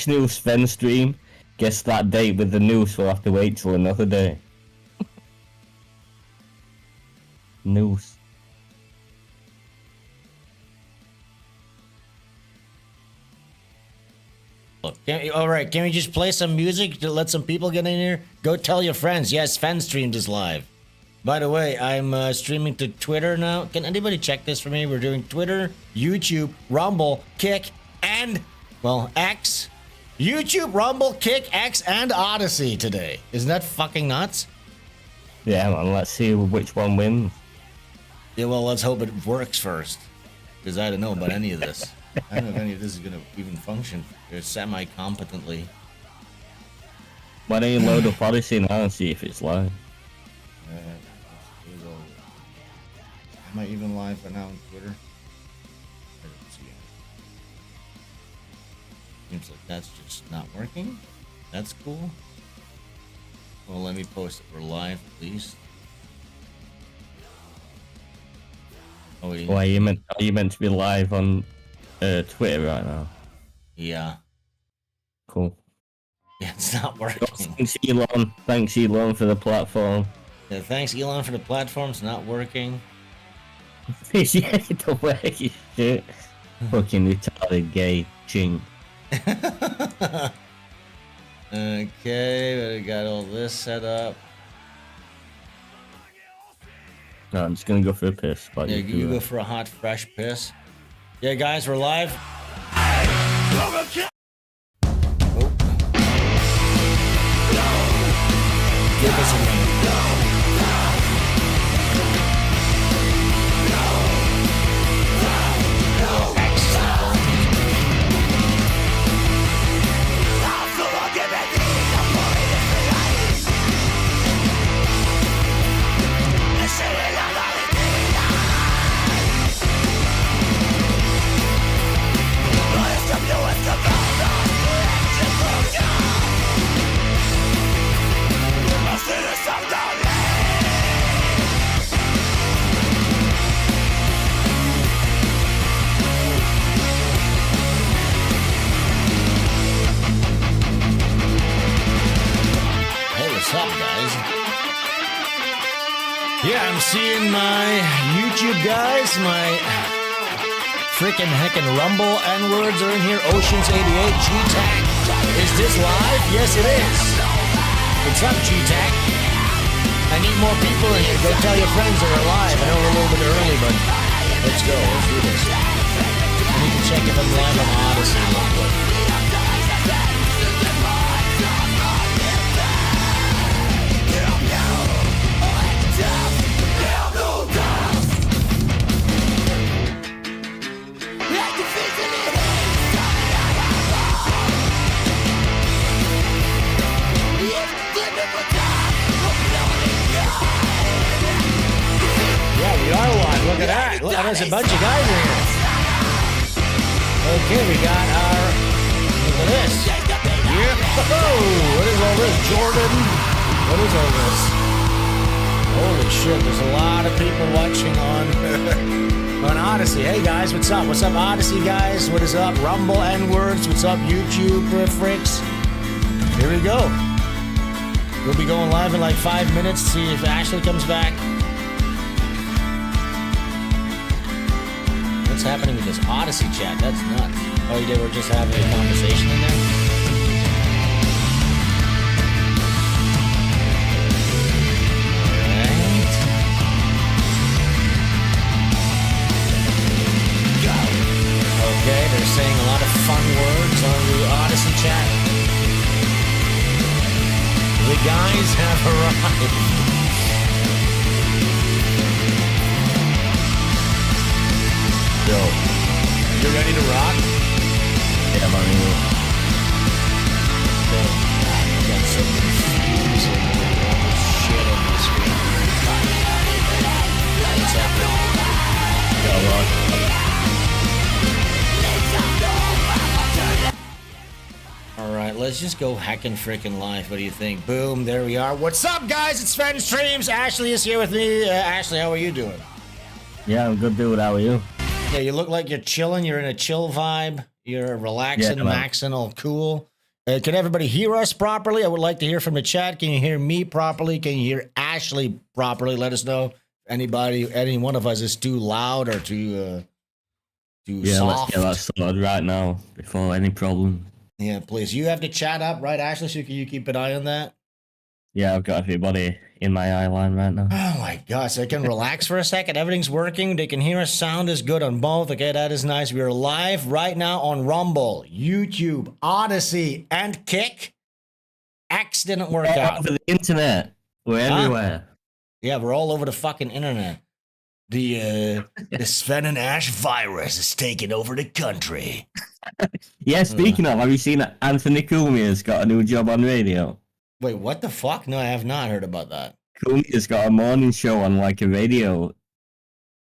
New Sven stream. Guess that date with the news. We'll have to wait till another day. News. Alright, can we just play some music to let some people get in here? Go tell your friends. Yes, SvenStreams is live. By the way, I'm streaming to Twitter now. Can anybody check this for me? We're doing Twitter, YouTube, Rumble, Kick, and, well, X. YouTube, Rumble, Kick, X, and Odyssey today. Isn't that fucking nuts? Yeah, man, let's see which one wins. Yeah, well, let's hope it works first. Because I don't know about any of this. I don't know if any of this is going to even function semi-competently. Why don't you load up Odyssey now and see if it's live? Am I even live right now on Twitter? Seems like that's just not working. That's cool. Well, let me post it. We're live at least. Oh, yeah. Why are you meant to be live on Twitter right now? Yeah. Cool. Yeah, it's not working. Thanks, Elon. Thanks, Elon, for the platform. Yeah, thanks, Elon, for the platform. It's not working. Yeah, the way you shit. Fucking retarded gay ching. Okay, we got all this set up. No, I'm just gonna go for a piss. Yeah, you go for a hot, fresh piss. Yeah, guys, we're live. Oh. Give us a minute. What's up, guys? Yeah, I'm seeing my YouTube guys, my freaking heckin' Rumble N-words are in here. Oceans88, G-Tac. Is this live? Yes, it is. What's up, G-Tac? I need more people in here. Go tell your friends that are live. I know we're a little bit early, but let's go. Let's do this. I need to check if I'm live on Odyssey real quick. Yeah, we are live. Look at that. Look, there's a bunch of guys in here. Okay, we got our... Look at this. Yeah. What is all this? Jordan? What is all this? Holy shit, there's a lot of people watching on Odyssey. Hey guys, what's up? What's up, Odyssey guys? What is up? Rumble N-words. What's up, YouTube freaks? Here we go. We'll be going live in like 5 minutes to see if Ashley comes back. What's happening with this Odyssey chat? That's nuts. Oh, you did? We're just having a conversation in there? They're saying a lot of fun words on the Odyssey chat. The guys have arrived. Yo, you ready to rock? Yeah, I'm on you. I got some confusing shit on the screen. What's happening? Yeah, rock. All right, let's just go hacking frickin' life. What do you think? Boom, there we are. What's up, guys? It's SvenStreams. Ashley is here with me. Ashley, how are you doing? Yeah, I'm good, dude. How are you? Yeah, you look like you're chilling. You're in a chill vibe. You're relaxing, maxing, all cool. Can everybody hear us properly? I would like to hear from the chat. Can you hear me properly? Can you hear Ashley properly? Let us know. Anybody, any one of us is too loud or too soft. Let's get that sorted right now before any problem. Yeah, please. You have to chat up, right, Ashley? So can you keep an eye on that? Yeah, I've got everybody in my eye line right now. Oh my gosh, I can relax for a second. Everything's working. They can hear us. Sound is good on both. Okay, that is nice. We are live right now on Rumble, YouTube, Odyssey, and Kick. X didn't work out. Over the internet. We're everywhere. Yeah, we're all over the fucking internet. The Sven and Ash virus is taking over the country. Yeah, speaking of, have you seen that Anthony Cumia's got a new job on radio? Wait, what the fuck? No, I have not heard about that. Cumia's got a morning show on like a radio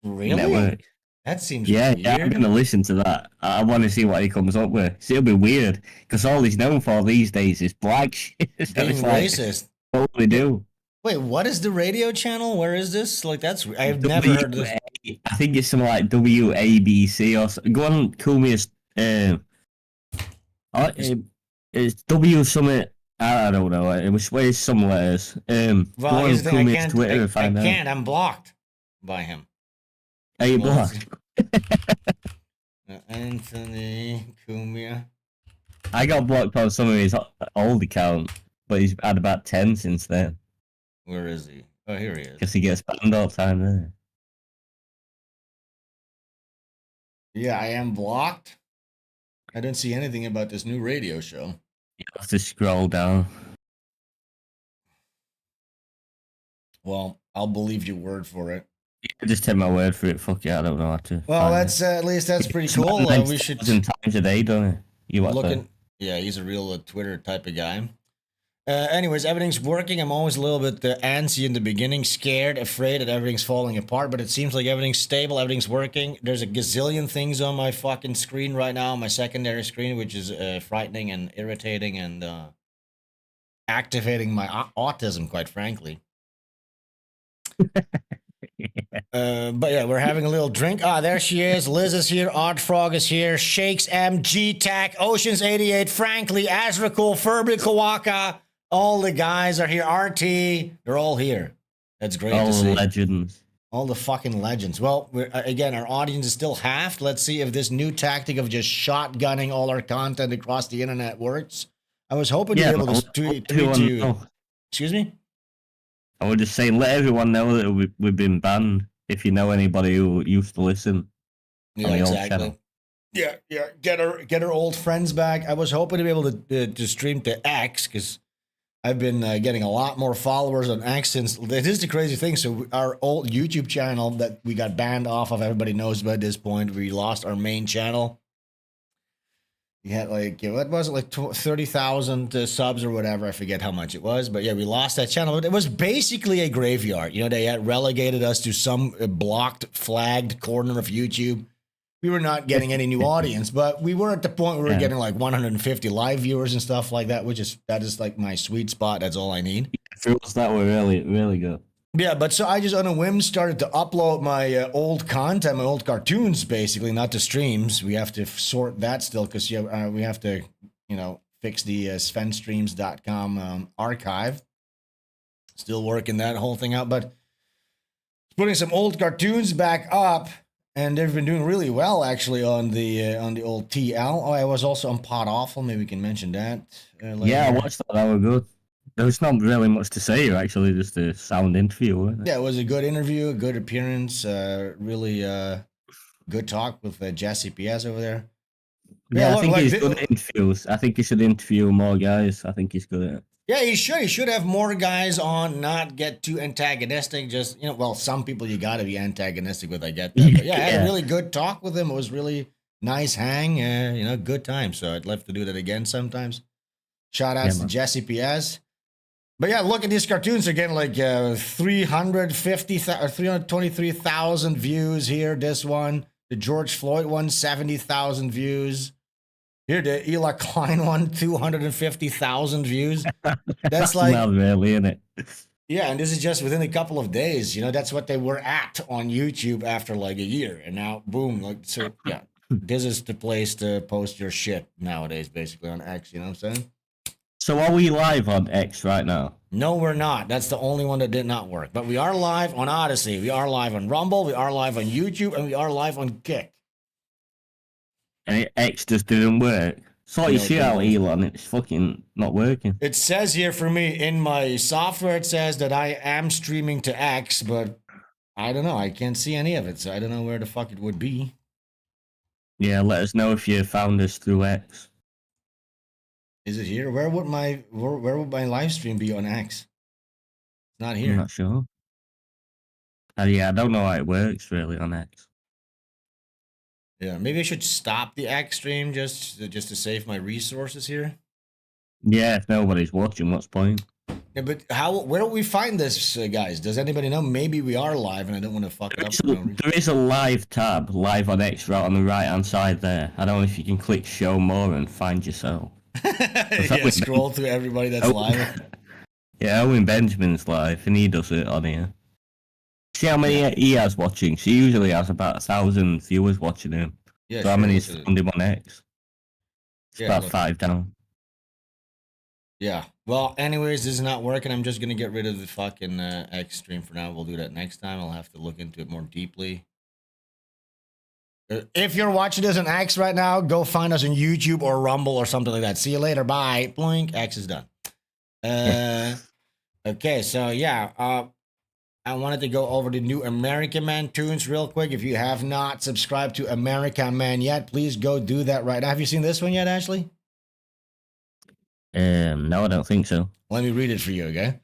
Really? network. That seems Yeah, weird. I'm gonna listen to that. I want to see what he comes up with. See, it'll be weird because all he's known for these days is black shit. Being It's like, racist. what we do? Wait, what is the radio channel? Where is this? Like, that's I've never heard of this. I think it's something like WABC or something. Go on, Cumia's. It's W something. I don't know. It was where's some letters. Well, go on here's the thing, Cumia's Twitter and find I out. can't. I'm blocked by him. Are you blocked? Anthony Cumia. I got blocked on some of his old account, but he's had about 10 since then. Where is he? Oh, here he is. Because he gets banned all the time there. Yeah, I am blocked. I didn't see anything about this new radio show. You have to scroll down. Well, I'll believe your word for it. You just take my word for it. Fuck yeah, I don't know how to. Well, find that's at least that's pretty It's cool. about We should 9,000 times a day, don't it? You what? looking. Yeah, he's a real Twitter type of guy. Anyways, everything's working. I'm always a little bit antsy in the beginning, scared, afraid that everything's falling apart, but it seems like everything's stable, everything's working. There's a gazillion things on my fucking screen right now, my secondary screen, which is frightening and irritating and activating my autism, quite frankly. But yeah, we're having a little drink. Ah, there she is. Liz is here. Odd Frog is here. Shakes MG Tac, Oceans 88, Frankly, Azrakul, Furby Kawaka. All the guys are here. RT, they're all here. That's great all to see. the legends. All the fucking legends. Well, again, our audience is still halved. Let's see if this new tactic of just shotgunning all our content across the internet works. I was hoping to be able to tweet you. Know. Excuse me? I would just say let everyone know that we've been banned. If you know anybody who used to listen. Yeah, exactly. Yeah. Get our old friends back. I was hoping to be able to stream to X because I've been getting a lot more followers on X since. It is the crazy thing. So our old YouTube channel that we got banned off of, everybody knows by this point. We lost our main channel. We had like, what was it, like 30,000 subs or whatever. I forget how much it was. But yeah, we lost that channel. It was basically a graveyard. You know, they had relegated us to some blocked, flagged corner of YouTube. We were not getting any new audience, but we were at the point where we were getting like 150 live viewers and stuff like that, that is like my sweet spot. That's all I need. Feels that were really, really good. Yeah, but so I just on a whim started to upload my old content, my old cartoons, basically, not to streams. We have to sort that still because we have to, fix the SvenStreams.com archive. Still working that whole thing out, but putting some old cartoons back up, and they've been doing really well actually on the old TL. Oh, I was also on Pod Awful. Maybe we can mention that. Yeah, I watched that. That was good. There's not really much to say, actually, just a sound interview, wasn't it? Yeah, it was a good interview, a good appearance, really good talk with Jesse PS over there. Yeah, I look, think like he's good at interviews. I think he should interview more guys. I think he's good at it. yeah, he should. He should have more guys on, not get too antagonistic. Just, well, some people you got to be antagonistic with. I get that. But yeah, I had a really good talk with him. It was really nice hang. Good time. So I'd love to do that again sometimes. Shout outs to Jesse PS. But yeah, look at these cartoons. They're getting like 323,000 views here. This one, the George Floyd one, 70,000 views. Here, the Eli Klein one, 250,000 views. That's like, not really, isn't it? Yeah, and this is just within a couple of days. That's what they were at on YouTube after like a year, and now boom. Like, so yeah, this is the place to post your shit nowadays, basically on X. You know what I'm saying? So are we live on X right now? No, we're not. That's the only one that did not work. But we are live on Odyssey. We are live on Rumble. We are live on YouTube, and we are live on Kick. And X just didn't work. Sort your shit out, Elon. It's fucking not working. It says here for me in my software, it says that I am streaming to X, but I don't know. I can't see any of it, so I don't know where the fuck it would be. Yeah, let us know if you found us through X. Is it here? Where would my live stream be on X? It's not here. I'm not sure. Yeah, I don't know how it works really on X. Yeah, maybe I should stop the X stream just to save my resources here. Yeah, if nobody's watching, what's the point? Yeah, but where do we find this, guys? Does anybody know? Maybe we are live, and I don't want to fuck it up. There is a live tab, live on X, right on the right-hand side there. I don't know if you can click show more and find yourself. Yeah, scroll through everybody that's live. Yeah, Owen Benjamin's live, and he does it on here. See how many he has watching? She usually has about 1,000 viewers watching him. Yeah, so how many is found him on X? It's about 5 down. Yeah. Well, anyways, this is not working. I'm just going to get rid of the fucking X stream for now. We'll do that next time. I'll have to look into it more deeply. If you're watching this on X right now, go find us on YouTube or Rumble or something like that. See you later. Bye. Blink. X is done. Okay, so yeah. I wanted to go over the new Americaman tunes real quick. If you have not subscribed to Americaman yet, please go do that right now. Have you seen this one yet, Ashley? No, I don't think so. Let me read it for you, okay?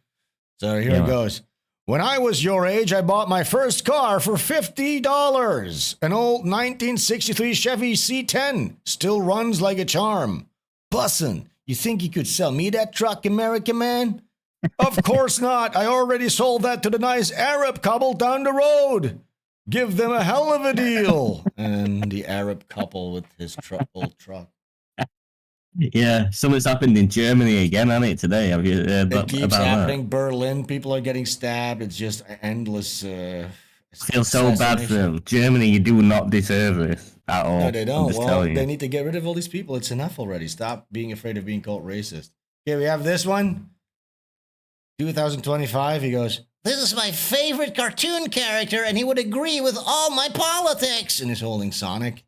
So here it goes. When I was your age, I bought my first car for $50. An old 1963 Chevy C10. Still runs like a charm. Bussin', you think you could sell me that truck, Americaman? Of course not. I already sold that to the nice Arab couple down the road. Give them a hell of a deal. And the Arab couple with his old truck. Yeah, something's happened in Germany again, hasn't it, today? Have you heard it keeps happening. That? Berlin, people are getting stabbed. It's just endless. I feel so bad for them. Germany, you do not deserve this at all. No, they don't. Well, they need to get rid of all these people. It's enough already. Stop being afraid of being called racist. Okay, we have this one. 2025, he goes, "This is my favorite cartoon character, and he would agree with all my politics." And he's holding Sonic.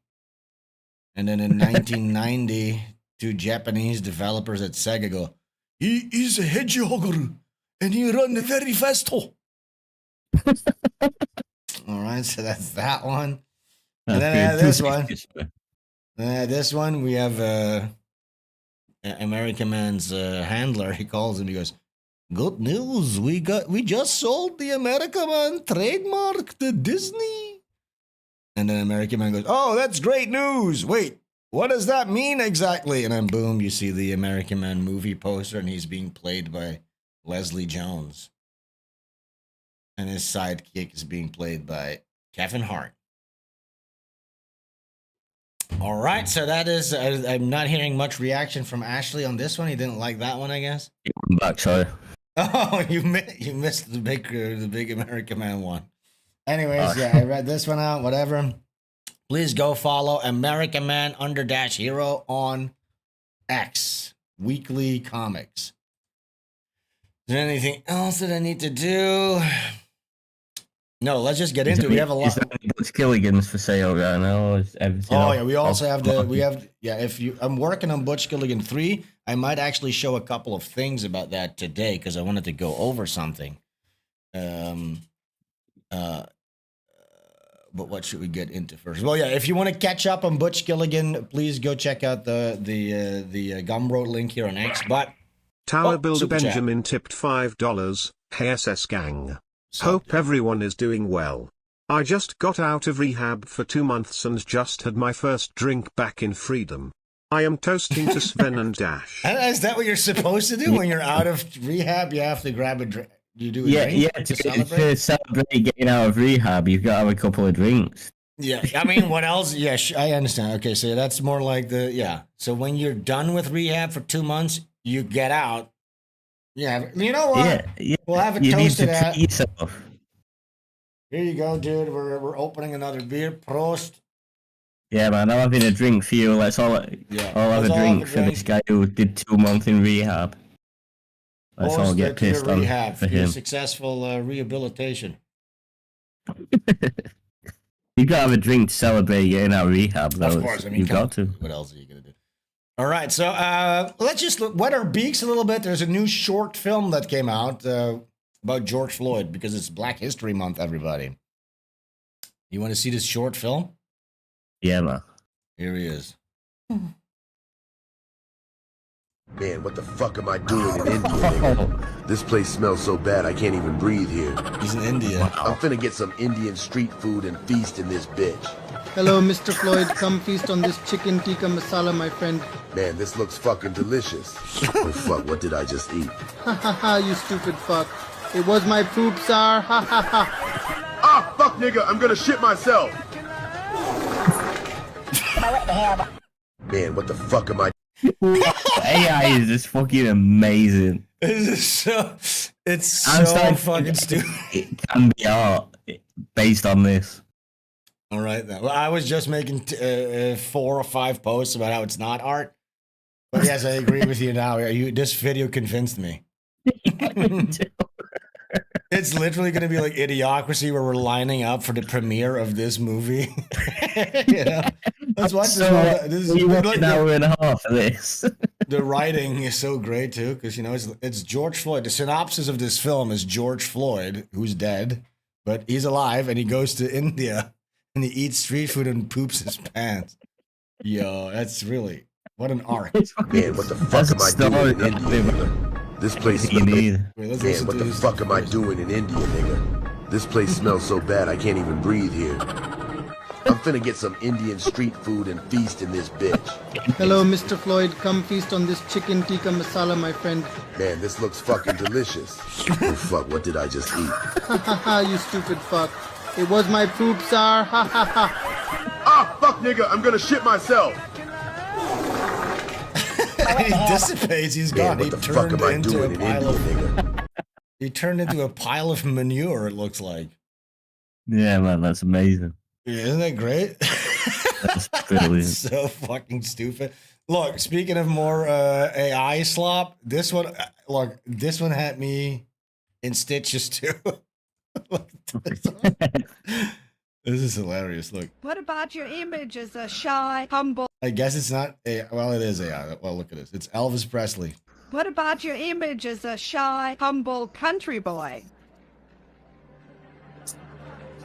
And then in 1990, 2 Japanese developers at Sega go, "He is a hedgehog, and he run very fast." All right, so that's that one. And then I have this one. This one, we have Americaman's handler. He calls him, he goes, "Good news, we just sold the Americaman trademark to Disney." And then Americaman goes, "Oh, that's great news. Wait, what does that mean exactly?" And then boom, you see the Americaman movie poster, and he's being played by Leslie Jones. And his sidekick is being played by Kevin Hart. All right, so that is, I'm not hearing much reaction from Ashley on this one. He didn't like that one, I guess. I'm back, sorry. Oh, you missed the big Americaman one. Anyways, yeah, I read this one out, whatever. Please go follow Americaman _hero on X, Weekly Comics. Is there anything else that I need to do? No, let's just get into it. We have a lot. Butch Killigan's for sale right now. Oh yeah, we also have I'm working on Butch Killigan 3. I might actually show a couple of things about that today because I wanted to go over something. what should we get into first? Well, yeah, if you want to catch up on Butch Killigan, please go check out the Gumroad link here on X. But Tower Builder Benjamin tipped $5. Hey SS Gang. Hope everyone is doing well. I just got out of rehab for 2 months and just had my first drink back in freedom. I am toasting to Sven and Dash. Is that what you're supposed to do when you're out of rehab? You have to grab a drink. You do a drink to celebrate getting out of rehab, you've got to have a couple of drinks. Yeah, I mean, what else? Yeah, I understand. Okay, so that's more like So when you're done with rehab for 2 months, you get out. Yeah, you know what? Yeah. We'll have it you toasted need to treat yourself. Here you go, dude. We're opening another beer. Prost. Yeah, man, I'm having a drink for you. Let's all have a drink for this guy who did 2 months in rehab. Let's all get pissed on rehab for him. Successful rehabilitation. You gotta have a drink to celebrate getting out of rehab, though. Of course, I mean, you've got to. What else are you gonna do? All right, so let's just wet our beaks a little bit. There's a new short film that came out about George Floyd because it's Black History Month, everybody. You want to see this short film? Yeah, man. Here he is. Man, what the fuck am I doing in India, nigga? This place smells so bad I can't even breathe here. He's in India. I'm finna get some Indian street food and feast in this bitch. Hello, Mr. Floyd. Come feast on this chicken tikka masala, my friend. Man, this looks fucking delicious. Oh fuck, what did I just eat? Ha ha ha, you stupid fuck. It was my poop, sir. Ha ha ha. Ah, fuck nigga, I'm gonna shit myself. Man, what the fuck am I AI is just fucking amazing. It's so fucking stupid. It can be art based on this. All right, then. Well, I was just making 4 or 5 posts about how it's not art. But yes, I agree with you now. This video convinced me. It's literally going to be like Idiocracy, where we're lining up for the premiere of this movie. You know? Let's watch this. Like an hour and a half of this. The writing is so great too, because it's George Floyd. The synopsis of this film is George Floyd, who's dead, but he's alive, and he goes to India and he eats street food and poops his pants. Yo, that's really what an arc. Man, what the fuck am I doing in India, nigga? This place smells. Man, what the fuck am I doing in India, nigga? This place smells so bad I can't even breathe here. I'm finna get some Indian street food and feast in this bitch. Hello, Mr. Floyd. Come feast on this chicken tikka masala, my friend. Man, this looks fucking delicious. Oh fuck, what did I just eat? Ha ha ha, you stupid fuck. It was my poop, sir. Ha ha ha. Ah, fuck nigga, I'm gonna shit myself. He dissipates. He's gone. Man, what the fuck am I doing in India, nigga? He turned into a pile of manure, it looks like. Yeah, man, that's amazing. Yeah, isn't that great? That's brilliant. So fucking stupid. Look, speaking of more AI slop, this one had me in stitches too. Look at this one. This is hilarious. Look. What about your image as a shy, humble? I guess it's not AI. Well, it is AI. Well, look at this. It's Elvis Presley. What about your image as a shy, humble country boy?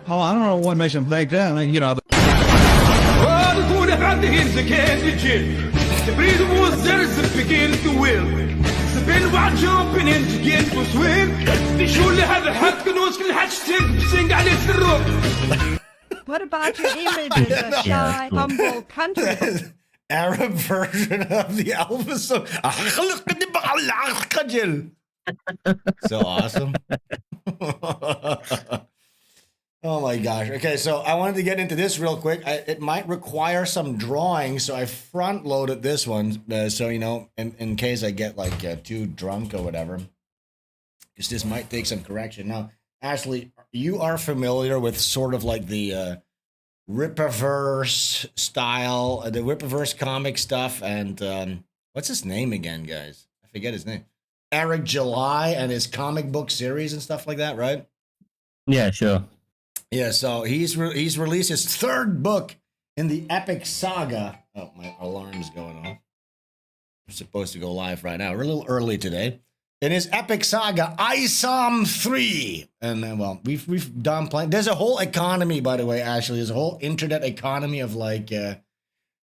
Oh, I don't know what makes him think that. You know. What about your image as a shy, humble country boy? Arab version of the Elvis song. So awesome. Oh my gosh. Okay, so I wanted to get into this real quick. It might require some drawing, so I front loaded this one. So, in case I get like too drunk or whatever, because this might take some correction. Now, Ashley, you are familiar with sort of like the Rippaverse style, the Rippaverse comic stuff, and what's his name again, guys? I forget his name. Eric July and his comic book series and stuff like that, right? Yeah, sure. Yeah, so he's released his 3rd book in the epic saga. Oh, my alarm's going off. We're supposed to go live right now. We're a little early today. in his epic saga, ISOM 3. And well, we've done plenty. There's a whole economy, by the way, Ashley. There's a whole internet economy of like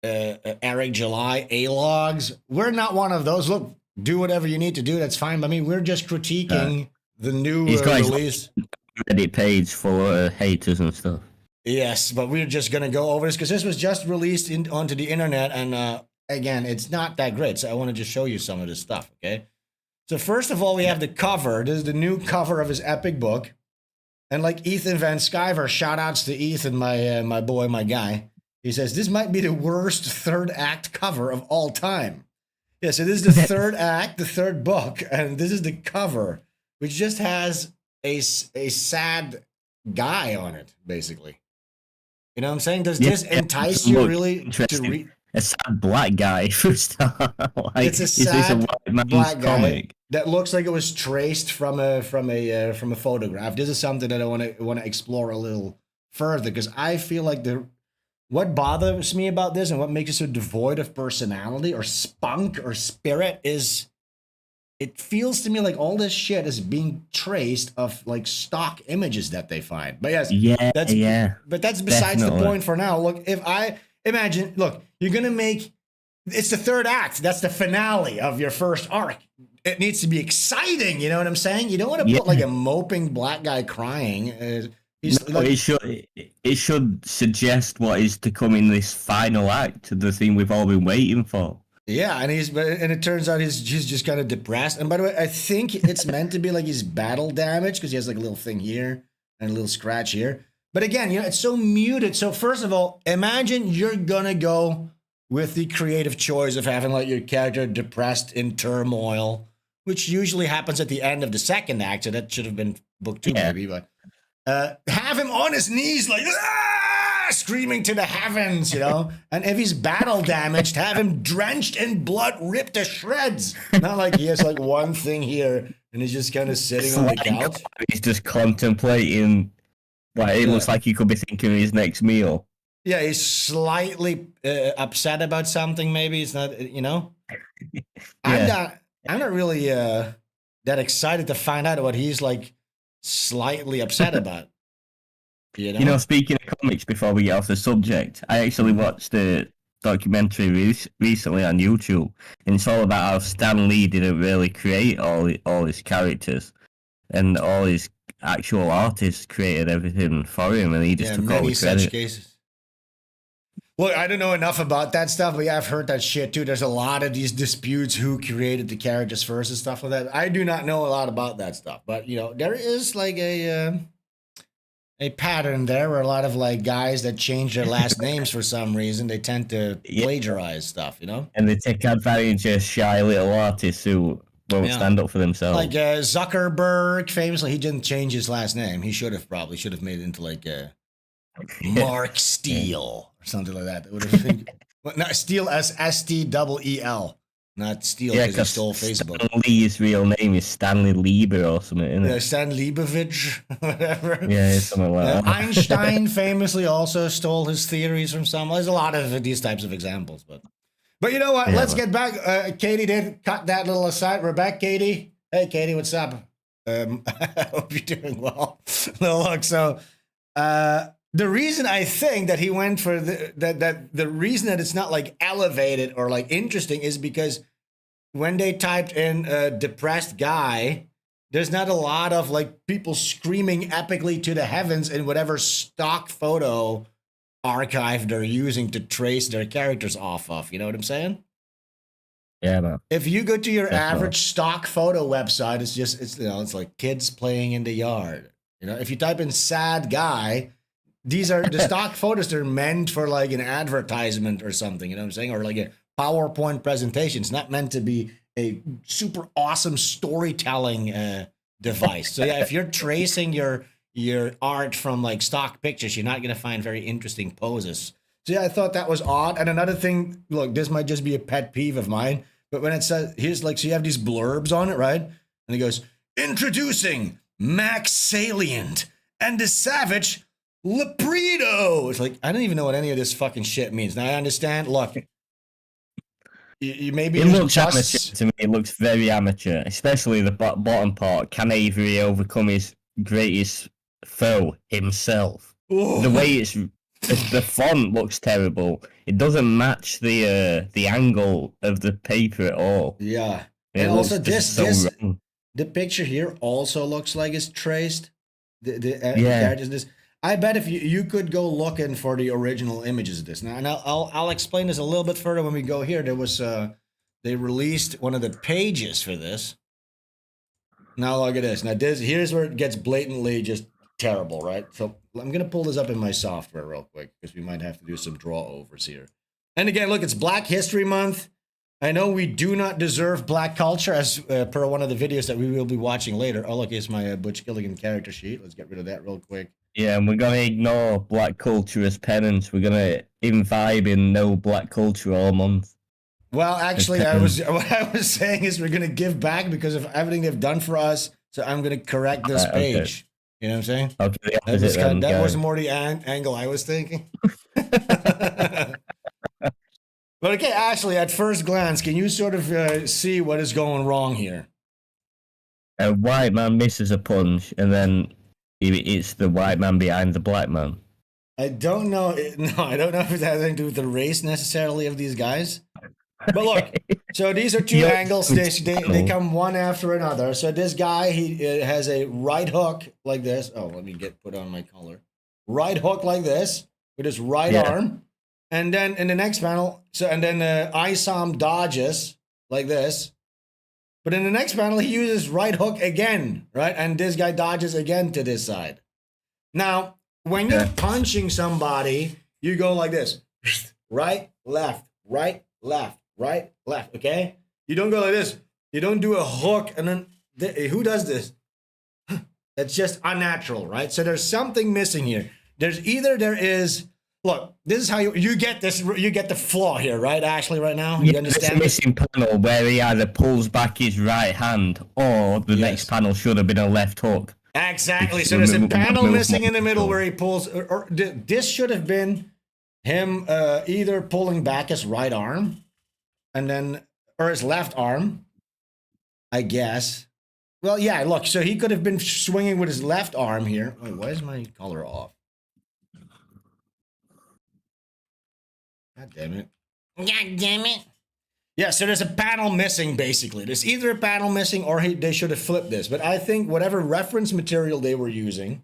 Eric July A-logs. We're not one of those. Look, do whatever you need to do. That's fine. I mean, we're just critiquing the new release. Reddit page for haters and stuff. Yes, but we're just going to go over this because this was just released onto the internet. And again, it's not that great. So I want to just show you some of this stuff, okay? So first of all, we have the cover. This is the new cover of his epic book. And like Ethan Van Sciver, shout outs to Ethan, my boy, my guy. He says, this might be the worst third act cover of all time. Yeah, so this is the third act, the third book, and this is the cover, which just has a sad guy on it, basically. You know what I'm saying? Does this entice you really to read? A sad black guy for start. Like, it's a sad black guy that looks like it was traced from a photograph. This is something that I want to explore a little further because I feel like what bothers me about this and what makes it so devoid of personality or spunk or spirit is it feels to me like all this shit is being traced of like stock images that they find. But yes, but that's besides the point for now. Look, if I imagine, look, you're going to make, it's the third act. That's the finale of your first arc. It needs to be exciting. You know what I'm saying? You don't want to put like a moping black guy crying. It should suggest what is to come in this final act, the thing we've all been waiting for. Yeah, and it turns out he's just kind of depressed. And by the way, I think it's meant to be like he's battle damaged because he has like a little thing here and a little scratch here. But again, you know, it's so muted. So first of all, imagine you're gonna go with the creative choice of having like your character depressed in turmoil, which usually happens at the end of the second act. So that should have been book 2 maybe, but. Have him on his knees, like screaming to the heavens, you know. And if he's battle damaged, have him drenched in blood, ripped to shreds. Not like he has like one thing here and he's just kind of sitting on the couch. He's just contemplating. Like it looks like he could be thinking of his next meal. Yeah, he's slightly upset about something. Maybe it's not, you know. I'm not really that excited to find out what he's like. Slightly upset about. You know, speaking of comics, before we get off the subject, I actually watched a documentary recently on YouTube, and it's all about how Stan Lee didn't really create all his characters, and all his actual artists created everything for him, and he just took all the credit. Cases. Well, I don't know enough about that stuff, but yeah, I've heard that shit too. There's a lot of these disputes who created the characters first and stuff like that. I do not know a lot about that stuff, but you know, there is like a pattern there where a lot of like guys that change their last names for some reason, they tend to plagiarize stuff, you know? And they take advantage of shy little artists who won't stand up for themselves. Like Zuckerberg, famously, he didn't change his last name. He should have made it into like Mark Steele. Or something like that. It would have been, not Steele as STEEL, not Steele because he stole Facebook. Stan Lee's real name is Stanley Lieber or something, isn't it? Yeah, Stan Leibovich, whatever. Yeah, something like that. Einstein famously also stole his theories from someone. There's a lot of these types of examples, but you know what? Let's get back. Katie did cut that little aside. We're back, Katie. Hey, Katie, what's up? I hope you're doing well. No, look, so. The reason I think that he went for the reason that it's not like elevated or like interesting is because when they typed in a depressed guy, there's not a lot of like people screaming epically to the heavens in whatever stock photo archive they're using to trace their characters off of. You know what I'm saying? Yeah, man. If you go to your average stock photo website, it's like kids playing in the yard. You know, if you type in sad guy. These are the stock photos. They're meant for like an advertisement or something, you know what I'm saying? Or like a PowerPoint presentation. It's not meant to be a super awesome storytelling device. So yeah, if you're tracing your art from like stock pictures, you're not going to find very interesting poses. So yeah, I thought that was odd. And another thing, look, this might just be a pet peeve of mine, but when it says, here's like, so you have these blurbs on it, right? And it goes, introducing Max Salient and the Savage Lepredo. It's like, I don't even know what any of this fucking shit means. Now I understand. Look, maybe it looks amateur to me. It looks very amateur, especially the bottom part. Can Avery overcome his greatest foe, himself? Ooh. The way the font looks terrible. It doesn't match the angle of the paper at all. Yeah, and also the picture here also looks like it's traced. The characters in this. I bet if you could go looking for the original images of this now, and I'll explain this a little bit further when we go here. There was they released one of the pages for this. Now look at this. Now here's where it gets blatantly just terrible, right? So I'm gonna pull this up in my software real quick because we might have to do some draw overs here. And again, look, it's Black History Month. I know we do not deserve black culture, as per one of the videos that we will be watching later. Oh, look, here's my Butch Killigan character sheet. Let's get rid of that real quick. Yeah, and we're going to ignore black culture as penance. We're going to imbibe in no black culture all month. Well, actually, what I was saying is we're going to give back because of everything they've done for us. So I'm going to correct this page. Okay. You know what I'm saying? Okay, that was more the angle I was thinking. But okay, Ashley, at first glance, can you sort of see what is going wrong here? A white man misses a punch, and then it's the white man behind the black man. I don't know. No, I don't know if it has anything to do with the race necessarily of these guys. But look, so these are two angles. They come one after another. So this guy, he has a right hook like this. Oh, let me put on my color. Right hook like this with his right arm. And then in the next panel, and then ISOM dodges like this. But in the next panel, he uses right hook again, right? And this guy dodges again to this side. Now, when you're punching somebody, you go like this. Right, left, right, left, right, left, okay? You don't go like this. You don't do a hook and then, who does this? It's just unnatural, right? So there's something missing here. There is... Look, this is how you get this. You get the flaw here, right, Ashley? Right now, you understand? There's a missing panel where he either pulls back his right hand, or the next panel should have been a left hook. Exactly. So there's a panel missing in the middle where he pulls. Or this should have been him either pulling back his right arm, and then or his left arm, I guess. Well, yeah. Look, so he could have been swinging with his left arm here. Wait, why is my color off? God damn it. God damn it. Yeah, so there's a panel missing, basically. There's either a panel missing or they should have flipped this. But I think whatever reference material they were using,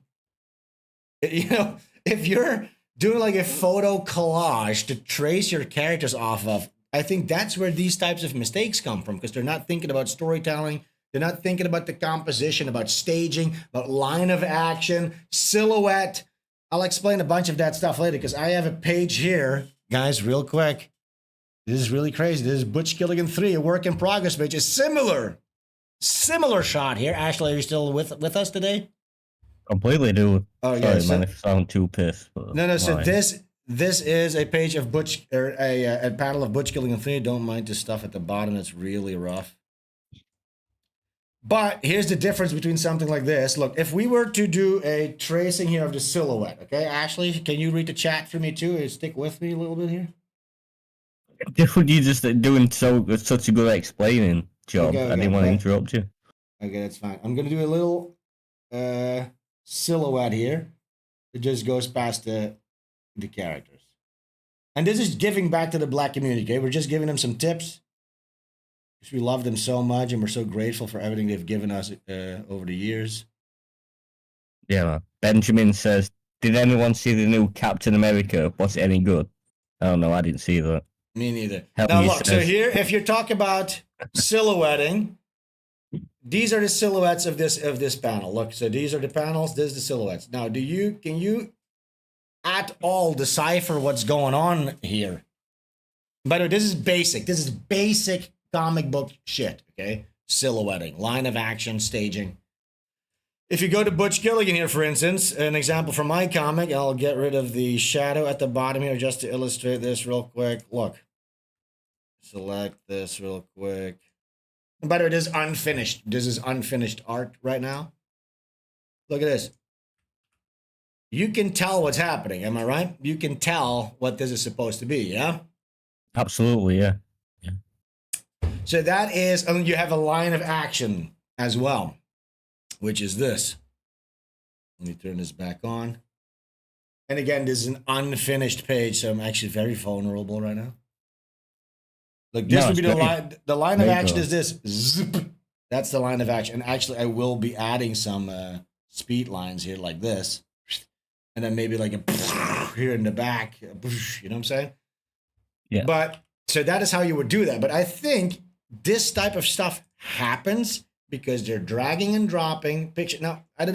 you know, if you're doing like a photo collage to trace your characters off of, I think that's where these types of mistakes come from, because they're not thinking about storytelling. They're not thinking about the composition, about staging, about line of action, silhouette. I'll explain a bunch of that stuff later, because I have a page here. Guys, real quick. This is really crazy. This is Butch Killigan 3, a work in progress page. A similar shot here. Ashley, are you still with us today? Completely, dude. Oh, yeah. Sorry, man, if I sound too pissed. No. So this is a page of Butch, or a panel of Butch Killigan 3. Don't mind the stuff at the bottom. It's really rough. But here's the difference between something like this. Look, if we were to do a tracing here of the silhouette, okay, Ashley, can you read the chat for me too? Stick with me a little bit here. Different, you just doing such a good explaining job. Okay, I didn't want to interrupt you. Okay, that's fine. I'm gonna do a little silhouette here. It just goes past the characters, and this is giving back to the black community. Okay, we're just giving them some tips. We love them so much, and we're so grateful for everything they've given us over the years. Yeah, man. Benjamin says, did anyone see the new Captain America? Was it any good? I don't know. I didn't see that. Me neither. Now, look, so here, if you're talking about silhouetting, these are the silhouettes of this panel. Look, so these are the panels. This is the silhouettes. Now, can you at all decipher what's going on here? By the way, this is basic. This is basic comic book shit, okay? Silhouetting, line of action, staging. If you go to Butch Killigan here, for instance, an example from my comic, I'll get rid of the shadow at the bottom here just to illustrate this real quick. Look. Select this real quick. And by the way, this is unfinished. This is unfinished art right now. Look at this. You can tell what's happening, am I right? You can tell what this is supposed to be, yeah? Absolutely, yeah. So that is, and you have a line of action as well, which is this. Let me turn this back on. And again, this is an unfinished page, so I'm actually very vulnerable right now. Like this would be the line. The line of action is this. Zip. That's the line of action. And actually, I will be adding some speed lines here like this. And then maybe like a here in the back. You know what I'm saying? Yeah. But so that is how you would do that. But I think this type of stuff happens because they're dragging and dropping picture. Now, I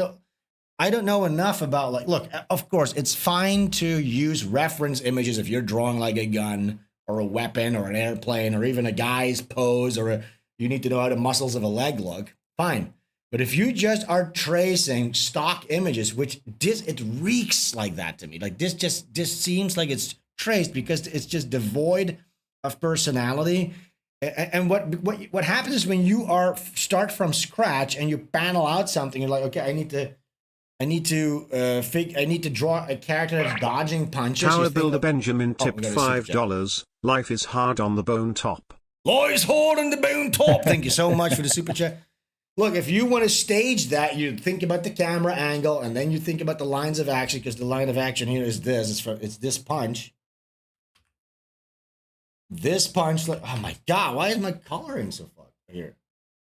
don't know enough about, like, look, of course, it's fine to use reference images if you're drawing like a gun or a weapon or an airplane or even a guy's pose or you need to know how the muscles of a leg look. Fine. But if you just are tracing stock images, which it reeks like that to me. Like this seems like it's traced because it's just devoid of personality. And what happens is when you start from scratch and you panel out something, you're like, okay, I need to draw a character that's dodging punches. Tower Builder Benjamin tipped $5. Life is hard on the bone top. Life's hard on the bone top. Thank you so much for the super chat. Look, if you want to stage that, you think about the camera angle, and then you think about the lines of action, because the line of action here is this. It's this punch. This punch, like, oh my God, why is my coloring so fucked here?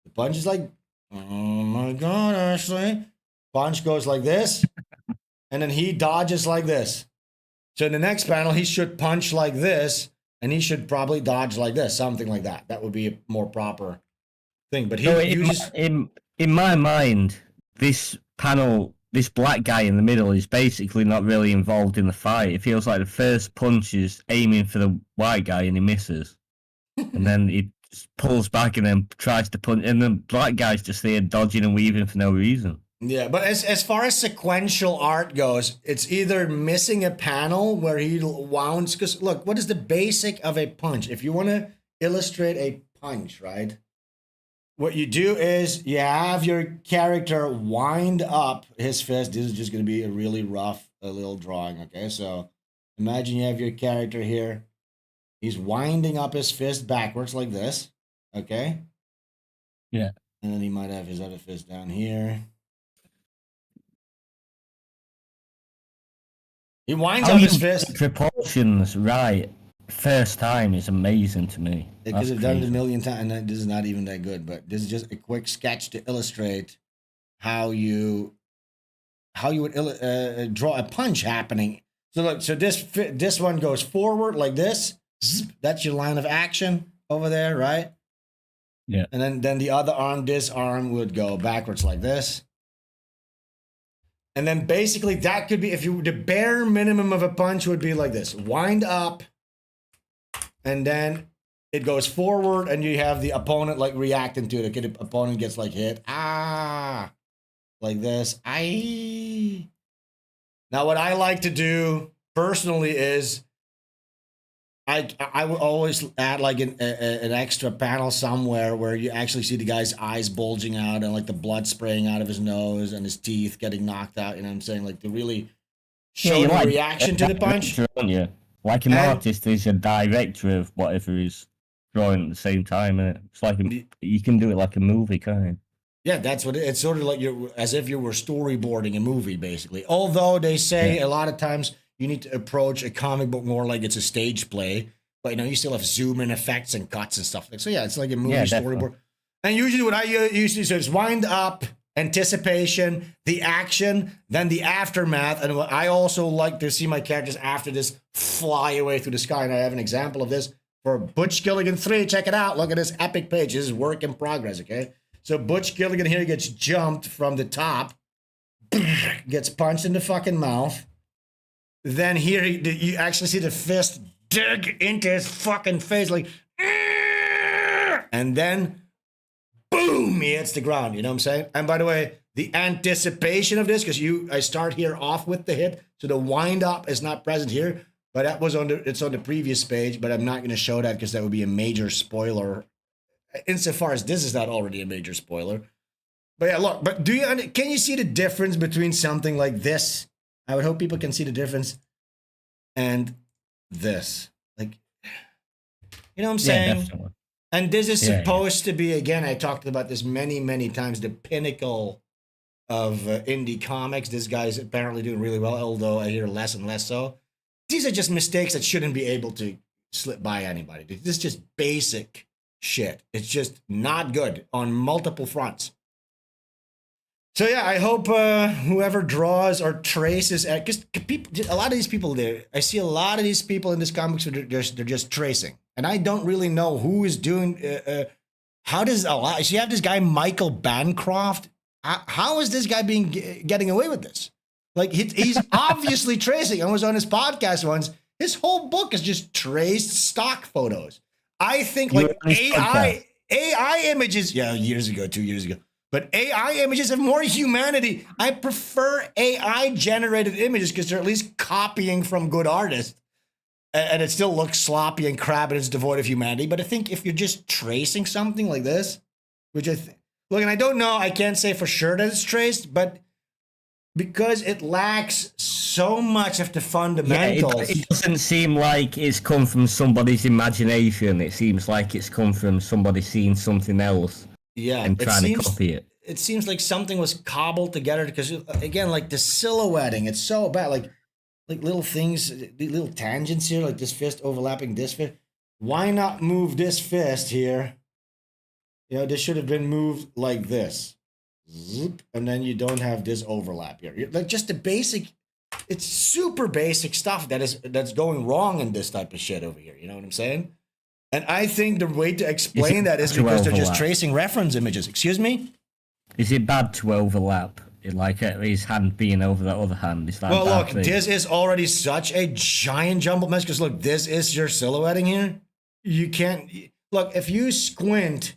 The punch is like, oh my God, Ashley. Punch goes like this, and then he dodges like this. So in the next panel, he should punch like this, and he should probably dodge like this, something like that. That would be a more proper thing. But he uses... in my mind, this panel, this black guy in the middle is basically not really involved in the fight. It feels like the first punch is aiming for the white guy and he misses. And then he pulls back and then tries to punch, and the black guy's just there dodging and weaving for no reason. Yeah, but as far as sequential art goes, it's either missing a panel where he wounds. Because look, what is the basic of a punch? If you want to illustrate a punch, right? What you do is you have your character wind up his fist. This is just going to be a really rough little drawing, okay? So imagine you have your character here. He's winding up his fist backwards like this, okay? Yeah. And then he might have his other fist down here. He winds up his fist. Proportions right first time is amazing to me. Because I've done it a million times, and this is not even that good. But this is just a quick sketch to illustrate how you would draw a punch happening. So look, so this one goes forward like this. That's your line of action over there, right? Yeah. And then the other arm, this arm would go backwards like this. And then basically that could be, if you, the bare minimum of a punch would be like this. Wind up, and then it goes forward, and you have the opponent like reacting to it. Okay, the opponent gets like hit. Ah, like this. Aye. Now what I like to do personally is I would always add like an extra panel somewhere where you actually see the guy's eyes bulging out and like the blood spraying out of his nose and his teeth getting knocked out. You know what I'm saying? Like to really show the reaction to the punch. Yeah, like an artist is a director of whatever he's drawing at the same time, and it's like you can do it like a movie, kind of. Yeah, that's what it's sort of like. You're as if you were storyboarding a movie, basically. Although they say a lot of times you need to approach a comic book more like it's a stage play, but you know, you still have zoom in effects and cuts and stuff. So yeah, it's like a movie storyboard. And usually what I usually say is wind up, anticipation, the action, then the aftermath. And what I also like to see my characters after this fly away through the sky. And I have an example of this for Butch Killigan 3. Check it out. Look at this epic page. This is work in progress, okay? So Butch Killigan here gets jumped from the top, gets punched in the fucking mouth. Then here you actually see the fist dig into his fucking face like, and then boom, he hits the ground. You know what I'm saying? And by the way, the anticipation of this, because I start here off with the hit, so the wind up is not present here, but that was it's on the previous page, but I'm not going to show that because that would be a major spoiler. Insofar as this is not already a major spoiler. But yeah, look, but can you see the difference between something like this? I would hope people can see the difference. And this, like, you know what I'm saying? Definitely. And this is supposed to be, again, I talked about this many, many times, the pinnacle of indie comics. This guy's apparently doing really well, although I hear less and less so. These are just mistakes that shouldn't be able to slip by anybody. This is just basic shit. It's just not good on multiple fronts. So yeah, I hope whoever draws or traces, because a lot of these people there, I see a lot of these people in this comics, they're just tracing. And I don't really know who is doing, how does a lot, so you have this guy, Michael Bancroft. How is this guy getting away with this? Like he's obviously tracing. I was on his podcast once. His whole book is just traced stock photos. I think like AI images, 2 years ago. But AI images have more humanity. I prefer AI generated images because they're at least copying from good artists. And it still looks sloppy and crap and it's devoid of humanity. But I think if you're just tracing something like this, which look, and I don't know, I can't say for sure that it's traced, but because it lacks so much of the fundamentals. It doesn't seem like it's come from somebody's imagination. It seems like it's come from somebody seeing something else and trying to copy it. It seems like something was cobbled together because, again, like the silhouetting, it's so bad. Like little things, little tangents here, like this fist overlapping this fist. Why not move this fist here? You know, this should have been moved like this. Zoop, and then you don't have this overlap here. Like just the basic, it's super basic stuff that's going wrong in this type of shit over here. You know what I'm saying? And I think the way to explain that is because they're just tracing reference images. Excuse me? Is it bad to overlap? Like his hand being over the other hand? Is that well, look, this is already such a giant jumbled mess because look, this is your silhouetting here. You can't, look, if you squint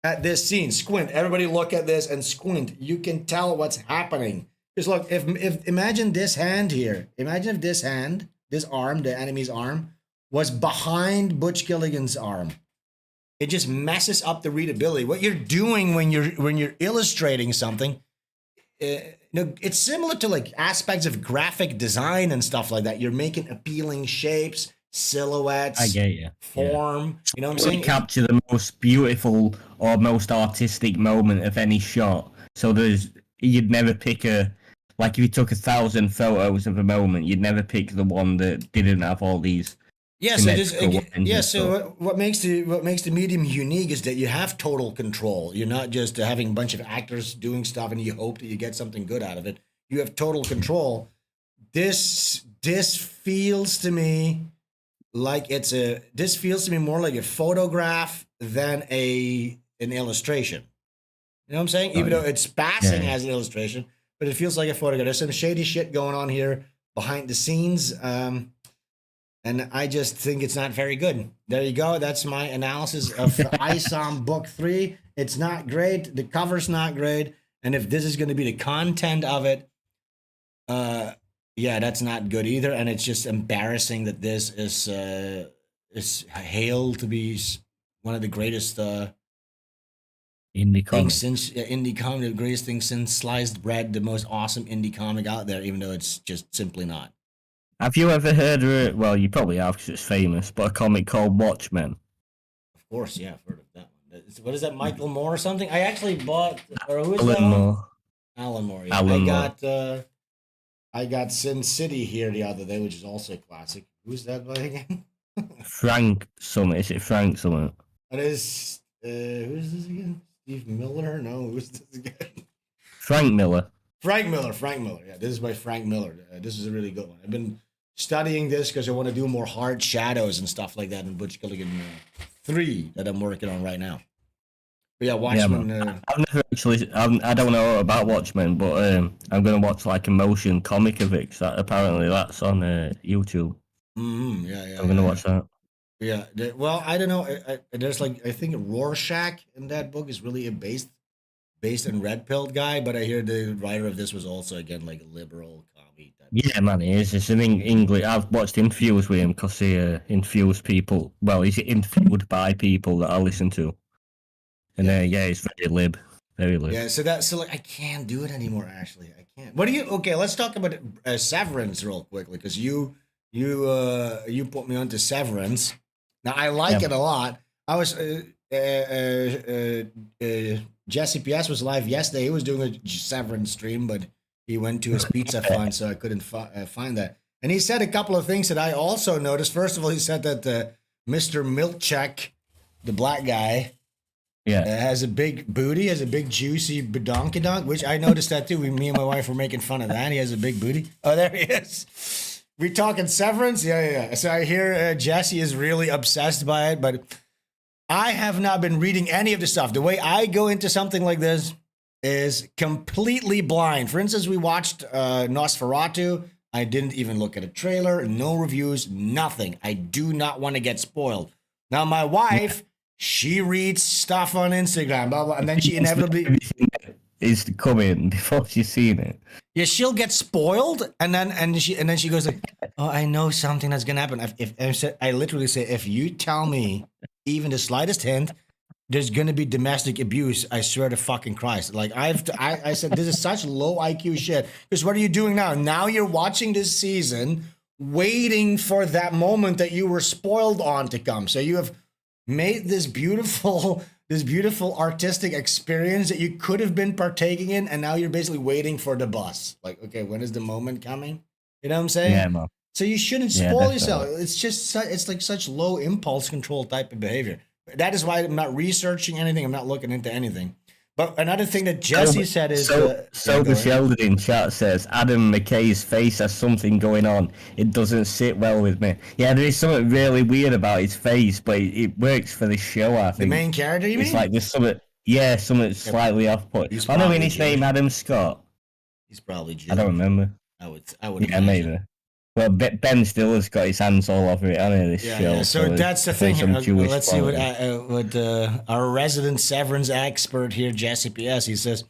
at this scene, everybody look at this and squint, you can tell what's happening. Because look, if imagine this hand here, imagine if this hand, this arm, the enemy's arm, was behind Butch Killigan's arm. It just messes up the readability. What you're doing when you're illustrating something, it's similar to like aspects of graphic design and stuff like that. You're making appealing shapes, silhouettes, I get you. Form. Yeah. You know what I'm saying? Capture the most beautiful or most artistic moment of any shot. So you'd never pick like if you took 1,000 photos of a moment, you'd never pick the one that didn't have all these. Yeah, so what makes the medium unique is that you have total control. You're not just having a bunch of actors doing stuff and you hope that you get something good out of it. You have total control. This feels to me like this feels to me more like a photograph than an illustration. You know what I'm saying? Even though it's passing as an illustration, but it feels like a photograph. There's some shady shit going on here behind the scenes. And I just think it's not very good. There you go. That's my analysis of ISOM Book 3. It's not great. The cover's not great. And if this is going to be the content of it, that's not good either. And it's just embarrassing that this is hailed to be one of the greatest indie comic since the greatest thing since sliced bread, the most awesome indie comic out there, even though it's just simply not. Have you ever heard of it? Well, you probably have because it's famous, but a comic called Watchmen. Of course, yeah, I've heard of that one. What is that, Michael Moore or something? I actually bought, or who is Alan that? Moore. Alan Moore, yeah. Alan Moore. I got Sin City here the other day, which is also a classic. Who's that by again? Frank something. Is it Frank something? It is, who's this again? Steve Miller? No, who's this again? Frank Miller. Frank Miller. Yeah, this is by Frank Miller. This is a really good one. I've been studying this because I want to do more hard shadows and stuff like that in Butch Killigan 3 that I'm working on right now. But yeah, Watchmen. I've never actually. I don't know about Watchmen, but I'm gonna watch like a motion comic of it. Cause apparently that's on YouTube. Mm-hmm. Yeah. I'm gonna watch that. Yeah. Well, I don't know. There's like I think Rorschach in that book is really based on Red Pilled guy, but I hear the writer of this was also again like a liberal comedy type. Yeah, man, he is. It's in English. I've watched interviews with him because he interviews people. Well, he's interviewed by people that I listen to, and he's very lib. Yeah, so like I can't do it anymore. Actually, I can't. What do you? Okay, let's talk about Severance real quickly because you put me onto Severance. Now I like it a lot. I was Jesse PS was live yesterday. He was doing a Severance stream, but he went to his pizza fund, so I couldn't find that. And he said a couple of things that I also noticed. First of all, he said that Mr. Milkcheck, the black guy, has a big booty, has a big juicy badonkey donk, which I noticed that too. Me and my wife were making fun of that. He has a big booty. Oh, there he is. We talking Severance? Yeah. So I hear Jesse is really obsessed by it, but I have not been reading any of the stuff. The way I go into something like this is completely blind. For instance, we watched Nosferatu. I didn't even look at a trailer, no reviews, nothing. I do not want to get spoiled. Now, my wife, she reads stuff on Instagram, blah, blah, and then she inevitably is coming before she's seen it. Yeah, she'll get spoiled, and then she goes like, "Oh, I know something that's gonna happen." I literally say, if you tell me even the slightest hint, there's gonna be domestic abuse, I swear to fucking Christ. Like I said, this is such low IQ shit. Because what are you doing now? Now you're watching this season, waiting for that moment that you were spoiled on to come. So you have made this beautiful artistic experience that you could have been partaking in, and now you're basically waiting for the bus. Like, okay, when is the moment coming? You know what I'm saying? Yeah, man. So you shouldn't spoil yourself. It's just it's like such low impulse control type of behavior. That is why I'm not researching anything. I'm not looking into anything. But another thing that Jesse said is... Sober Sheldon in chat says, Adam McKay's face has something going on. It doesn't sit well with me. Yeah, there is something really weird about his face, but it works for this show, I think. The main character, you mean? It's like there's something slightly off-put. I know in his name, Adam Scott. He's probably Jewish. I don't remember. I would yeah, maybe. Well, Ben Stiller's got his hands all over it, hasn't he, this show? Yeah. So that's the thing. Let's see what our resident Severance expert here, Jesse PS, he says,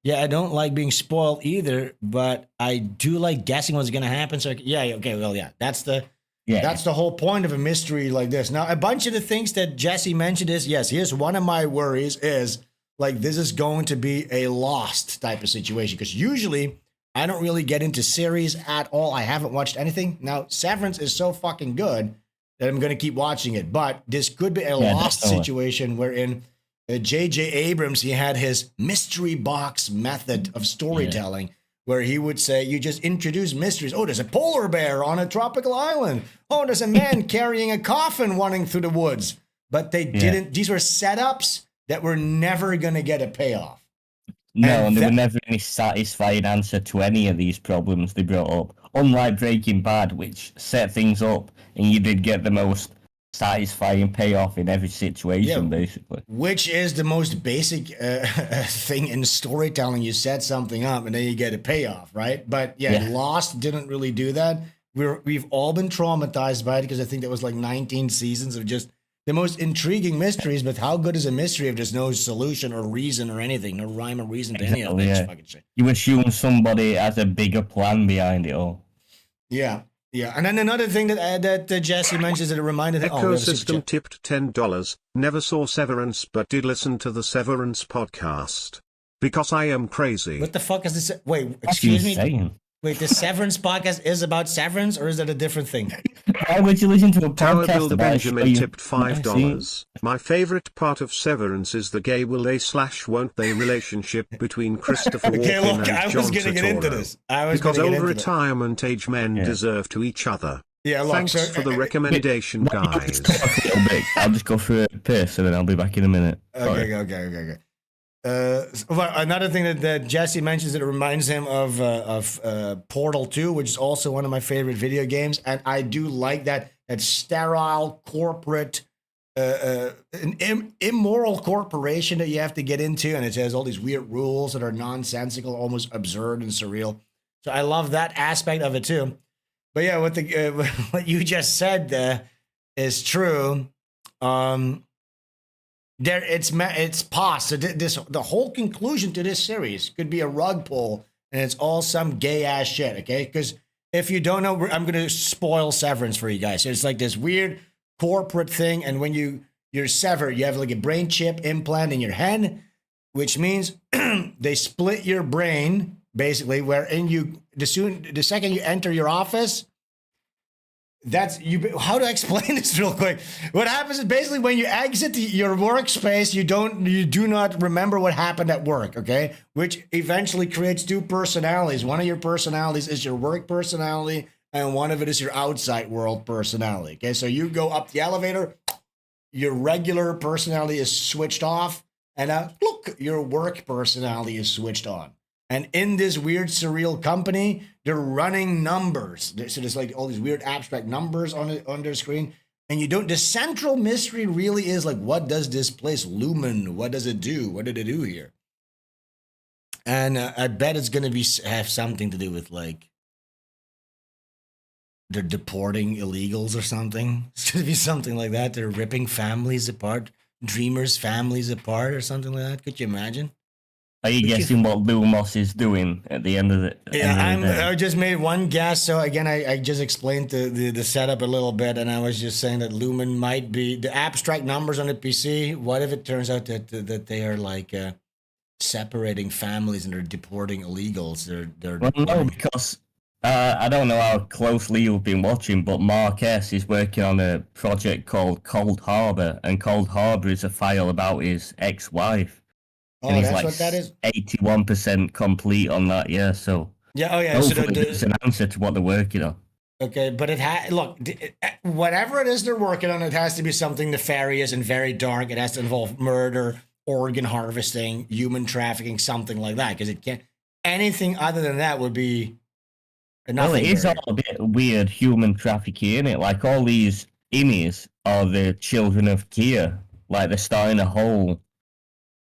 yeah, I don't like being spoiled either, but I do like guessing what's going to happen. So, that's the whole point of a mystery like this. Now, a bunch of the things that Jesse mentioned is, yes, here's one of my worries is, like, this is going to be a Lost type of situation, because usually I don't really get into series at all. I haven't watched anything. Now, Severance is so fucking good that I'm going to keep watching it. But this could be a Lost situation wherein J.J. Abrams, he had his mystery box method of storytelling, where he would say, you just introduce mysteries. Oh, there's a polar bear on a tropical island. Oh, there's a man carrying a coffin running through the woods. But they didn't. These were setups that were never going to get a payoff. No, and there were never any satisfying answer to any of these problems they brought up. Unlike Breaking Bad, which set things up, and you did get the most satisfying payoff in every situation, basically. Which is the most basic thing in storytelling. You set something up, and then you get a payoff, right? But Lost didn't really do that. We've all been traumatized by it, because I think that was like 19 seasons of just the most intriguing mysteries, but how good is a mystery if there's no solution or reason or anything, no rhyme or reason to any of that fucking shit? You assume somebody has a bigger plan behind it all. Yeah. And then another thing that Jesse mentions that it reminded him. Ecosystem tipped $10. Never saw Severance, but did listen to the Severance podcast. Because I am crazy. What the fuck is this? Wait, excuse me. Wait, the Severance podcast is about Severance, or is that a different thing? Why would you listen to a podcast Tower about Benjamin tipped $5. My favorite part of Severance is the gay will they/won't they relationship between Christopher Walken and I John was going to get into this. Because over retirement age men deserve to each other. Yeah, thanks for the recommendation, guys. I'll just go through it first, and then I'll be back in a minute. Okay. Another thing that Jesse mentions, that it reminds him of Portal 2, which is also one of my favorite video games, and I do like that sterile corporate, immoral corporation that you have to get into, and it has all these weird rules that are nonsensical, almost absurd and surreal. So I love that aspect of it too. But yeah, what you just said is true. It's paused. So the whole conclusion to this series could be a rug pull, and it's all some gay ass shit. Okay, because if you don't know, I'm gonna spoil Severance for you guys. So it's like this weird corporate thing, and when you're severed, you have like a brain chip implant in your head, which means they split your brain basically. Wherein the second you enter your office, That's you. How to explain this real quick? What happens is basically when you exit your workspace, you do not remember what happened at work. Okay, which eventually creates two personalities. One of your personalities is your work personality, and one of it is your outside world personality. Okay, so you go up the elevator, your regular personality is switched off, and look, your work personality is switched on. And in this weird surreal company, they're running numbers. So there's like all these weird abstract numbers on their screen. And the central mystery really is like, what does this place Lumen? What does it do? What did it do here? And I bet it's going to have something to do with like, they're deporting illegals or something. It's going to be something like that. They're ripping families apart, dreamers' families apart or something like that. Could you imagine? Are you guessing what Lumos is doing at the end of the? I just made one guess. So again, I just explained the setup a little bit, and I was just saying that Lumen might be the abstract numbers on the PC. What if it turns out that they are like separating families and they're deporting illegals? No, because I don't know how closely you've been watching, but Mark S is working on a project called Cold Harbor, and Cold Harbor is a file about his ex-wife. Oh, and he's that's like what that is? 81% complete on that, yeah. So hopefully there's an answer to what they're working on. Okay, but whatever it is they're working on, it has to be something nefarious and very dark. It has to involve murder, organ harvesting, human trafficking, something like that. Because it can't. Anything other than that would be. Well, it is all a bit weird human trafficking, isn't it? Like all these Innies are the children of Kia. Like they're starting a whole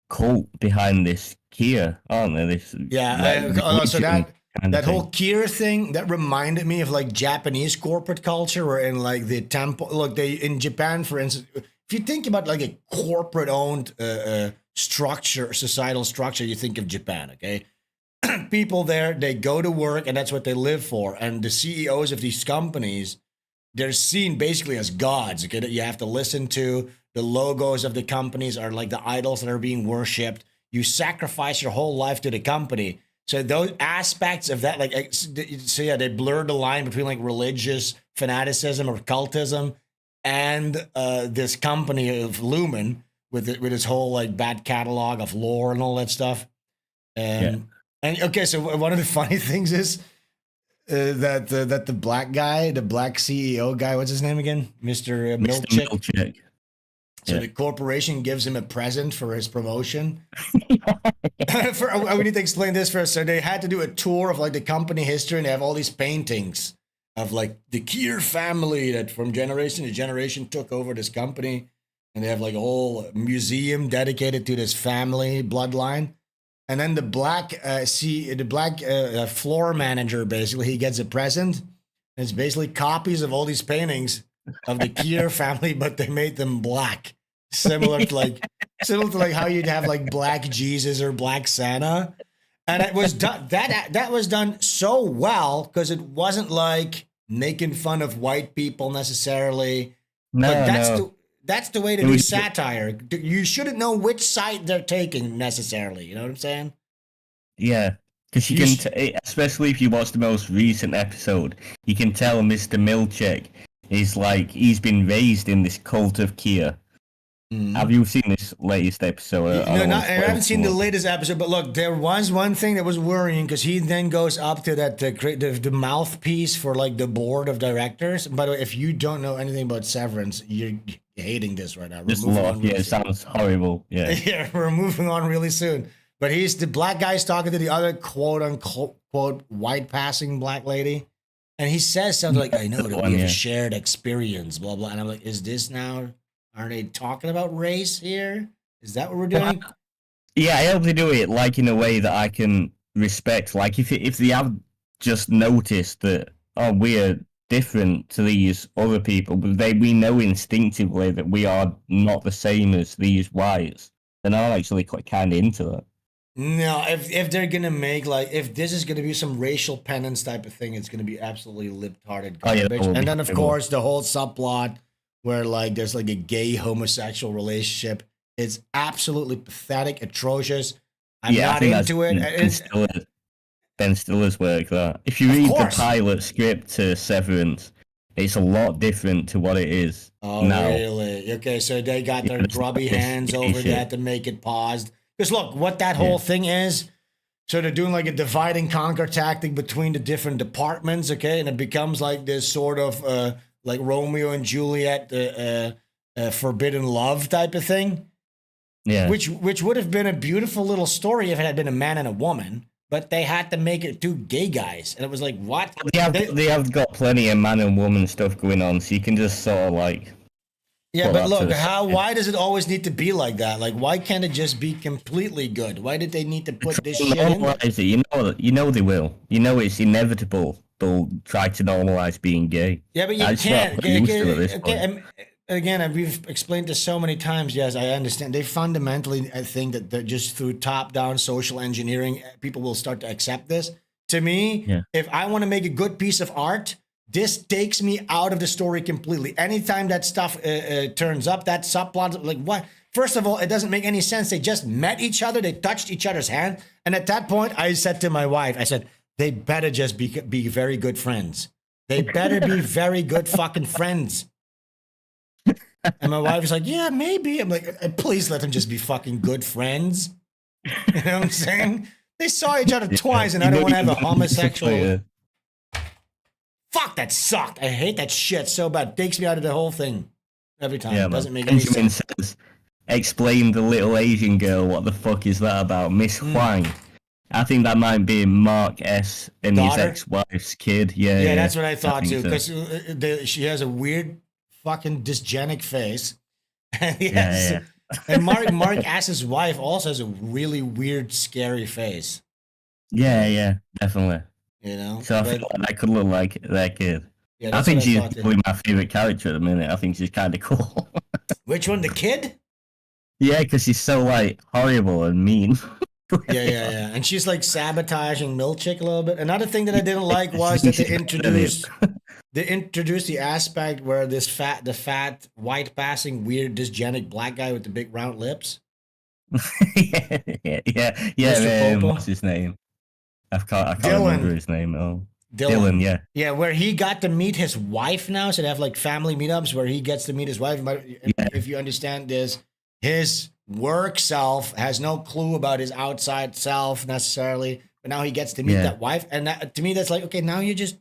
cult behind this Kia, aren't they? So that whole Kia thing that reminded me of like Japanese corporate culture, where in like the temple, look, in Japan, for instance, if you think about like a corporate owned structure, societal structure, you think of Japan. Okay, people there, they go to work and that's what they live for, and the CEOs of these companies, they're seen basically as gods. Okay, that you have to listen to. The logos of the companies are like the idols that are being worshipped. You sacrifice your whole life to the company. So those aspects of that, they blur the line between like religious fanaticism or cultism and this company of Lumen with its whole like bad catalog of lore and all that stuff. And okay, so one of the funny things is that the black guy, the black CEO guy, what's his name again? Mr. Milchick. So the corporation gives him a present for his promotion. We need to explain this first. So they had to do a tour of like the company history, and they have all these paintings of like the Kier family that from generation to generation took over this company, and they have like a whole museum dedicated to this family bloodline. And then the black floor manager, basically, he gets a present. And it's basically copies of all these paintings of the Kier family, but they made them black, similar to like how you'd have like Black Jesus or Black Santa, and it was done that was done so well because it wasn't like making fun of white people necessarily. That's the way to do satire. You shouldn't know which side they're taking necessarily. You know what I'm saying? Yeah. Because you can, especially if you watch the most recent episode, you can tell Mr. Milchick is like, he's been raised in this cult of Kia. Have you seen this latest episode? I haven't seen the latest episode, but look, there was one thing that was worrying because he then goes up to that the mouthpiece for like the board of directors. By the way, if you don't know anything about Severance, you're hating this right now. It sounds horrible. Yeah, we're moving on really soon. But he's the black guy's talking to the other quote unquote white passing black lady. And he says something like, I know that we have a shared experience, blah, blah. And I'm like, is this now, are they talking about race here? Is that what we're doing? Yeah, I hope they do it like in a way that I can respect. Like if they have just noticed that, oh, we're different to these other people, but we know instinctively that we are not the same as these whites, then I'm actually quite kind of into that. No, if they're gonna make if this is gonna be some racial penance type of thing, it's gonna be absolutely lip-hearted garbage. And then of course the whole subplot where like there's like a gay homosexual relationship, it's absolutely pathetic, atrocious. I'm not into it. Ben Stiller's work. That if you read the pilot script to Severance, it's a lot different to what it is now. Really? Okay, so they got their grubby hands over that to make it paused. Because look, what that whole thing is, so they're doing like a divide and conquer tactic between the different departments, okay? And it becomes like this sort of like Romeo and Juliet forbidden love type of thing. Yeah. Which would have been a beautiful little story if it had been a man and a woman, but they had to make it two gay guys. And it was like, what? They have got plenty of man and woman stuff going on, so you can just sort of like... Yeah, but look, why does it always need to be like that? Like, why can't it just be completely good? Why did they need to put this shit in there? You know they will. You know it's inevitable. They'll try to normalize being gay. Yeah, but you can't. Again, we've explained this so many times. Yes, I understand. They fundamentally, I think that they're just through top-down social engineering, people will start to accept this. To me, if I want to make a good piece of art, this takes me out of the story completely. Anytime that stuff turns up, that subplot, like what? First of all, it doesn't make any sense. They just met each other. They touched each other's hand. And at that point, I said to my wife, I said, they better just be very good friends. They better be very good fucking friends. And my wife was like, yeah, maybe. I'm like, please let them just be fucking good friends. You know what I'm saying? They saw each other twice, and I don't want to have a homosexual... Fuck, that sucked. I hate that shit so bad. It takes me out of the whole thing every time. It doesn't make any sense. Says, explain the little Asian girl. What the fuck is that about? Miss Huang. I think that might be Mark S. and his ex-wife's kid. Yeah, that's what I thought too. Because she has a weird fucking dysgenic face. And Mark S.'s wife also has a really weird, scary face. Yeah, definitely. You know, so I feel like that could look like their kid. Yeah, I think she's probably my favorite character at the minute. I think she's kind of cool. Which one, the kid? Yeah, because she's so like horrible and mean. yeah. And she's like sabotaging Milkshake a little bit. Another thing that I didn't like was that they introduced the aspect where the fat, white passing, weird, dysgenic black guy with the big round lips. yeah. What's his name? I can't remember his name. Oh, Dylan, yeah. Yeah, where he got to meet his wife now. So they have like family meetups where he gets to meet his wife. But if you understand this, his work self has no clue about his outside self necessarily. But now he gets to meet that wife. And to me, that's like, okay, now you just...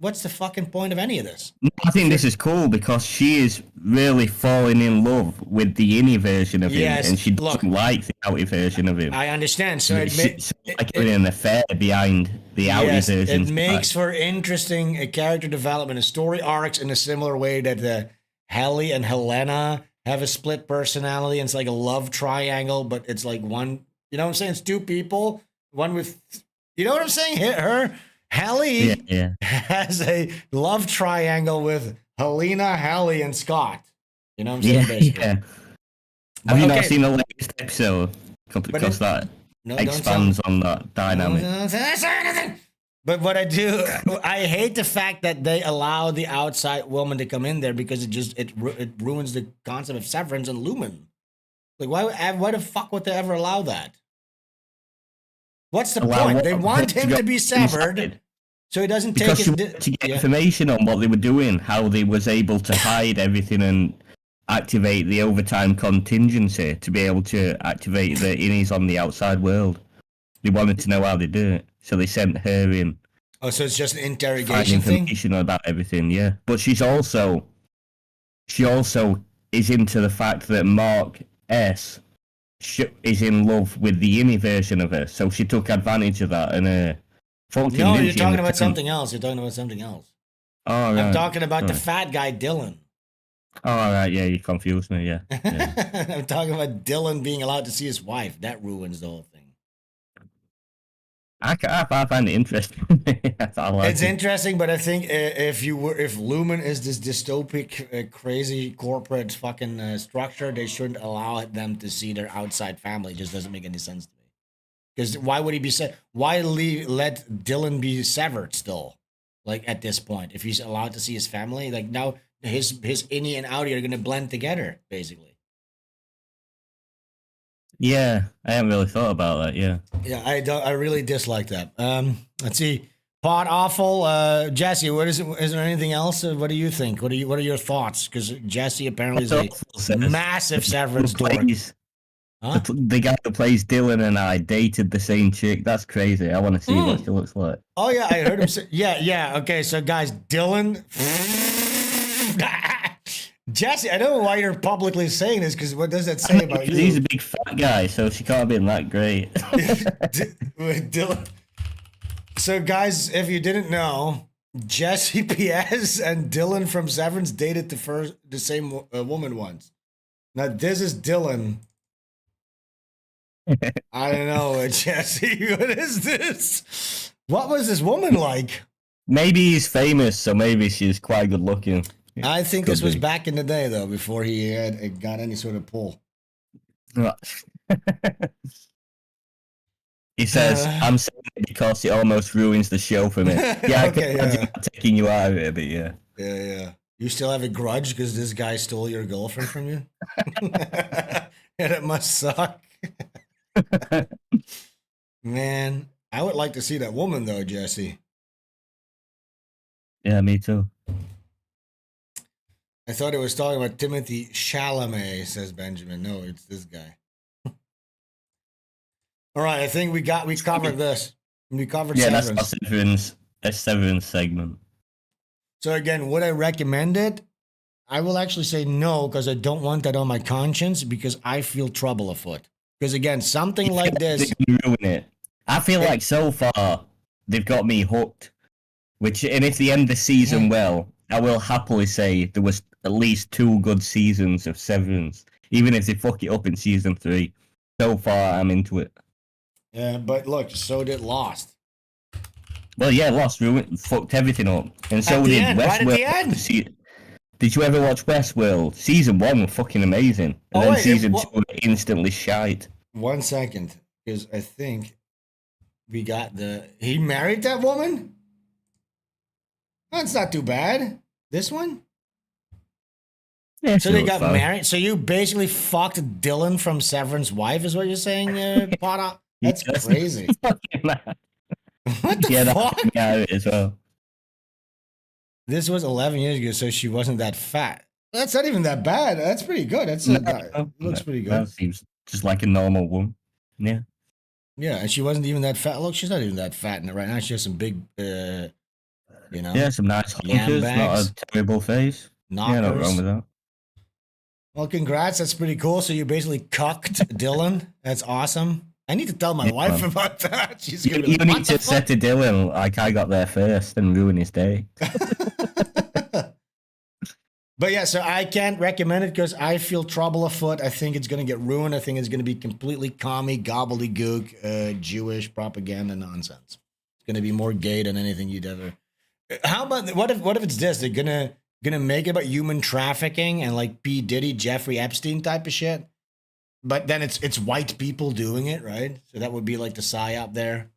What's the fucking point of any of this? I think this is cool because she is really falling in love with the innie version of him, and she doesn't like the outie version of him. I understand. So it's like an affair behind the outie version. It makes for interesting character development and story arcs in a similar way that Hallie and Helena have a split personality, and it's like a love triangle, but it's like one. You know what I'm saying? It's two people, one with. You know what I'm saying? Her. Hallie has a love triangle with Helena, Hallie, and Scott. You know what I'm saying? Basically. Yeah. Have you not seen the latest episode? Because that expands on that dynamic. But what I do, I hate the fact that they allow the outside woman to come in there because it ruins the concept of Severance and Lumen. Like, why the fuck would they ever allow that? What's the point? They want him to be severed. So he doesn't take his... to get information on what they were doing, how they was able to hide everything and activate the overtime contingency to be able to activate the innies on the outside world. They wanted to know how they do it, so they sent her in. Oh, so it's just an interrogation thing? Information about everything, yeah. But she also is into the fact that Mark S. is in love with the innie version of her, so she took advantage of that and no, you're talking about something else. You're talking about something else. Oh, right. I'm talking about the fat guy, Dylan. Oh, all right. Yeah, you confused me. Yeah. I'm talking about Dylan being allowed to see his wife. That ruins the whole thing. I find it interesting. It's interesting, but I think if Lumen is this dystopic, crazy corporate fucking structure, they shouldn't allow them to see their outside family. It just doesn't make any sense to me. Because why would he be why let Dylan be severed still? Like at this point, if he's allowed to see his family, like now his innie and outie are gonna blend together, basically. Yeah, I haven't really thought about that. Yeah. Yeah, I really dislike that. Let's see. Pot awful. Jesse, what is it? Is there anything else? What do you think? What are your thoughts? Because Jesse apparently is a massive Severance dork. Huh? The guy who plays Dylan and I dated the same chick. That's crazy. I want to see what she looks like. Oh yeah, I heard him say. Yeah. Okay, so guys, Dylan. Jesse, I don't know why you're publicly saying this, because what does that say about you? He's a big fat guy, so she can't have been that great. Dylan. So guys, if you didn't know, Jesse P.S. and Dylan from Severance dated the same woman once. Now this is Dylan. I don't know, Jesse. What is this? What was this woman like? Maybe he's famous, so maybe she's quite good looking. I think this was back in the day, though, before he had got any sort of pull. He says, I'm saying it because it almost ruins the show for me. Yeah, okay, I'm taking you out of it, but yeah. Yeah. You still have a grudge because this guy stole your girlfriend from you? And it must suck. Man, I would like to see that woman, though, Jesse. Yeah, me too. I thought it was talking about Timothy Chalamet, says Benjamin. No, it's this guy. All right, I think we covered this. We covered Severance. That's a Severance segment. So again, would I recommend it? I will actually say no, because I don't want that on my conscience, because I feel trouble afoot. Because again, something like this ruin it. I feel like so far they've got me hooked. And if they end the season well, I will happily say there was at least 2 good seasons of Severance, even if they fuck it up in season 3. So far, I'm into it. Yeah, but look, so did Lost. Well, yeah, Lost fucked everything up, and so did Westworld. Right at the end. Did you ever watch Westworld? Season 1 was fucking amazing, and then season 2 was instantly shite. 1 second, because I think we got he married that woman? That's not too bad. This one? Yeah, so they got married. So you basically fucked Dylan from Severance's wife, is what you're saying, Potter? That's crazy. What the fuck? Yeah, as well. This was 11 years ago, so she wasn't that fat. That's not even that bad. That's pretty good. Looks pretty good. That seems just like a normal woman. Yeah. Yeah, and she wasn't even that fat. Look, she's not even that fat right now. She has some big, Yeah, some nice hunkers, not a terrible face. Knockers. Yeah, not wrong with that. Well, congrats. That's pretty cool. So you basically cucked Dylan. That's awesome. I need to tell my wife about that. She's gonna you need to say to Dylan, like, I got there first and ruin his day. But yeah, so I can't recommend it because I feel trouble afoot. I think it's going to get ruined. I think it's going to be completely commie, gobbledygook, Jewish propaganda nonsense. It's going to be more gay than anything you'd ever. How about what if it's this? They're gonna make it about human trafficking and like P. Diddy, Jeffrey Epstein type of shit. But then it's white people doing it, right? So that would be like the psyop there.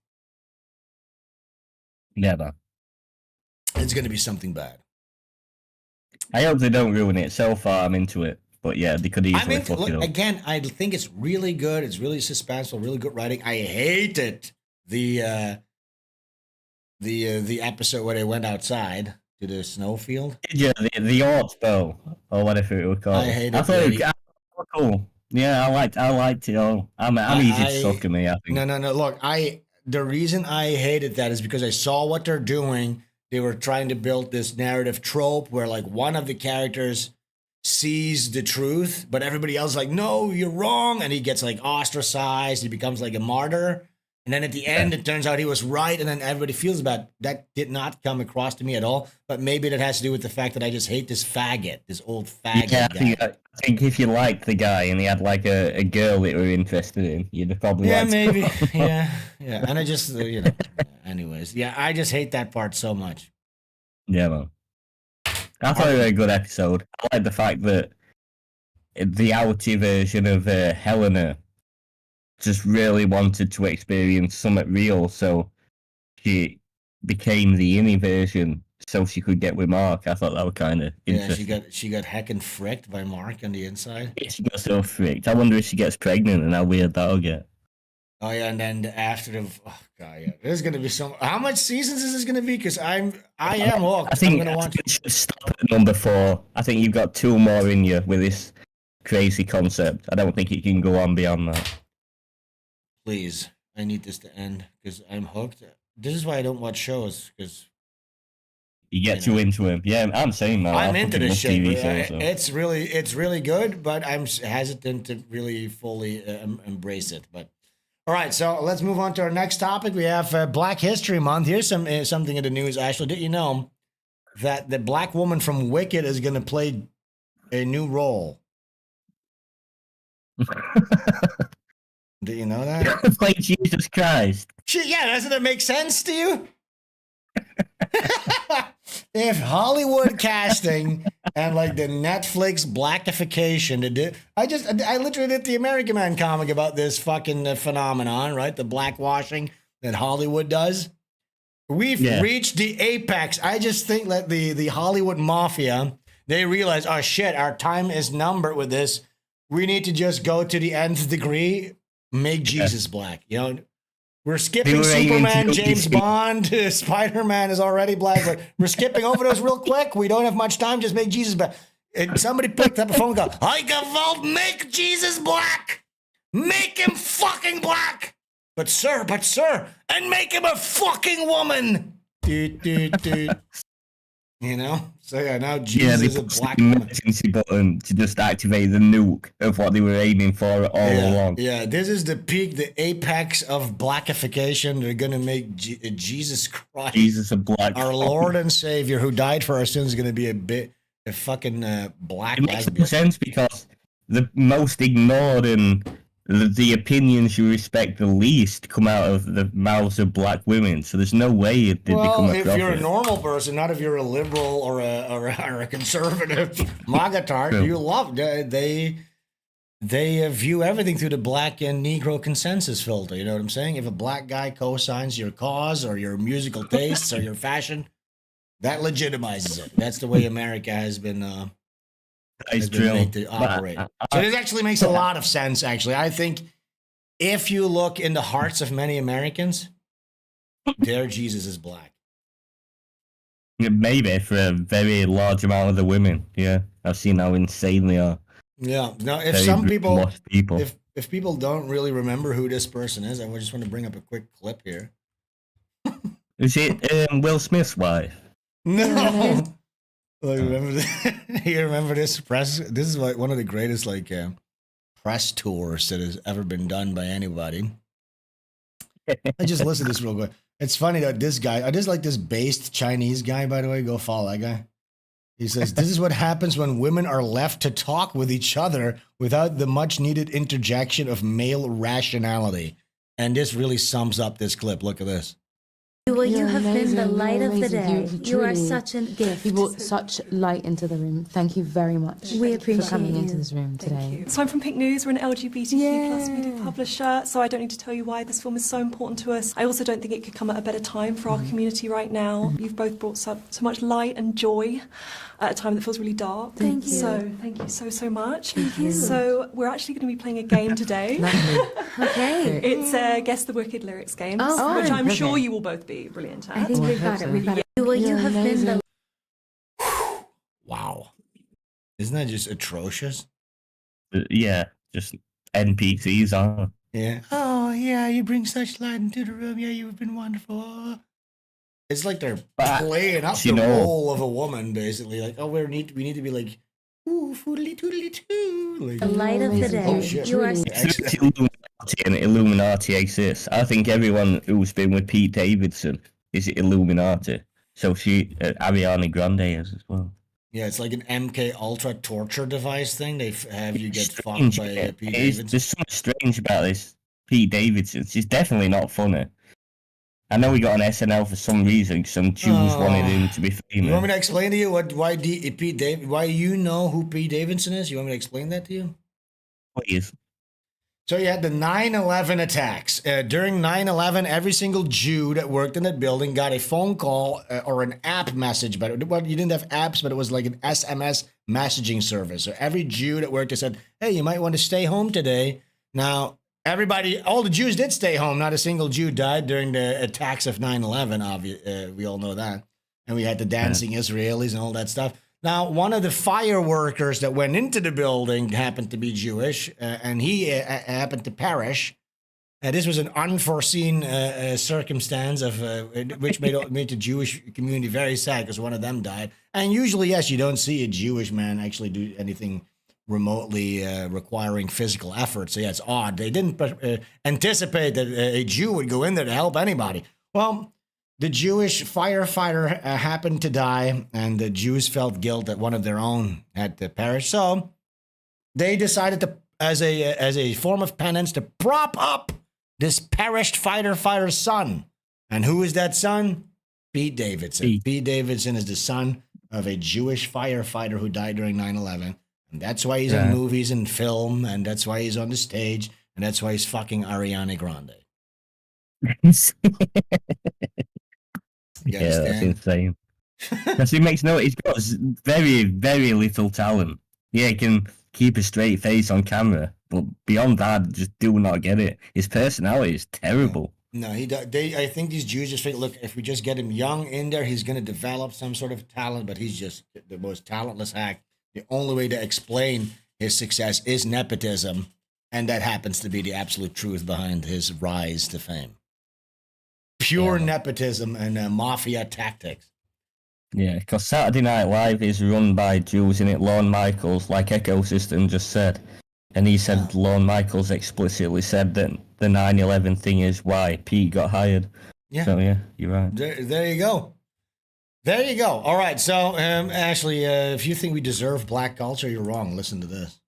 Never. It's going to be something bad. I hope they don't ruin it. So far, I'm into it. But yeah, they could easily fuck it up. Again, I think it's really good. It's really suspenseful, really good writing. I hated the episode where they went outside to the snowfield. Yeah, the Orts Bowl, or whatever it was called. I hated it. I thought it was cool. Yeah, I liked it all. I'm easy to suck at me, I think. No. Look, the reason I hated that is because I saw what they're doing. They were trying to build this narrative trope where like one of the characters sees the truth, but everybody else is like, no, you're wrong. And he gets like ostracized. He becomes like a martyr. And then at the end, it turns out he was right. And then everybody feels bad. That did not come across to me at all. But maybe that has to do with the fact that I just hate this faggot, this old faggot guy. I think if you liked the guy and he had like a girl that you were interested in, you'd probably maybe. Yeah. And I just, anyways. Yeah, I just hate that part so much. Yeah, man. I thought it was a good episode. I like the fact that the outie version of Helena just really wanted to experience something real, so she became the innie version so she could get with Mark. I thought that was kind of interesting. Yeah, she got heckin' fricked by Mark on the inside. She got so fricked. I wonder if she gets pregnant and how weird that'll get. Oh yeah, and then after the god, yeah, there's gonna be some. How much seasons is this gonna be? Because I am hooked. I think I'm gonna watch. we should stop at number 4. I think you've got 2 more in you with this crazy concept. I don't think it can go on beyond that. Please, I need this to end because I'm hooked. This is why I don't watch shows because you get too into him. Yeah, I'm saying that. I'm into this shit. TV shows, so. It's really good, but I'm hesitant to really fully embrace it. But all right, so let's move on to our next topic. We have Black History Month. Here's something in the news. Ashley, did you know that the black woman from Wicked is going to play a new role? Did you know that? Play Jesus Christ. Yeah, doesn't it make sense to you? If Hollywood casting and like the Netflix blackification, I literally did the Americaman comic about this fucking phenomenon, right? The blackwashing that Hollywood does. We've reached the apex. I just think that the Hollywood mafia, they realize, oh shit, our time is numbered with this. We need to just go to the nth degree, make Jesus black. You know, we're skipping Superman, James Bond, Spider-Man is already black. But we're skipping over those real quick. We don't have much time. Just make Jesus black. And somebody picked up a phone and go, I can vote, make Jesus black. Make him fucking black. But sir, and make him a fucking woman. You know? So yeah, now Jesus is a black woman. Emergency button to just activate the nuke of what they were aiming for all along. Yeah, this is the peak, the apex of blackification. They're going to make Jesus Christ, Jesus a black our Lord and Savior who died for our sins, is going to be a fucking black. It makes no sense because the most ignored and the opinions you respect the least come out of the mouths of black women, so there's no way it did become a if you're a normal person, not if you're a liberal or a conservative MAGA tart, you love they view everything through the black and Negro consensus filter. You know what I'm saying? If a black guy co-signs your cause or your musical tastes or your fashion, that legitimizes it. That's the way America has been. Made to operate. So this actually makes a lot of sense, actually. I think if you look in the hearts of many Americans, their Jesus is black. Maybe for a very large amount of the women. Yeah, I've seen how insane they are. Yeah. Now, if some people, if people don't really remember who this person is, I just want to bring up a quick clip here. Is it Will Smith's wife? No. Like, remember this? You remember this press? This is like one of the greatest press tours that has ever been done by anybody. I just listen to this real quick. It's funny that this guy, I just like this based Chinese guy, by the way. Go follow that guy. He says, this is what happens when women are left to talk with each other without the much needed interjection of male rationality. And this really sums up this clip. Look at this. Well, you have been the light of the day. You are such a gift. You brought such light into the room. Thank you very much. We appreciate for coming into this room today. So I'm from Pink News. We're an LGBTQ plus media publisher, so I don't need to tell you why this film is so important to us. I also don't think it could come at a better time for our community right now. You've both brought so much light and joy at a time that feels really dark. Thank you. So thank you so much. Thank you. So we're actually going to be playing a game today. Okay. It's a Guess the Wicked Lyrics game, which I'm sure you will both be brilliant at. I think we've got it. Well, you have been the... Wow. Isn't that just atrocious? Yeah, just NPCs are. Yeah. Oh, yeah, you bring such light into the room. Yeah, you've been wonderful. It's like they're playing up the role of a woman, basically. Like, oh, we need to be like, ooh, foodly toodly too. Like, the light of the day. Oh, shit. You are... Illuminati and Illuminati exists. I think everyone who's been with Pete Davidson is Illuminati. So Ariana Grande is as well. Yeah, it's like an MK Ultra torture device thing. They have you get fucked by Pete Davidson. There's something strange about this Pete Davidson. She's definitely not funny. I know he got on SNL for some reason. Some Jews wanted him to be famous. You want me to explain to you why you know who Pete Davidson is? You want me to explain that to you? Please. So you had the 9/11 attacks. During 9/11, every single Jew that worked in that building got a phone call or an app message. But well, you didn't have apps, but it was like an SMS messaging service. So every Jew that worked there said, hey, you might want to stay home today. Now, everybody, all the Jews did stay home. Not a single Jew died during the attacks of 9/11. We all know that. And we had the dancing Israelis and all that stuff. Now, one of the fire workers that went into the building happened to be Jewish, and he happened to perish. This was an unforeseen circumstance of which made the Jewish community very sad because one of them died. And usually, yes, you don't see a Jewish man actually do anything remotely requiring physical effort. So yeah, it's odd. They didn't anticipate that a Jew would go in there to help anybody. Well, the Jewish firefighter happened to die, and the Jews felt guilt that one of their own had to perish. So they decided to, as a form of penance, to prop up this perished firefighter's son. And who is that son? Pete Davidson. Pete Davidson is the son of a Jewish firefighter who died during 9/11. And that's why he's in movies and film, and that's why he's on the stage, and that's why he's fucking Ariana Grande. Yeah, that's insane. Because he makes no, he's got very, very little talent. Yeah, he can keep a straight face on camera, but beyond that, just do not get it. His personality is terrible. No, I think these Jews just think, look, if we just get him young in there, he's going to develop some sort of talent, but he's just the most talentless hack. The only way to explain his success is nepotism, and that happens to be the absolute truth behind his rise to fame. Pure nepotism and mafia tactics. Yeah, because Saturday Night Live is run by Jews in it. Lorne Michaels, like Ecosystem just said. And he said, Lorne Michaels explicitly said that the 9/11 thing is why Pete got hired. Yeah. So, yeah, you're right. There you go. There you go. All right. So, Ashley, if you think we deserve black culture, you're wrong. Listen to this.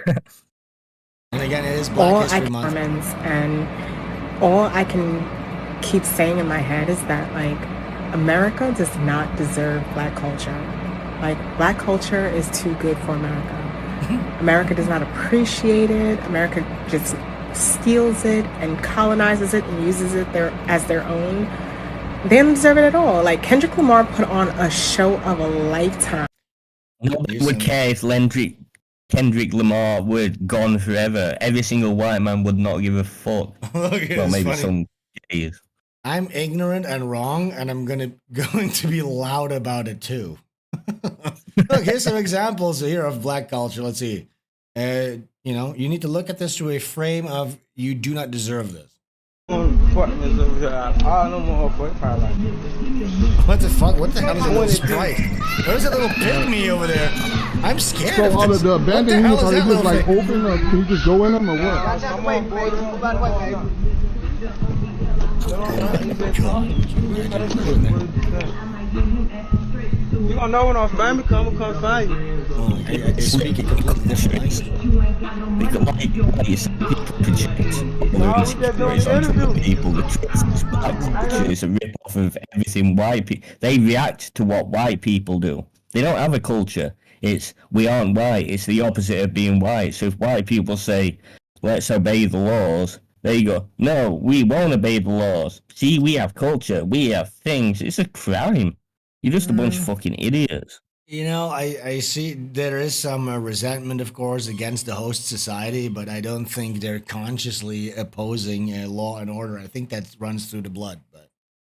And again, it is Black History Month. And all I can keep saying in my head is that, like, America does not deserve black culture. Like, black culture is too good for America. America does not appreciate it. America just steals it and colonizes it and uses it as their own. They don't deserve it at all. Like, Kendrick Lamar put on a show of a lifetime. Nobody would care if Kendrick Lamar were gone forever. Every single white man would not give a fuck. Okay, well, maybe funny. some gays. I'm ignorant and wrong, and I'm going to be loud about it too. Look, here's some examples here of black culture. Let's see. You need to look at this through a frame of you do not deserve this. What the fuck? What the hell is a little sprite? There's a little pygmy over there. I'm scared. So all of the abandoned units, are they just like open, or can you just go in them, or what? You gonna know when our family come find you. I speak a completely different language. It's a rip-off of everything white people. They react to what white people do. They don't have a culture. It's, we aren't white. It's the opposite of being white. So if white people say, let's obey the laws, there you go. No, we won't obey the laws. See, we have culture. We have things. It's a crime. You're just a bunch of fucking idiots. You know, I see there is some resentment, of course, against the host society, but I don't think they're consciously opposing law and order. I think that runs through the blood, but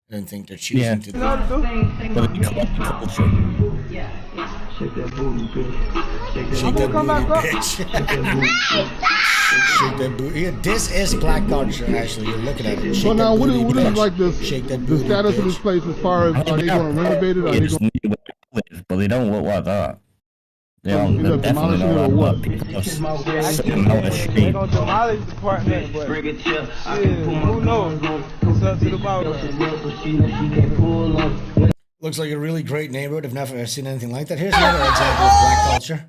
I don't think they're choosing to do that. But it's culture. Shake that booty, bitch. Shake that booty. Yeah, this is black culture, actually. You're looking at it. So now, what is like the status of this place as far as, are they going to renovate it? Are they going to... But they don't look like that. They're definitely not like that. People are sitting out of shape. They're going to demolish the apartment, but who knows? It's up to the bottom. Looks like a really great neighborhood. I've never seen anything like that. Here's another example of black culture.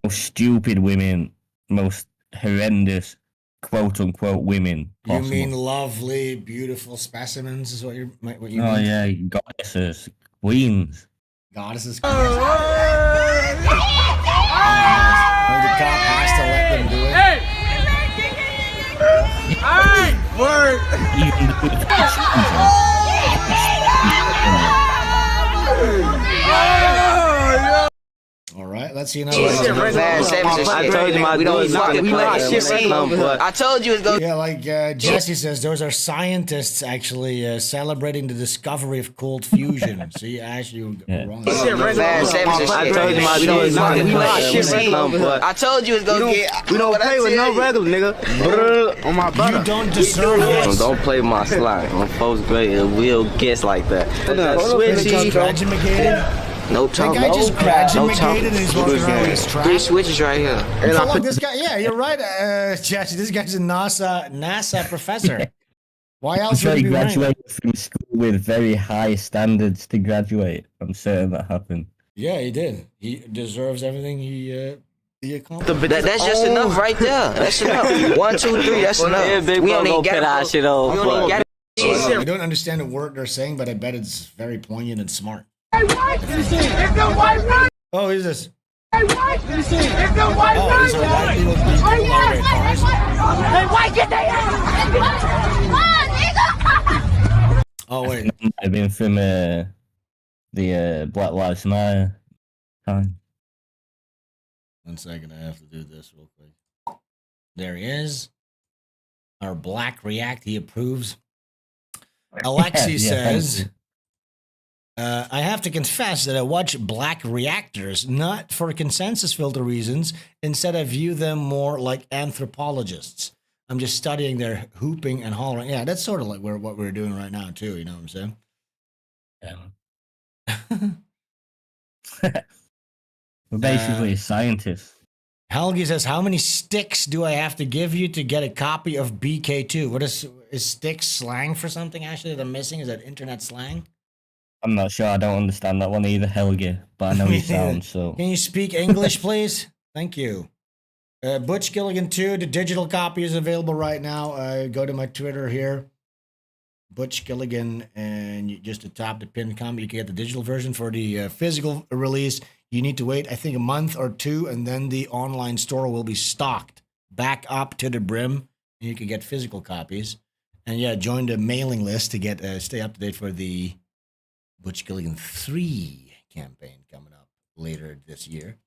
Most stupid women, most horrendous quote-unquote women possible. You mean lovely, beautiful specimens is what you mean? Oh yeah, goddesses, queens. Goddesses. The cop has to let them do it. Hey, word. lets you know. I told you we don't fucking play. I told you it's going. Yeah, like Jesse says, those are scientists actually celebrating the discovery of cold fusion. See, Ash, you wrong. I told you we don't fucking play. I told you it's gonna get. We don't play with no regular nigga. On my butter. You don't deserve it. Don't play my slime. I'm supposed to play a real guess like that. Switchy. No talk. That guy just graduated and he's walking around with his trap. 3 switches right here. And so look, this guy, yeah, you're right, Jesse. This guy's a NASA professor. Why else would he be graduated from school with very high standards to graduate? I'm certain that happened. Yeah, he did. He deserves everything he accomplished. That's just enough right there. That's enough. 1, 2, 3. That's enough. Yeah, big we don't even get that shit off. I don't understand a word they're saying, but I bet it's very poignant and smart. Hey, what? It's the white man. Oh, who's this? Hey, what? It's the white man. These are white people being pulled over in cars. Hey, white, get their ass. Oh, wait. I've been from the Black Lives Matter time. 1 second, I have to do this real quick. There he is. Our Black React, he approves. Alexi says, I have to confess that I watch Black Reactors not for consensus filter reasons. Instead, I view them more like anthropologists. I'm just studying their hooping and hollering. Yeah, that's sort of like what we're doing right now, too. You know what I'm saying? Yeah. We're basically scientists. Helgi says, how many sticks do I have to give you to get a copy of BK2? What is sticks slang for something, actually, that I'm missing? Is that internet slang? I'm not sure. I don't understand that one either, Helgi, but I know he sounds so. Can you speak English, please? Thank you. Butch Killigan 2, the digital copy is available right now. Go to my Twitter here. Butch Killigan, and just to top the pinned comment, you can get the digital version. For the physical release, you need to wait, I think, a month or 2, and then the online store will be stocked back up to the brim, and you can get physical copies. And yeah, join the mailing list to get stay up to date for the Butch Killigan 3 campaign coming up later this year.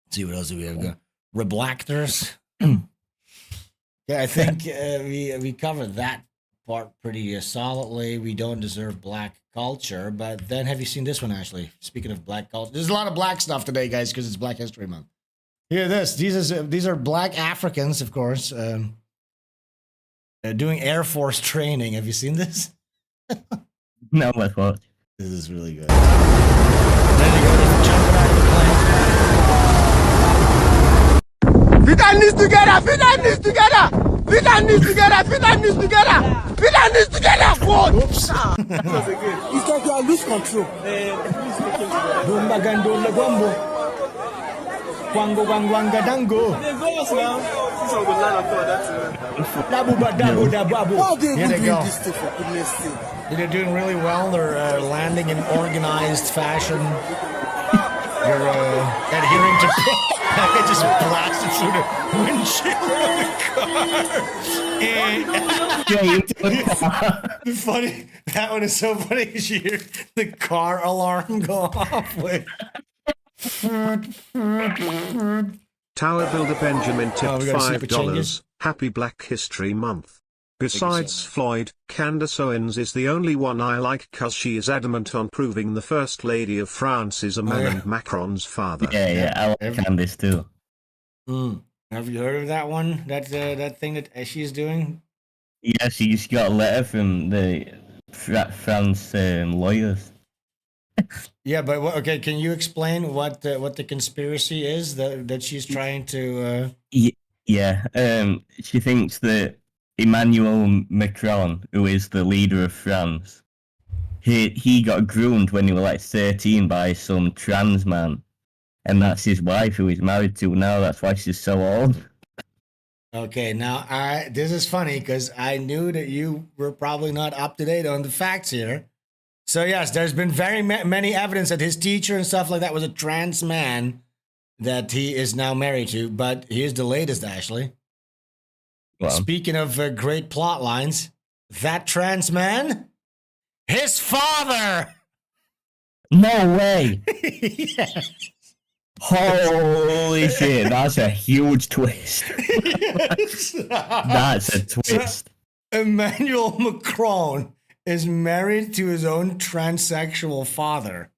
Let's see what else do we have got. Reblactors. Yeah, I think we covered that part pretty solidly. We don't deserve black culture, but then have you seen this one, Ashley? Speaking of black culture, there's a lot of black stuff today, guys, because it's Black History Month. Hear this. These are black Africans, of course, doing Air Force training. Have you seen this? No, let's watch. This is really good. Ready to go to jump it out of the plane. Fit and knees together. Fit and knees together. Fit and knees together. Fit and knees together. Fit and knees together. What? Oops. It's like you lose control. Dumba gando lagombo. Kwango gwangwanga dango. Dabu dabu dabu. Here they go. They're doing really well. They're landing in organized fashion. They're adhering to. It just blasted through the windshield of the car. Funny. That one is so funny. You hear the car alarm go off. With. Tower Builder Benjamin tipped $5. Happy Black History Month. Besides Floyd, Candace Owens is the only one I like cause she is adamant on proving the First Lady of France is a man and Macron's father. Yeah, I like Candace too. Have you heard of that one? That thing that she's doing? Yeah, she's got a letter from the France lawyers. Yeah, but okay, can you explain what the conspiracy is that she's trying to? Yeah, she thinks that Emmanuel Macron, who is the leader of France, he got groomed when he was like 13 by some trans man, and that's his wife who he's married to now. That's why she's so old. Okay, now this is funny because I knew that you were probably not up to date on the facts here. So yes, there's been very many evidence that his teacher and stuff like that was a trans man that he is now married to. But here's the latest, Ashley. Well, speaking of great plot lines, that trans man, his father. No way. Yes. Holy shit, that's a huge twist. That's a twist. Emmanuel Macron is married to his own transsexual father.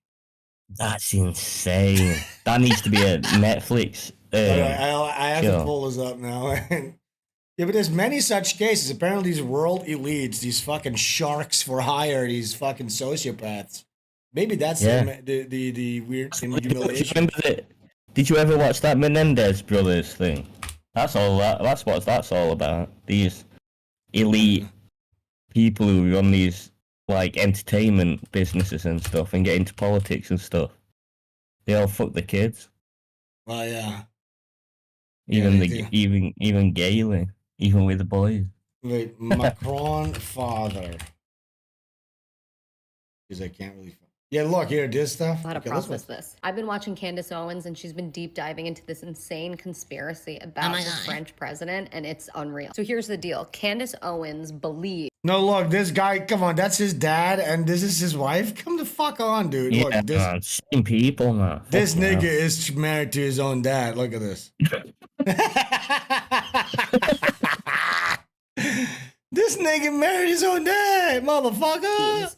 That's insane. That needs to be a Netflix. I have to pull this up now. Yeah, but there's many such cases. Apparently, these world elites, these fucking sharks for hire, these fucking sociopaths. Maybe that's the weird humiliation. Did you ever watch that Menendez brothers thing? That's what that's all about. These elite people who run these like entertainment businesses and stuff and get into politics and stuff. They all fuck the kids. Well, yeah. Even gaily, even with the boys. Wait, Macron father. Because I can't really. Yeah, look here, this stuff. How to process this. I've been watching Candace Owens, and she's been deep diving into this insane conspiracy about the French president, and it's unreal. So here's the deal: Candace Owens believes. No, look, this guy. Come on, that's his dad, and this is his wife. Come the fuck on, dude. Yeah, look, this same people, man. This nigga is married to his own dad. Look at this. This nigga married his own dad, motherfucker.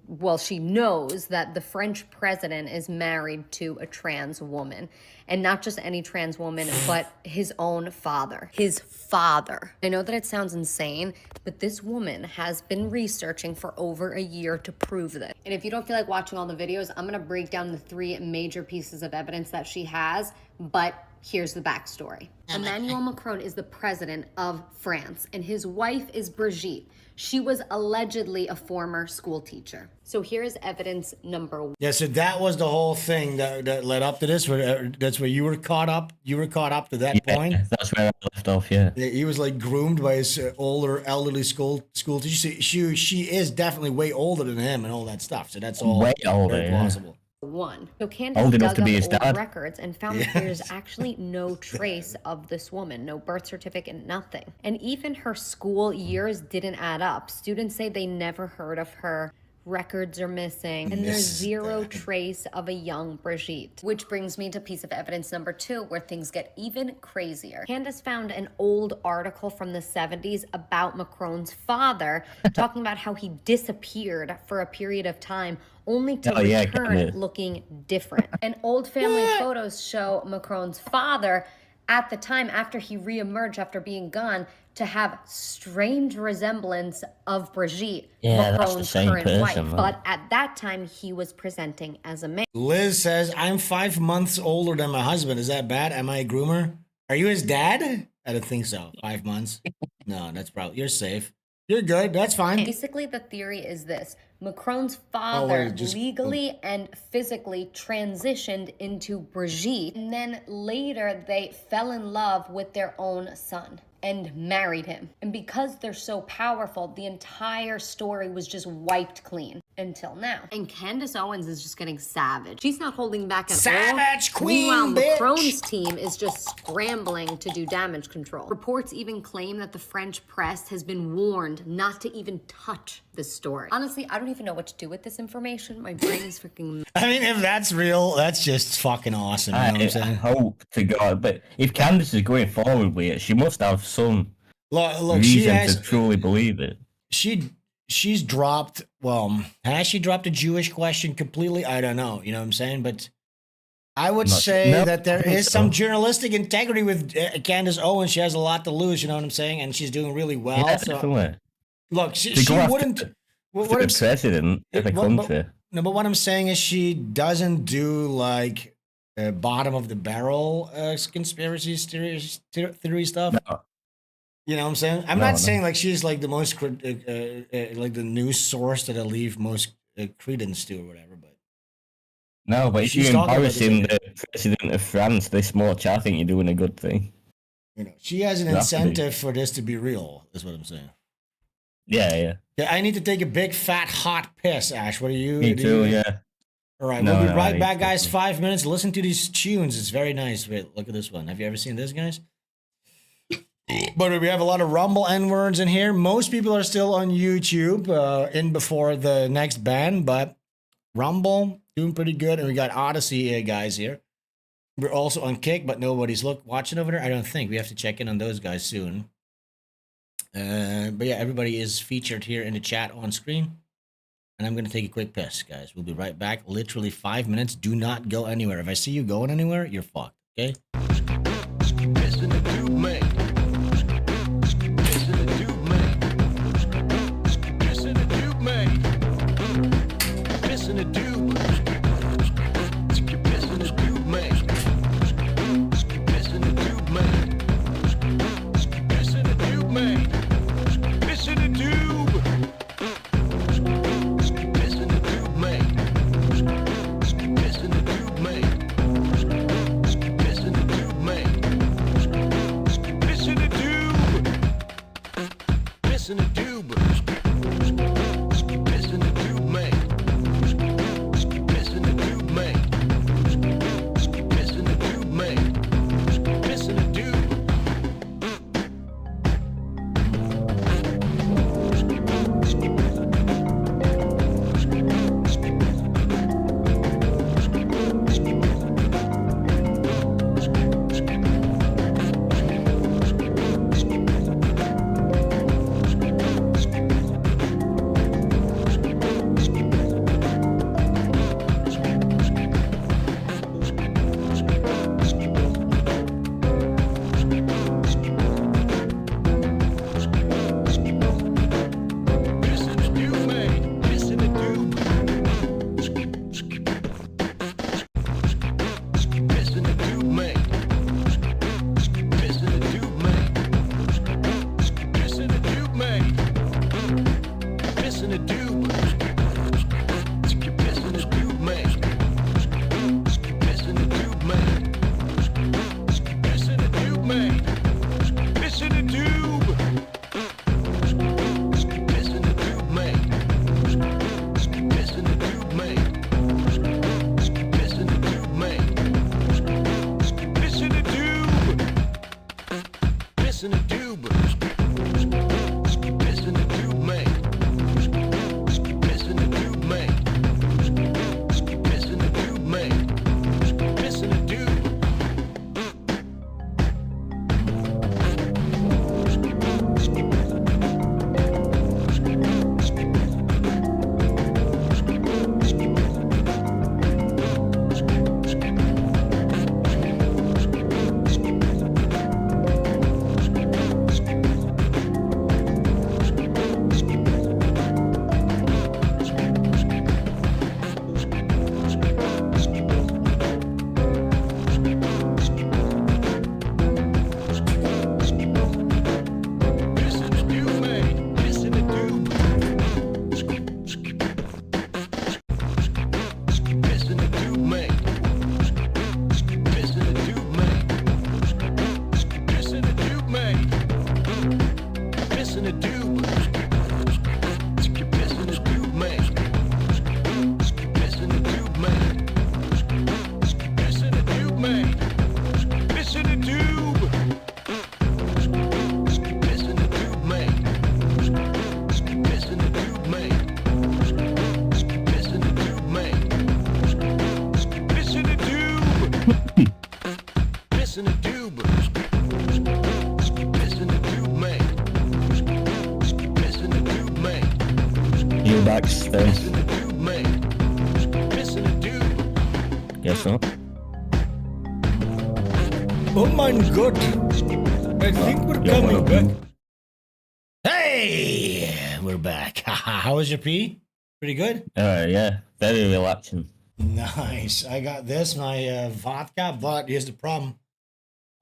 Well, she knows that the French president is married to a trans woman, and not just any trans woman, but his own father. His father. I know that it sounds insane, but this woman has been researching for over a year to prove this. And if you don't feel like watching all the videos, I'm gonna break down the 3 major pieces of evidence that she has, but here's the backstory. Emmanuel Macron is the president of France, and his wife is Brigitte. She was allegedly a former school teacher. So here's evidence number 1. Yeah, so that was the whole thing that led up to this. That's where you were caught up. You were caught up to that point. That's where I left off. Yeah. He was like groomed by his elderly school teacher. She is definitely way older than him and all that stuff. So that's all way older, plausible. 1. So Candace dug up old records and found that there's actually no trace of this woman, no birth certificate, nothing. And even her school years didn't add up. Students say they never heard of her. Records are missing, and there's zero trace of a young Brigitte. Which brings me to piece of evidence number 2, where things get even crazier. Candace found an old article from the 70s about Macron's father, talking about how he disappeared for a period of time, only to return looking different. And old family photos show Macron's father at the time, after he reemerged after being gone, to have strange resemblance of Brigitte, Macron's current wife. But at that time, he was presenting as a man. Liz says, I'm 5 months older than my husband. Is that bad? Am I a groomer? Are you his dad? I don't think so. 5 months? No, that's probably, you're safe. You're good. That's fine. Basically, the theory is this. Macron's father legally and physically transitioned into Brigitte, and then later they fell in love with their own son and married him. And because they're so powerful, the entire story was just wiped clean until now. And Candace Owens is just getting savage. She's not holding back at all. Savage queen, Meanwhile, bitch. Macron's team is just scrambling to do damage control. Reports even claim that the French press has been warned not to even touch this story. Honestly, I don't even know what to do with this information. My brain is freaking... I mean, if that's real, that's just fucking awesome. You know what I'm saying? I hope to God, but if Candace is going forward with it, she must have some reason to truly believe it. She's dropped, well, has she dropped a Jewish question completely? I don't know, you know what I'm saying? But I would say that there is some journalistic integrity with Candace Owens. She has a lot to lose, you know what I'm saying? And she's doing really well. Yeah, so, definitely. look, she wouldn't... What I'm president of the country. No, but what I'm saying is she doesn't do like bottom of the barrel conspiracy theory stuff. No. You know what I'm saying? I'm not saying like she's like the most like the news source that I leave most credence to or whatever. But no, but if you're embarrassing the president of France this much, I think you're doing a good thing. You know, she has an incentive for this to be real. Is what I'm saying. Yeah. Yeah, I need to take a big fat hot piss, Ash. What are you? Me too. Yeah. All right, we'll be right back, guys. 5 minutes. Listen to these tunes. It's very nice. Wait, look at this one. Have you ever seen this, guys? But we have a lot of Rumble N-words in here. Most people are still on YouTube in before the next ban, but Rumble doing pretty good. And we got Odyssey guys here. We're also on Kick, but nobody's watching over there. I don't think. We have to check in on those guys soon. But yeah, everybody is featured here in the chat on screen. And I'm going to take a quick piss, guys. We'll be right back. Literally 5 minutes. Do not go anywhere. If I see you going anywhere, you're fucked, okay? Piss in the tube, mate. Piss in the tube, mate. Piss in the tube, mate. Piss in the tube. Piss in the tube, mate. Piss in the tube, mate. Piss in the tube, mate. Piss in the tube. Piss in the tube, mate. Piss in the tube, mate. Piss in the tube, mate. Piss in the tube. Piss in the tube. Piss in the tube, mate. Piss in the tube, mate. Piss in the tube, mate. Piss in the tube. You back, Sven? Guess so. Oh my god. I think we're coming back. Hey! We're back. How was your pee? Pretty good? Yeah. Very relaxing. Nice. I got this, my vodka, but here's the problem.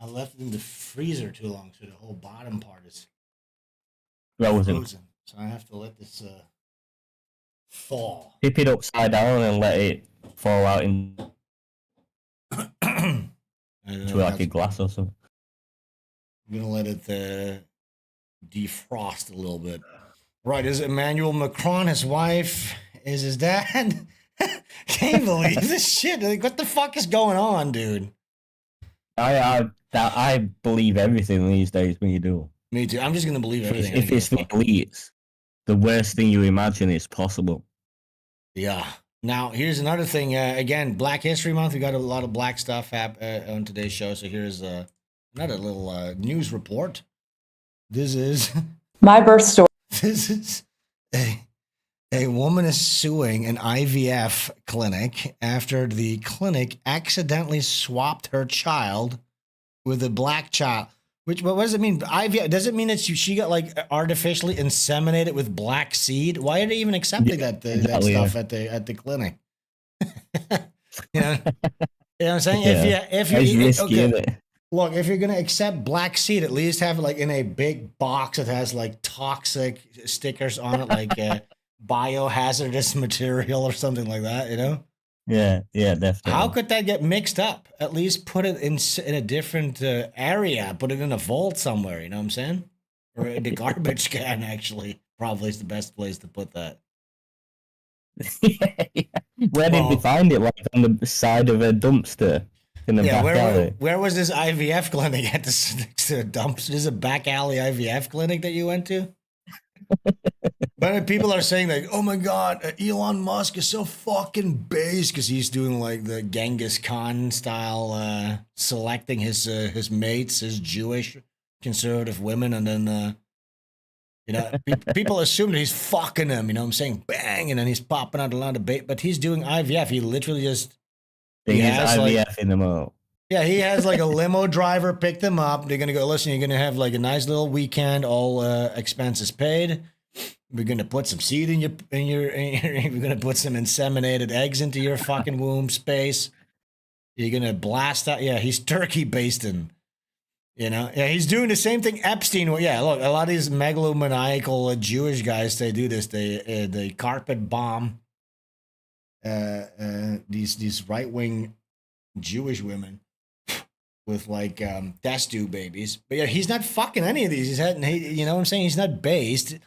I left it in the freezer too long, so the whole bottom part is frozen. So I have to let this fall. Tip it upside down and let it fall out into like a glass or something. I'm gonna let it defrost a little bit. Right, is Emmanuel Macron his wife? Is his dad? Can't believe this shit. Like, what the fuck is going on, dude? I believe everything these days when you do. Me too. I'm just gonna believe everything. If it's not elites, the worst thing you imagine is possible. Yeah. Now, here's another thing. Again, Black History Month. We got a lot of black stuff on today's show. So here's another little news report. This is my birth story. This is a woman is suing an IVF clinic after the clinic accidentally swapped her child with a black child. What does it mean? IVF, does it mean that she got like artificially inseminated with black seed? Why are they even accepting that stuff at the clinic? You know what I'm saying? If you're gonna accept black seed, at least have it like in a big box that has like toxic stickers on it, like biohazardous material or something like that. You know? Yeah, definitely. How could that get mixed up? At least put it in a different area. Put it in a vault somewhere. You know what I'm saying? Or in the garbage can. Actually, probably is the best place to put that. Where did they find it? Like on the side of a dumpster in the back alley. Where was this IVF clinic at the dumpster? This is a back alley IVF clinic that you went to. But people are saying like, oh my God, Elon Musk is so fucking base because he's doing like the Genghis Khan style, selecting his mates, his Jewish conservative women, and then people assume that he's fucking them. You know what I'm saying? Bang, and then he's popping out a lot of bait. But he's doing IVF. He literally just has IVF in the mall. Yeah, he has like a limo driver pick them up. They're gonna go. Listen, you're gonna have like a nice little weekend, all expenses paid. We're gonna put some seed in your. We're gonna put some inseminated eggs into your fucking womb space. You're gonna blast out. Yeah, he's turkey basting. You know. Yeah, he's doing the same thing Epstein. Well, yeah, look, a lot of these megalomaniacal Jewish guys, they do this. They carpet bomb. These right wing Jewish women with like test tube babies. But yeah, he's not fucking any of these. You know what I'm saying? He's not based.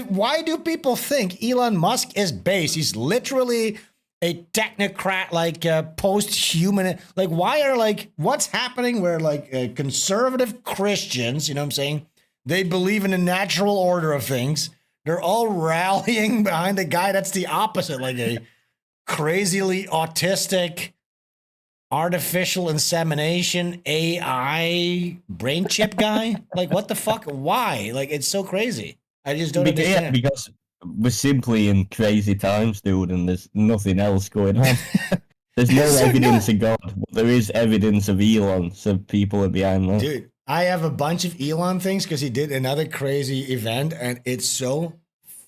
Why do people think Elon Musk is based? He's literally a technocrat, like post-human. Like, why are like what's happening where like conservative Christians, you know what I'm saying? They believe in the natural order of things. They're all rallying behind a guy that's the opposite, like a crazily autistic, artificial insemination AI brain chip guy. Like, what the fuck? Why? Like, it's so crazy. I just don't understand. Yeah, because we're simply in crazy times, dude, and there's nothing else going on. There's no evidence of God, but there is evidence of Elon, so people are behind that. Dude, I have a bunch of Elon things because he did another crazy event, and it's so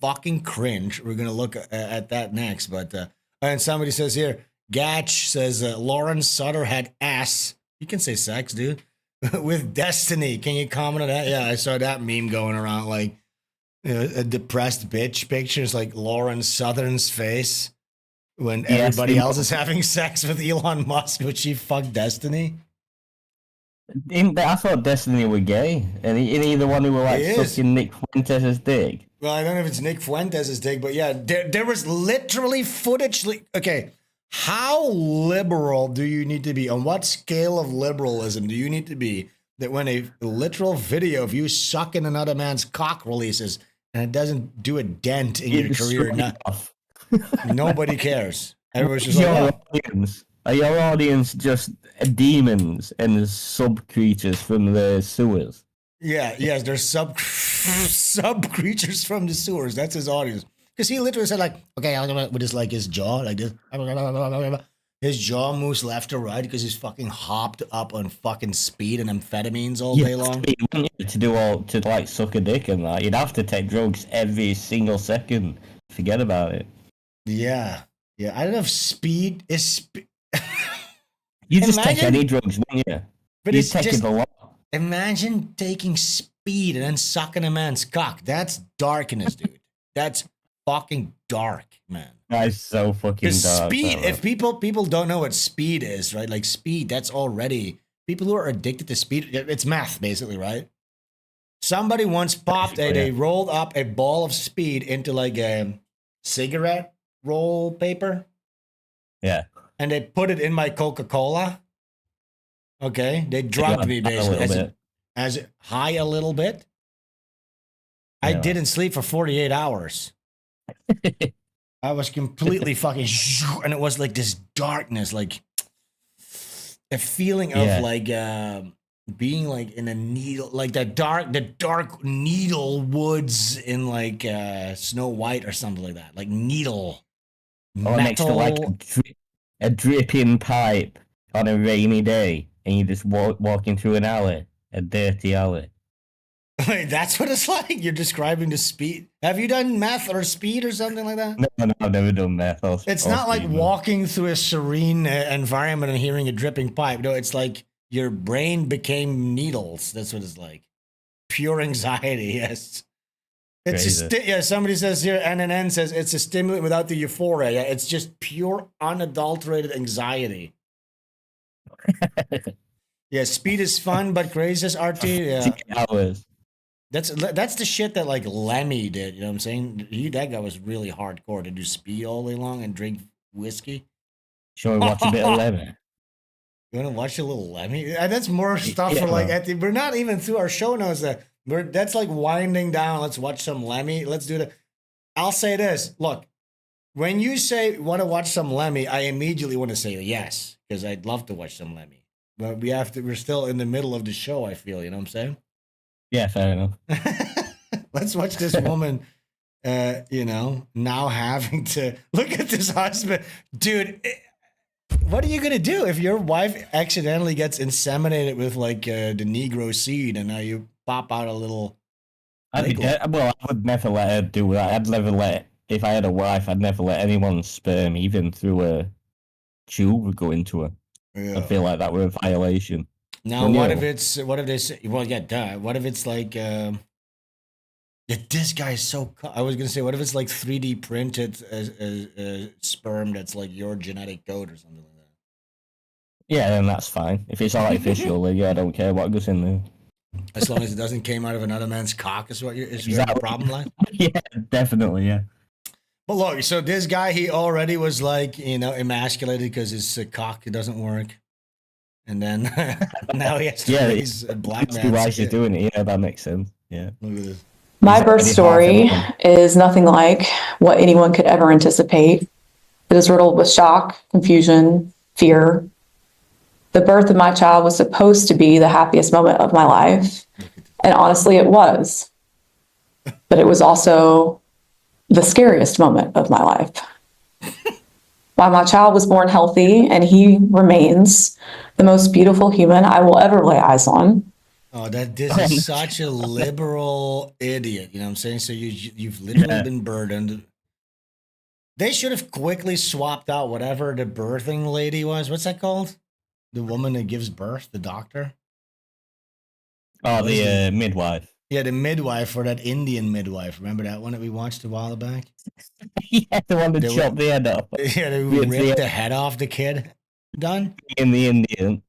fucking cringe. We're going to look at that next, but and somebody says here, Gatch says Lauren Sutter had ass. You can say sex, dude. With Destiny. Can you comment on that? Yeah, I saw that meme going around, like, you know, a depressed bitch pictures like Lauren Southern's face when everybody else is having sex with Elon Musk, but she fucked Destiny. I thought Destiny were gay, and he the one who were like sucking Nick Fuentes' dick. Well, I don't know if it's Nick Fuentes' dick, but yeah, there was literally footage. Okay, how liberal do you need to be? On what scale of liberalism do you need to be that when a literal video of you sucking another man's cock releases and it doesn't do a dent in your career, nobody cares. Everyone's just Are your audience just demons and sub creatures from the sewers? Yeah, yes, they're sub creatures from the sewers. That's his audience. Because he literally said like, okay, with his like his jaw like this. His jaw moves left to right because he's fucking hopped up on fucking speed and amphetamines all day long. To like suck a dick and that, you'd have to take drugs every single second. Forget about it. Yeah. I don't know if speed is. You just take any drugs, wouldn't you? But it's taking a lot. Imagine taking speed and then sucking a man's cock. That's darkness, dude. That's fucking dark, man. That's so fucking dark. Speed. If people don't know what speed is, right? Like speed, that's already people who are addicted to speed. It's meth, basically, right? Somebody once popped they rolled up a ball of speed into like a cigarette roll paper. Yeah. And they put it in my Coca-Cola. Okay. They drugged me basically as high a little bit. Yeah. I didn't sleep for 48 hours. I was completely fucking, and it was like this darkness, like a feeling of like being like in a needle, like the dark needle woods in like Snow White or something like that, like needle. Or next to like a dripping pipe on a rainy day, and you're just walking through an alley, a dirty alley. Wait, that's what it's like? You're describing the speed. Have you done meth or speed or something like that? No, I've never done meth. It's not like walking through a serene environment and hearing a dripping pipe. No, it's like your brain became needles. That's what it's like. Pure anxiety, yes. It's somebody says here, NNN says it's a stimulant without the euphoria. Yeah, it's just pure unadulterated anxiety. Yeah, speed is fun, but crazy says RT. Yeah. Hours. That's the shit that like Lemmy did. You know what I'm saying? That guy was really hardcore to do speed all day long and drink whiskey. Shall we watch a bit of Lemmy? You want to watch a little Lemmy? That's more stuff for like. We're not even through our show notes. That's like winding down. Let's watch some Lemmy. Let's do that. I'll say this. Look, when you say want to watch some Lemmy, I immediately want to say yes because I'd love to watch some Lemmy. But we're still in the middle of the show. I feel. You know what I'm saying? Yeah, fair enough. Let's watch this woman, now having to look at this husband. Dude, what are you going to do if your wife accidentally gets inseminated with like the Negro seed and now you pop out a little... I would never let her do that. If I had a wife, I'd never let anyone's sperm, even through a tube, go into her. Yeah. I feel like that were a violation. Now, what if they say, what if it's like, this guy's so, I was going to say, what if it's like 3D printed sperm that's like your genetic code or something like that? Yeah, then that's fine. If it's artificial, then I don't care what goes in there. As long as it doesn't came out of another man's cock is what is your problem like? Yeah, definitely, yeah. But look, so this guy, he already was like, emasculated because his cock doesn't work. And then now he has to raise a black man. Why is he doing it? Yeah, that makes sense. Yeah. Look at this. My birth story is nothing like what anyone could ever anticipate. It is riddled with shock, confusion, fear. The birth of my child was supposed to be the happiest moment of my life. And honestly, it was. But it was also the scariest moment of my life. While my child was born healthy and he remains the most beautiful human I will ever lay eyes on. Oh, this is such a liberal idiot. You know what I'm saying? So you've literally been burdened. They should have quickly swapped out whatever the birthing lady was. What's that called? The woman that gives birth, the doctor? Oh, the midwife. Yeah, the midwife or that Indian midwife. Remember that one that we watched a while back? Yeah, the one that chopped the head off. Yeah, they ripped the head off the kid. Done? In the Indian.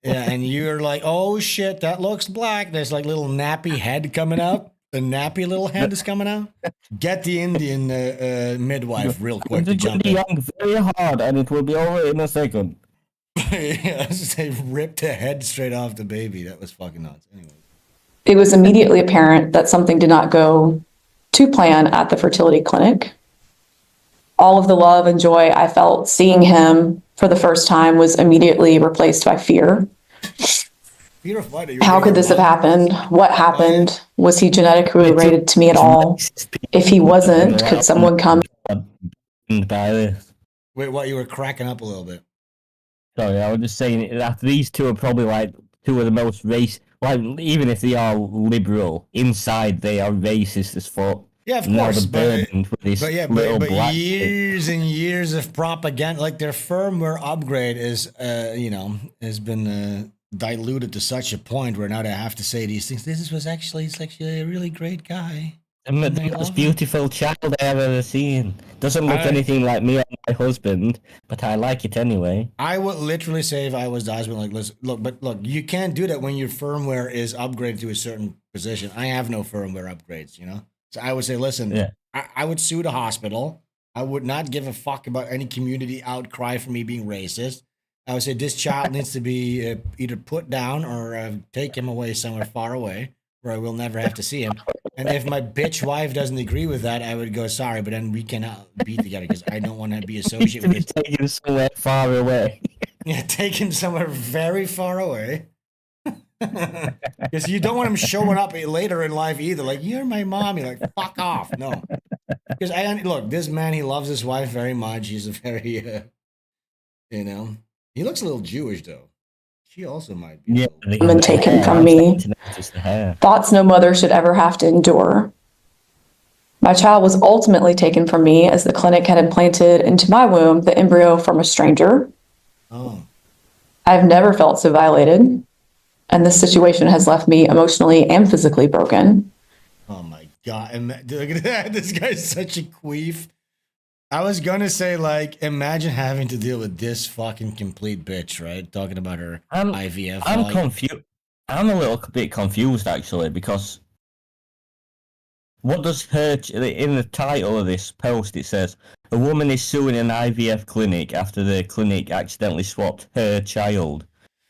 Yeah, and you're like, oh shit, that looks black. There's like little nappy head coming out. The nappy little head is coming out. Get the Indian midwife real quick to jump in. Very hard, and it will be over in a second. Yeah, they ripped the head straight off the baby. That was fucking nuts. Anyway. It was immediately apparent that something did not go to plan at the fertility clinic. All of the love and joy I felt seeing him for the first time was immediately replaced by fear. How could this have happened? What happened? Was he genetically related to me at all? If he wasn't, could someone come? Wait, what? You were cracking up a little bit. Sorry, I was just saying that these two are probably like two of the most racist. Like, even if they are liberal, inside they are racist as fuck. Yeah, of course. But years and years of propaganda, like their firmware upgrade is, has been diluted to such a point where now they have to say these things. He's actually a really great guy. And the most beautiful child I have ever seen. Doesn't look anything like me or my husband, but I like it anyway. I would literally say if I was the husband, like, listen, look, you can't do that when your firmware is upgraded to a certain position. I have no firmware upgrades, So I would say, listen, I would sue the hospital. I would not give a fuck about any community outcry for me being racist. I would say this child needs to be either put down or take him away somewhere far away where I will never have to see him. And if my bitch wife doesn't agree with that, I would go, sorry, but then we cannot be together because I don't want to be associated with. Take him somewhere far away. Yeah, take him somewhere very far away. Because you don't want him showing up later in life either. Like, you're my mom. You're like, fuck off. No. Because look, this man, he loves his wife very much. He's a very, you know, he looks a little Jewish though. She also might be. Yeah, been taken from me. Thoughts no mother should ever have to endure. My child was ultimately taken from me as the clinic had implanted into my womb the embryo from a stranger. Oh. I've never felt so violated, and this situation has left me emotionally and physically broken. Oh my God. Look at that. This guy's such a queef. I was going to say, like, imagine having to deal with this fucking complete bitch, right? Talking about her IVF. I'm confused. I'm a little bit confused, actually, because what does her... In the title of this post, it says, a woman is suing an IVF clinic after the clinic accidentally swapped her child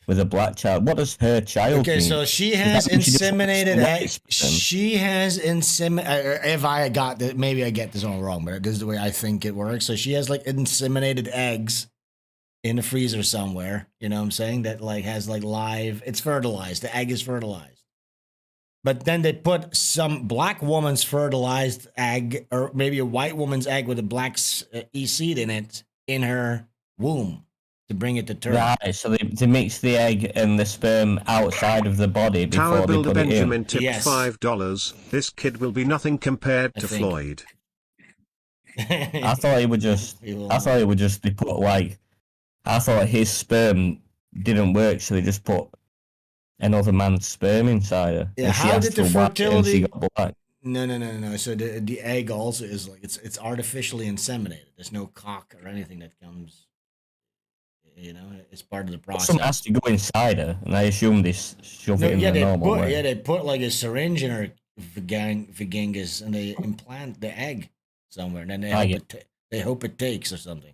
with a black child. What does her child mean? So she has inseminated eggs. She has inseminated. If I got that, maybe I get this all wrong, but this is the way I think it works. So she has like inseminated eggs in the freezer somewhere. You know what I'm saying? That like has like live. It's fertilized. The egg is fertilized. But then they put some black woman's fertilized egg, or maybe a white woman's egg with a black seed in it, in her womb. To bring it to term. Right, so they mix the egg and the sperm outside of the body before Tower they Builder put Benjamin it in. tipped $5. This kid will be nothing compared to Floyd. I thought it would just be put like. I thought his sperm didn't work, so they just put another man's sperm inside her. Yeah, how did the fertility? No. So the egg also is like it's artificially inseminated. There's no cock or anything that comes. You know, it's part of the process. Someone has to go inside her, and I assume they shove it in the normal way. Yeah, they put like a syringe in her vagingus, and they implant the egg somewhere, and then they hope it takes or something.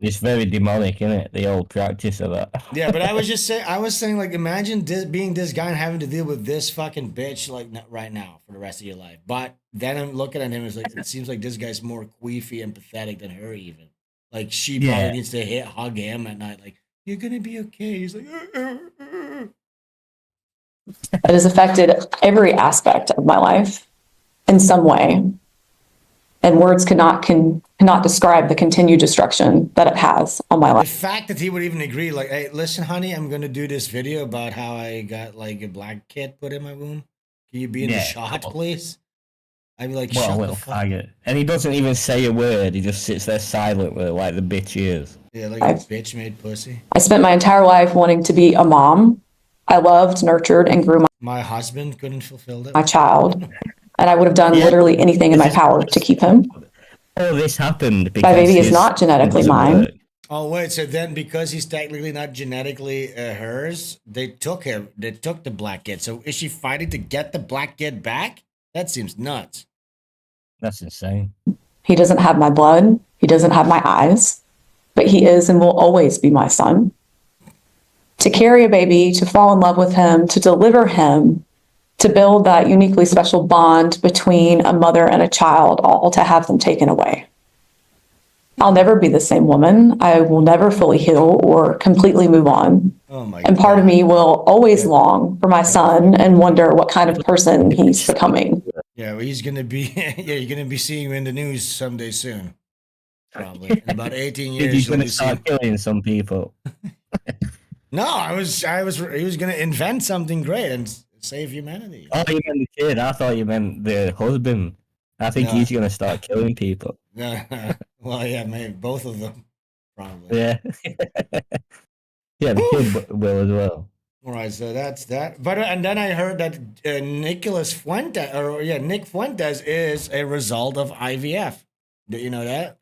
It's very demonic, isn't it? The old practice of that. Yeah, but I was saying, like, imagine being this guy and having to deal with this fucking bitch like right now for the rest of your life. But then I'm looking at him, it's like it seems like this guy's more queefy and pathetic than her even. Like, she probably needs to hug him at night. Like, you're going to be okay. He's like, It has affected every aspect of my life in some way. And words cannot describe the continued destruction that it has on my life. The fact that he would even agree, like, hey, listen, honey, I'm going to do this video about how I got, like, a black kid put in my womb. Can you be in the shot, please? I'd be like, shut the fuck up. And he doesn't even say a word. He just sits there silent with like the bitch he is. Yeah, like a bitch made pussy. I spent my entire life wanting to be a mom. I loved, nurtured, and grew my husband couldn't fulfill that. My child. And I would have done literally anything in my power to keep him. Oh, this happened because my baby is not genetically mine. Oh, wait. So then because he's technically not genetically hers, they took the black kid. So is she fighting to get the black kid back? That seems nuts. That's insane. He doesn't have my blood. He doesn't have my eyes, but he is and will always be my son. To carry a baby, to fall in love with him, to deliver him, to build that uniquely special bond between a mother and a child, all to have them taken away. I'll never be the same woman. I will never fully heal or completely move on. Oh my and part of me will always long for my son and wonder what kind of person he's becoming. Yeah, well, he's gonna be. Yeah, you're gonna be seeing him in the news someday soon. Probably in about 18 years. He's gonna start killing some people. No, he was gonna invent something great and save humanity. Oh, you meant the kid. I thought you meant the husband. I think he's gonna start killing people. No. Well, yeah, maybe both of them. Probably. Yeah. Yeah, the kid will as well. All right, so that's that. But and then I heard that Nick Fuentes is a result of IVF. Did you know that?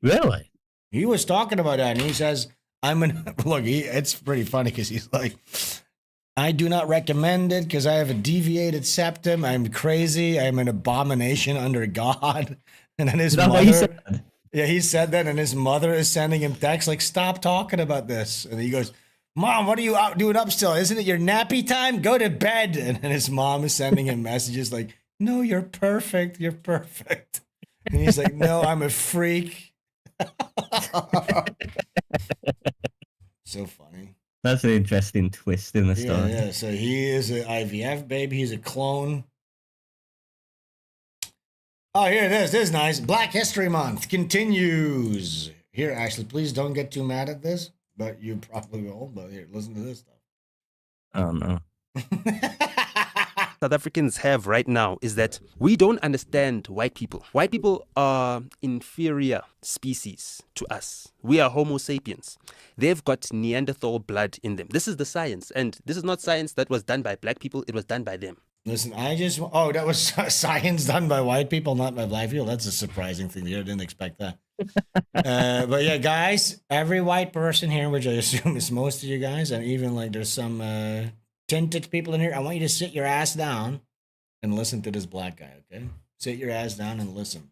Really? He was talking about that, and he says, it's pretty funny because he's like, I do not recommend it because I have a deviated septum. I'm crazy. I'm an abomination under God. And then his mother, he said that, and his mother is sending him texts like, stop talking about this. And he goes, Mom, what are you out doing up still? Isn't it your nappy time? Go to bed. And then his mom is sending him messages like, no, you're perfect. You're perfect. And he's like, no, I'm a freak. So funny. That's an interesting twist in the story. Yeah, so he is an IVF baby. He's a clone. Oh, here it is. This is nice. Black History Month continues. Here, Ashley, please don't get too mad at this, but you probably will. But here, listen to this stuff. Oh, no. South Africans have right now is that we don't understand white people. White people are inferior species to us. We are Homo sapiens. They've got Neanderthal blood in them. This is the science. And this is not science that was done by black people. It was done by them. Listen, that was science done by white people, not by black people. That's a surprising thing here. I didn't expect that. But yeah, guys, every white person here, which I assume is most of you guys, and even like there's some tinted people in here, I want you to sit your ass down and listen to this black guy, okay? Sit your ass down and listen.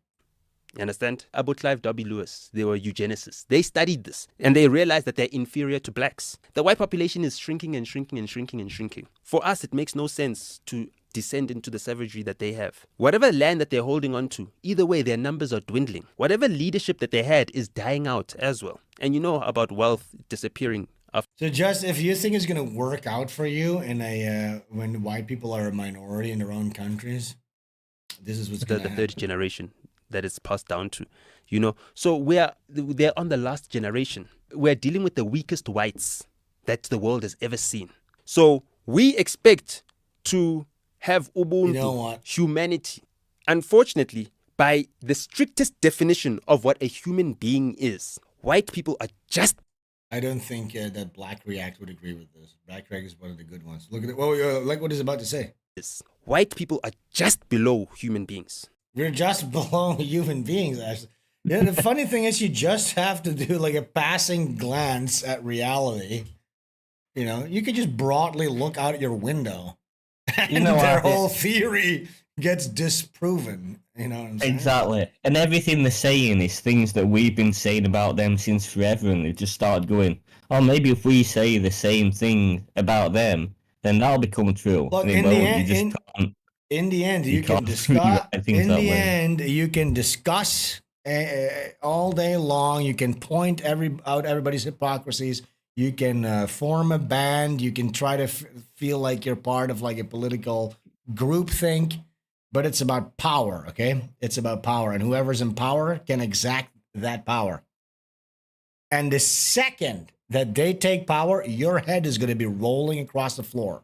You understand? About Clive W. Lewis, they were eugenicists. They studied this and they realized that they're inferior to blacks. The white population is shrinking and shrinking and shrinking and shrinking. For us, it makes no sense to descend into the savagery that they have. Whatever land that they're holding on to, either way, their numbers are dwindling. Whatever leadership that they had is dying out as well. And you know about wealth disappearing. So just if you think it's going to work out for you in when white people are a minority in their own countries, this is what's going to happen. The third generation that it's passed down to, you know. So they're on the last generation. We're dealing with the weakest whites that the world has ever seen. So we expect to have Ubuntu, humanity. Unfortunately, by the strictest definition of what a human being is, white people are just... I don't think that Black React would agree with this. Black React is one of the good ones. Look at it. Well, like what he's about to say. White people are just below human beings. We're just below human beings, actually. Yeah, the funny thing is you just have to do like a passing glance at reality. You know, you could just broadly look out your window and their whole theory gets disproven. You know what I'm saying? Exactly. And everything they're saying is things that we've been saying about them since forever, and they just started going, oh, maybe if we say the same thing about them, then that'll become true. Look, in the end, you can discuss. In the end, you can discuss all day long. You can point out everybody's hypocrisies. You can form a band. You can try to feel like you're part of like a political groupthink. But it's about power, okay? It's about power. And whoever's in power can exact that power. And the second that they take power, your head is going to be rolling across the floor.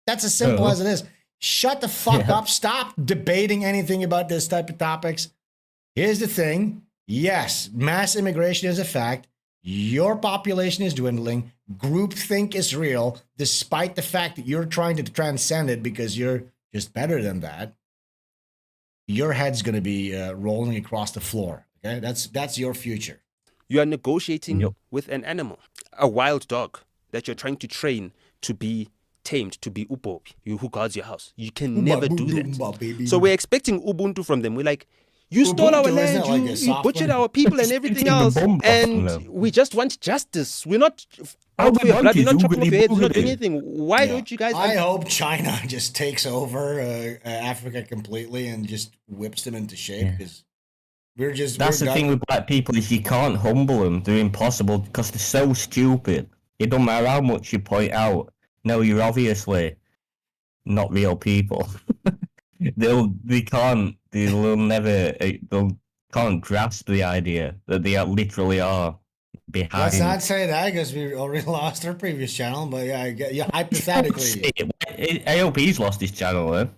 That's as simple as it is. Shut the fuck up. Stop debating anything about this type of topics. Here's the thing. Yes, mass immigration is a fact. Your population is dwindling. Groupthink is real, despite the fact that you're trying to transcend it because you're just better than that. Your head's going to be rolling across the floor. Okay, that's your future. You are negotiating with an animal, a wild dog that you're trying to train to be tamed, to be upo, who guards your house. You can never do that. So we're expecting Ubuntu from them. We're like, you stole our land, you butchered our people and everything else, and we just want justice. We're not out for your blood, we're not chopping off your heads, we're not doing anything. Why don't you guys... I hope China just takes over Africa completely and just whips them into shape, because That's the thing with black people, is you can't humble them. They're impossible, because they're so stupid. It don't matter how much you point out. No, you're obviously not real people. They'll can't grasp the idea that they literally are behind. Let's not say that, because we already lost our previous channel, but hypothetically. I hope he's lost his channel then.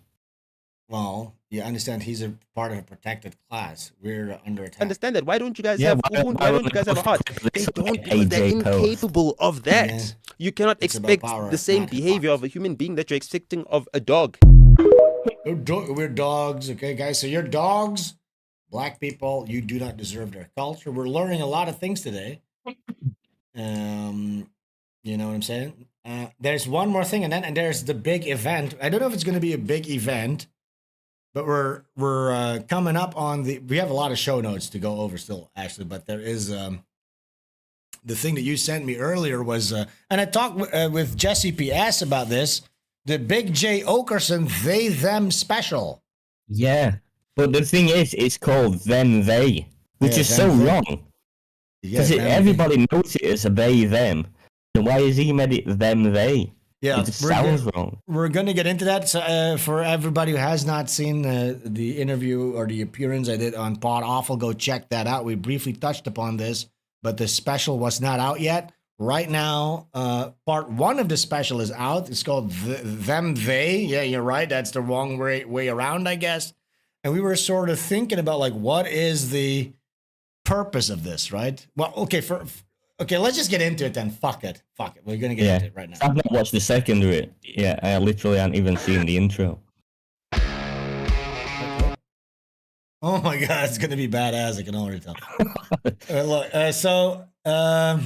Well, you understand he's a part of a protected class. We're under attack. Understand that. Why don't you guys have Ubuntu? Why don't you guys have a heart? They don't, because they're incapable of that. Yeah. You cannot expect the same behavior of a human being that you're expecting of a dog. We're dogs, okay, guys? So you're dogs, black people. You do not deserve their culture. We're learning a lot of things today. You know what I'm saying? There's one more thing, and there's the big event. I don't know if it's going to be a big event, but we're coming up on the. We have a lot of show notes to go over still, actually, but there is the thing that you sent me earlier was, and I talked with Jesse PS about this, the Big J Oakerson they them special. Yeah, but the thing is, it's called them they, which is so wrong. Because everybody knows it as a they them. So why has he made it them they? Yeah, it just sounds wrong. We're going to get into that. So, for everybody who has not seen the interview or the appearance I did on Pod Awful, go check that out. We briefly touched upon this, but the special was not out yet. Right now, part 1 of the special is out. It's called Them They. Yeah, you're right. That's the wrong way around, I guess. And we were sort of thinking about, like, what is the purpose of this, right? Well, okay, let's just get into it then. Fuck it. We're going to get into it right now. I've not watched the second of it. Yeah, I literally haven't even seen the intro. Oh my God, it's going to be badass. I can already tell.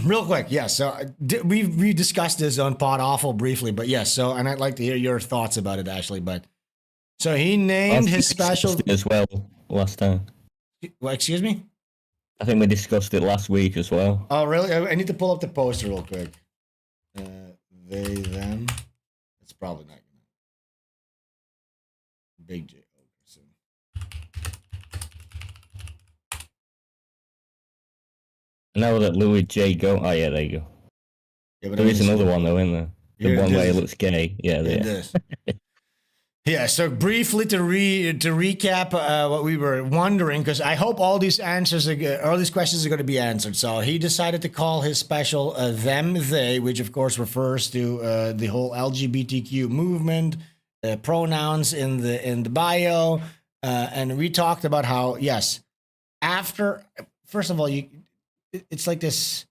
Real quick. Yeah, so we discussed this on Pod Awful briefly, but yes. So, and I'd like to hear your thoughts about it, Ashley. But so he named his special as well last time. Well, excuse me? I think we discussed it last week as well. Oh, really? I need to pull up the poster real quick. They, them. It's probably not going to. Big J. I know that Louis J. Go. Oh, yeah, there you go. Yeah, but there is another one, though, isn't there? The one where he looks gay. Yeah, there. Yeah, so briefly to recap what we were wondering, because I hope all these questions are going to be answered. So he decided to call his special Them They, which of course refers to the whole LGBTQ movement, pronouns in the bio, and we talked about how first of all, it's like this.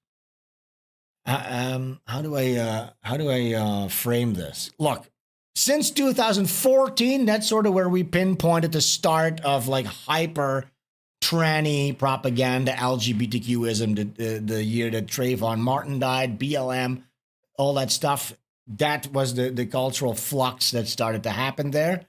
How do I frame this? Look. Since 2014, that's sort of where we pinpointed the start of like hyper tranny propaganda, LGBTQism, the year that Trayvon Martin died, BLM, all that stuff. That was the cultural flux that started to happen there.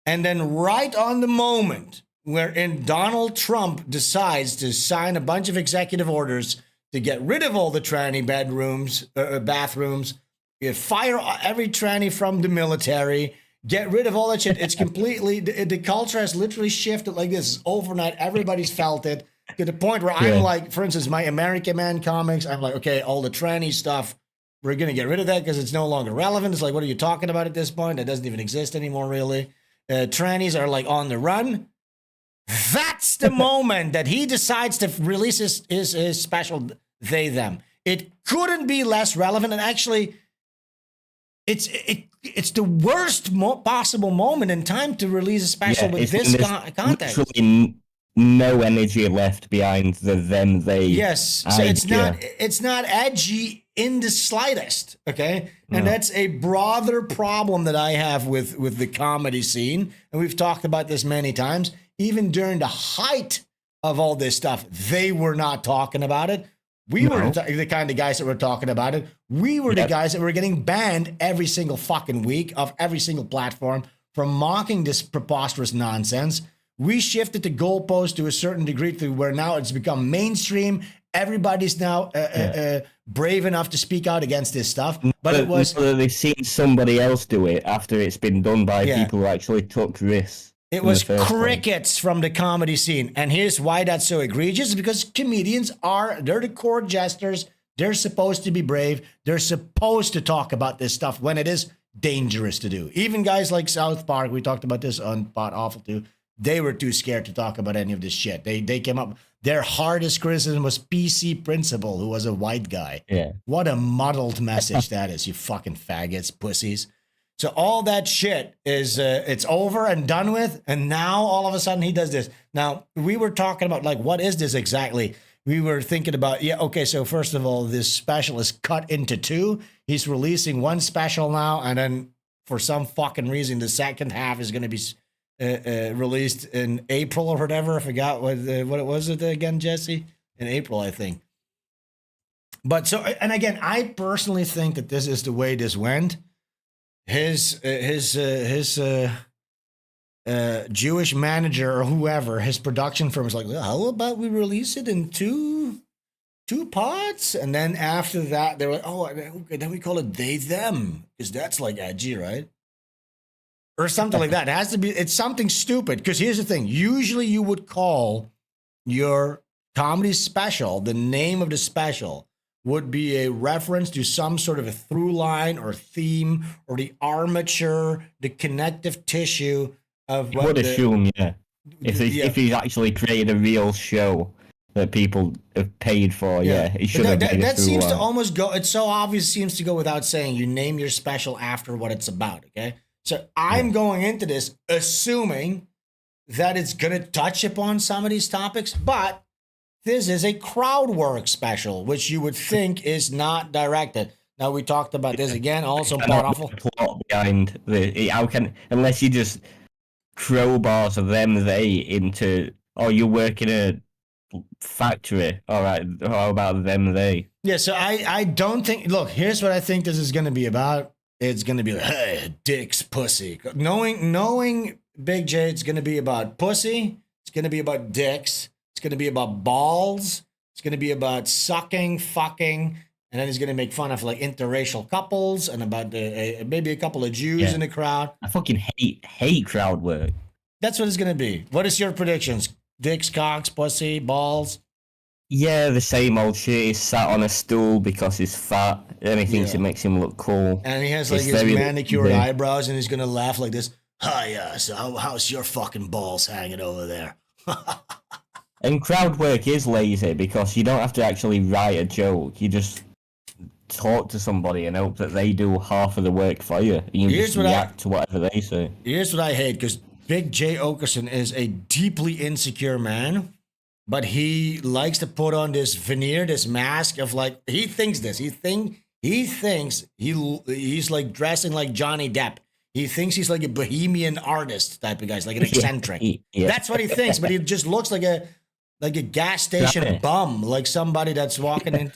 And then right on the moment wherein Donald Trump decides to sign a bunch of executive orders to get rid of all the tranny bathrooms, you fire every tranny from the military, get rid of all that shit. It's completely, the culture has literally shifted like this overnight. Everybody's felt it to the point where I'm like, for instance, my Americaman comics, I'm like, okay, all the tranny stuff, we're going to get rid of that because it's no longer relevant. It's like, what are you talking about at this point? That doesn't even exist anymore, really. Trannies are like on the run. That's the moment that he decides to release his special They Them. It couldn't be less relevant, and actually, it's the worst possible moment in time to release a special with this context. Literally no energy left behind the them they. Yes, so it's not edgy in the slightest. Okay, and that's a broader problem that I have with the comedy scene, and we've talked about this many times. Even during the height of all this stuff, they were not talking about it. We were the kind of guys that were talking about it. We were the guys that were getting banned every single fucking week of every single platform from mocking this preposterous nonsense. We shifted the goalpost to a certain degree to where now it's become mainstream. Everybody's now brave enough to speak out against this stuff. But it was... They've seen somebody else do it after it's been done by people who actually took risks. It was crickets from the comedy scene. And here's why that's so egregious. Because comedians they're the court jesters. They're supposed to be brave. They're supposed to talk about this stuff when it is dangerous to do. Even guys like South Park, we talked about this on Pod Awful too, they were too scared to talk about any of this shit. They came up, their hardest criticism was PC Principal, who was a white guy. Yeah. What a muddled message that is, you fucking faggots, pussies. So all that shit is, it's over and done with. And now all of a sudden he does this. Now we were talking about like, what is this exactly? We were thinking about, so first of all, this special is cut into two. He's releasing one special now. And then for some fucking reason, the second half is going to be released in April or whatever. I forgot what it was again, Jesse? In April, I think. But so, and again, I personally think that this is the way this went. His Jewish manager or whoever, his production firm is like, how about we release it in two 2 pots, and then after that they were like, oh, okay, then we call it they them because that's like edgy, right? Or something like that. It has to be. It's something stupid. Because here's the thing: usually you would call your comedy special, the name of the special would be a reference to some sort of a through line or theme or the armature, the connective tissue of You would assume, yeah. If he's actually created a real show that people have paid for, he should have made that seems to almost go. It's so obvious. Seems to go without saying. You name your special after what it's about. Okay, so I'm going into this assuming that it's going to touch upon some of these topics, but this is a crowd work special, which you would think is not directed. Now we talked about this again. Also, powerful plot behind how can unless you just crowbars of them they into you work in a factory. All right, how about them they? Yeah, so I don't think. Look, here's what I think this is going to be about. It's going to be like, hey, dicks, pussy. Knowing Big J, it's going to be about pussy. It's going to be about dicks. It's going to be about balls. It's going to be about sucking, fucking, and then he's going to make fun of like interracial couples and about maybe a couple of Jews in the crowd. I fucking hate crowd work. That's what it's going to be. What is your predictions? Dicks, cocks, pussy, balls? Yeah, the same old shit. He's sat on a stool because he's fat and he thinks it makes him look cool. And he has like his manicured eyebrows and he's going to laugh like this. Oh, yeah, so how's your fucking balls hanging over there? And crowd work is lazy because you don't have to actually write a joke. You just talk to somebody and hope that they do half of the work for you. You can just react to whatever they say. Here's what I hate, because Big J Oakerson is a deeply insecure man, but he likes to put on this veneer, this mask of like, he thinks this. He thinks he's like dressing like Johnny Depp. He thinks he's like a bohemian artist type of guy, like an eccentric. That's what he thinks, but he just looks like a gas station bum, like somebody that's walking in.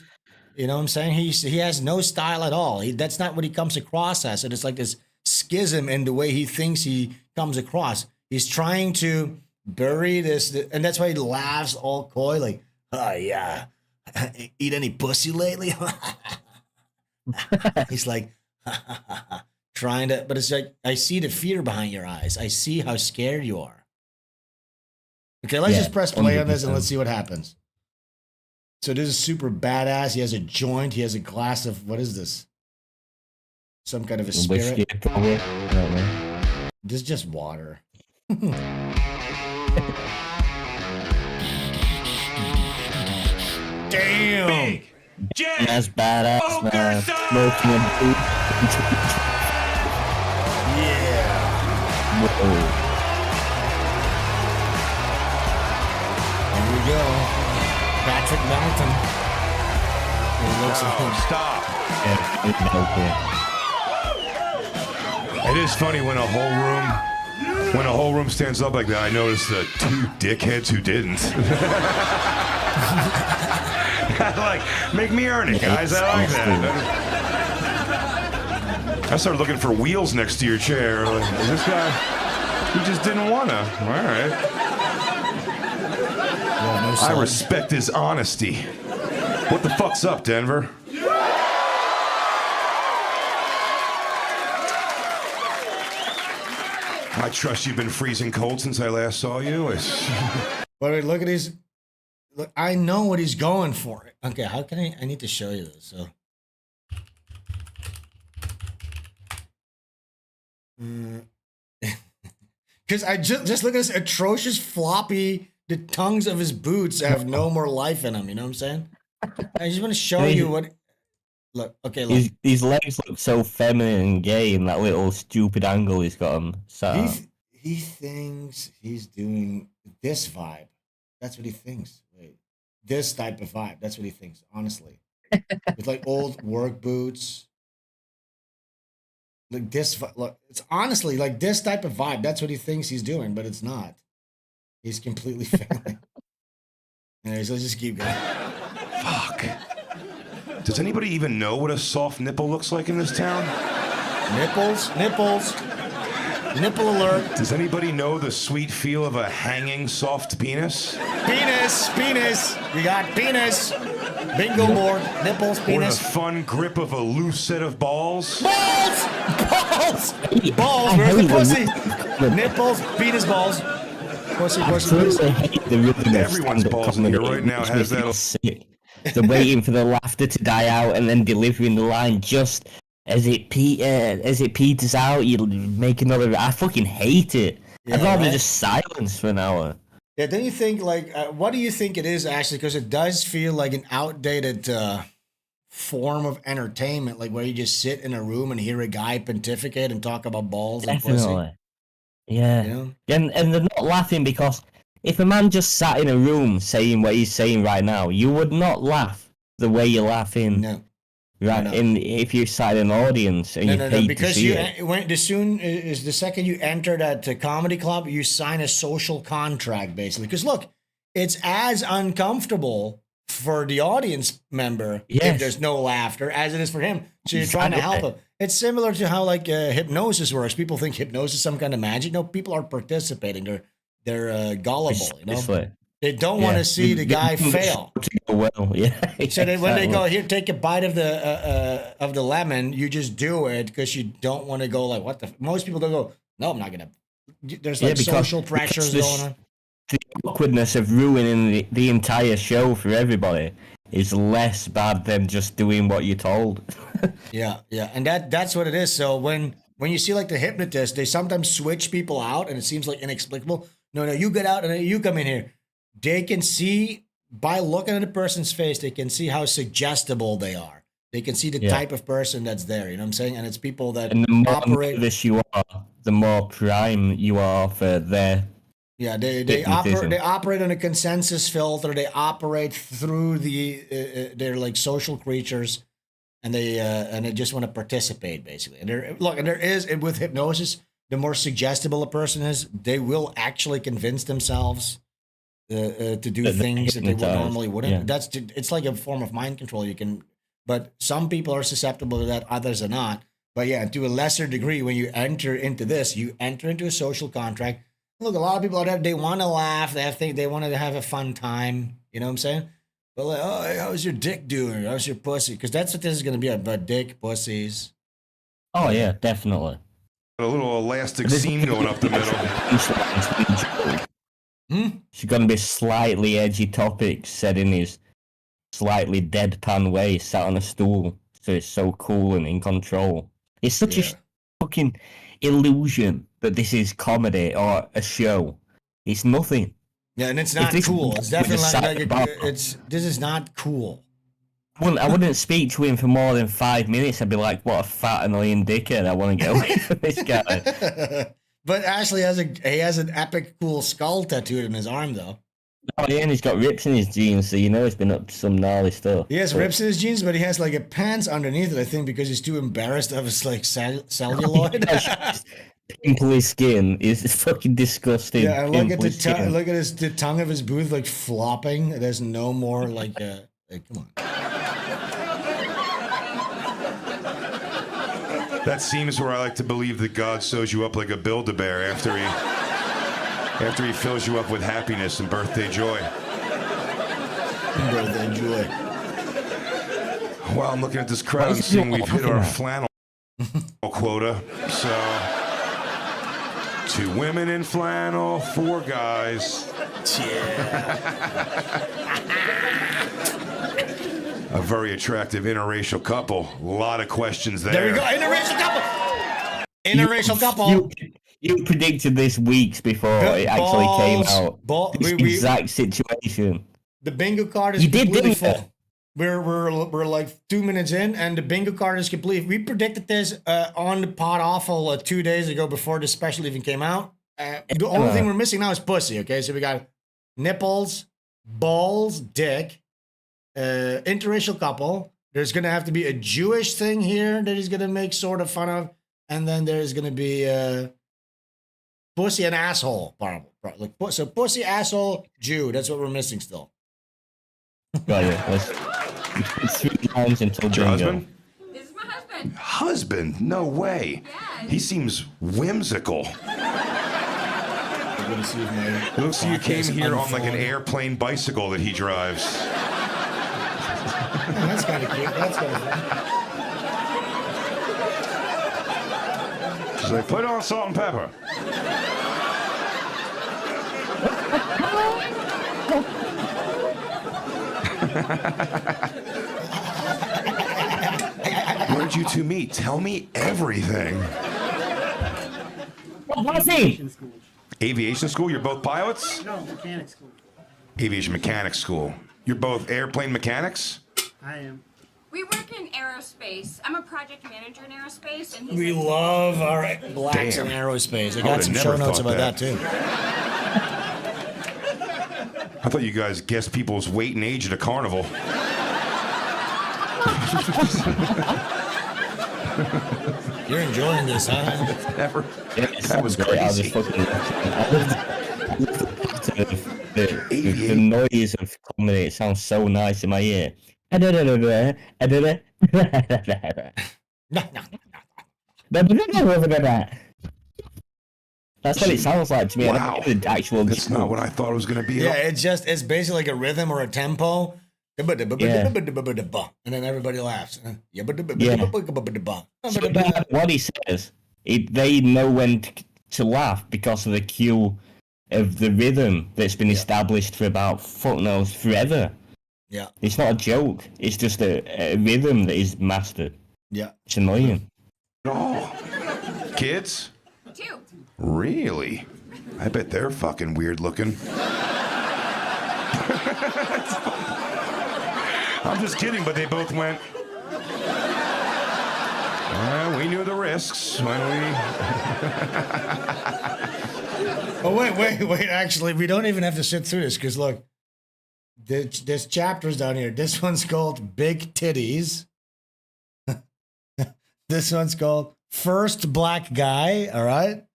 You know what I'm saying? He has no style at all. That's not what he comes across as. And it's like this schism in the way he thinks he comes across. He's trying to bury this, and that's why he laughs all coy, like, oh yeah, eat any pussy lately? He's like, trying to, but it's like, I see the fear behind your eyes. I see how scared you are. Okay, let's just press play on this and let's see what happens. So this is super badass. He has a joint. He has a glass of, what is this? Some kind of a spirit. Whiskey, probably. This is just water. Damn. That's badass, man. Smoking and food. Yeah. Whoa. Here we go. Patrick Melton. Stop. Yeah, it is funny when a whole room stands up like that. I noticed the 2 dickheads who didn't. Like, make me earn it, guys. I like that. I started looking for wheels next to your chair. Like, is this guy? He just didn't wanna. All right. I respect his honesty. What the fuck's up, Denver? I trust you've been freezing cold since I last saw you. Wait, look at these. Look, I know what he's going for. Okay, how can I need to show you this. So. Because I just look at this atrocious floppy. The tongues of his boots have no more life in them. You know what I'm saying? I just want to show you what. Look, okay, look. His legs look so feminine and gay in that little stupid angle he's got on. So he thinks he's doing this vibe. That's what he thinks. Wait, this type of vibe. That's what he thinks. Honestly, with like old work boots. Like this. Look, it's honestly like this type of vibe. That's what he thinks he's doing, but it's not. He's completely failing. Anyways, let's just keep going. Fuck. Does anybody even know what a soft nipple looks like in this town? Nipples. Nipple alert. Does anybody know the sweet feel of a hanging soft penis? Penis. We got penis. Bingo board, nipples, Or penis. the fun grip of a loose set of balls. Balls! Balls! Balls, where's the pussy? Nipples, penis, balls. Pussy, pussy, pussy. Everyone's balls in here right now has that. They're waiting for the laughter to die out and then delivering the line just as it peters out. You make another. I fucking hate it. I'd rather just silence for an hour. Yeah, don't you think, like, what do you think it is, actually? Because it does feel like an outdated form of entertainment, like where you just sit in a room and hear a guy pontificate and talk about balls and pussy. Yeah. You know? And they're not laughing because if a man just sat in a room saying what he's saying right now, you would not laugh the way you're laughing. No. Right, and if you sat in an audience and you paid because to see the second you enter that comedy club, you sign a social contract, basically. Because look, it's as uncomfortable for the audience member if there's no laughter as it is for him. So you're trying to help him. It's similar to how like hypnosis works. People think hypnosis is some kind of magic. No, people are participating. They're gullible. You know, they don't want to see the guy fail. Well, So then when they go, here, take a bite of the lemon, you just do it because you don't want to go like, what the? Most people don't go, no, I'm not gonna. There's like social pressures going on. The awkwardness of ruining the entire show for everybody is less bad than just doing what you're told. Yeah, and that's what it is. So when you see like the hypnotist, they sometimes switch people out, and it seems like inexplicable. No, you get out and you come in here. They can see by looking at a person's face, they can see how suggestible they are. They can see the type of person that's there. You know what I'm saying? And it's people that and the more operate. Nervous you are, the more prime you are for their. Yeah, they operate on a consensus filter. They operate through they're like social creatures, and they just want to participate basically. And there is with hypnosis, the more suggestible a person is, they will actually convince themselves to do things that they normally wouldn't. Yeah. It's like a form of mind control. But some people are susceptible to that, others are not. But yeah, to a lesser degree, when you enter into this, you enter into a social contract. Look, a lot of people out there, they want to laugh. They want to have a fun time. You know what I'm saying? But like, oh, hey, how's your dick doing? How's your pussy? Because that's what this is going to be about: dick, pussies. Oh yeah, definitely. A little elastic seam going up the middle. She's going to be slightly edgy topics said in his slightly deadpan way, sat on a stool, so it's so cool and in control. It's such a fucking illusion that this is comedy or a show. It's nothing. Yeah, and it's not cool. It's definitely this is not cool. I wouldn't speak to him for more than 5 minutes. I'd be like, what a fat, annoying dickhead. I want to get away from this guy. But Ashley he has an epic, cool skull tattooed on his arm, though. Oh, yeah, and he's got rips in his jeans, so you know he's been up to some gnarly stuff. He has rips in his jeans, but he has like a pants underneath it, I think, because he's too embarrassed of his like celluloid. Pimply skin is fucking disgusting. Yeah, and look at the tongue of his booth like flopping. There's no more like come on. That seems where I like to believe that God sews you up like a Build-A-Bear after he fills you up with happiness and birthday joy. Birthday joy. Well, I'm looking at this crowd and seeing we've hit our flannel quota. So, 2 women in flannel, 4 guys. A very attractive interracial couple. A lot of questions there. There we go, interracial couple. Interracial couple. You predicted this weeks before it actually came out. This exact situation. The bingo card is completely full. We're like 2 minutes in, and the bingo card is complete. We predicted this on the Pod Awful 2 days ago before the special even came out. The only thing we're missing now is pussy. Okay, so we got nipples, balls, dick, interracial couple. There's gonna have to be a Jewish thing here that he's gonna make sort of fun of, and then there's gonna be pussy and asshole. So pussy, asshole, Jew. That's what we're missing still. Got it. It's 3 times until Your bingo. husband? This is my husband. Husband? No way. Yeah. He seems whimsical. It looks like you came here on like an airplane bicycle that he drives. That's kind of cute. That's kind of fun. She's like, put on salt and pepper. Where did you two meet? Tell me everything. What's he? Aviation school? You're both pilots? No, mechanic school. Aviation mechanics school. You're both airplane mechanics? I am. We work in aerospace. I'm a project manager in aerospace, and he's We love our blacks in aerospace. I got some show notes about that too. I thought you guys guessed people's weight and age at a carnival. You're enjoying this, huh? That was crazy. The noise of comedy, it sounds so nice in my ear. That's what it sounds like to me. Wow. That's not what I thought it was going to be. Yeah, it's basically like a rhythm or a tempo. And then everybody laughs. What he says, they know when to laugh because of the cue of the rhythm that's been established for about fuck knows forever. Yeah. It's not a joke. It's just a rhythm that is mastered. Yeah. It's annoying. Oh. Kids? 2. Really? I bet they're fucking weird looking. I'm just kidding, but they both went. Well, we knew the risks when we. Oh, wait. Actually, we don't even have to sit through this because look, there's chapters down here. This one's called Big Titties. This one's called First Black Guy. All right.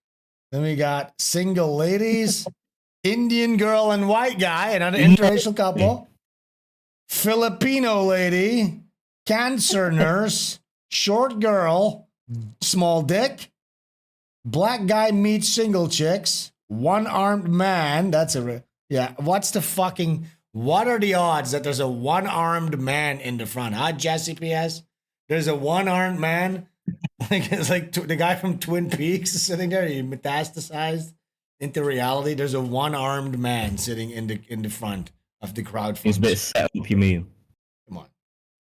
Then we got Single Ladies, Indian Girl and White Guy, another interracial couple. Filipino Lady, Cancer Nurse, Short Girl, Small Dick, Black Guy Meets Single Chicks, One-Armed Man. What are the odds that there's a one-armed man in the front? Huh, Jesse P.S.? There's a one-armed man. It's like the guy from Twin Peaks is sitting there. He metastasized into reality. There's a one-armed man sitting in the front of the crowd. It's a bit set up, you mean? Come on.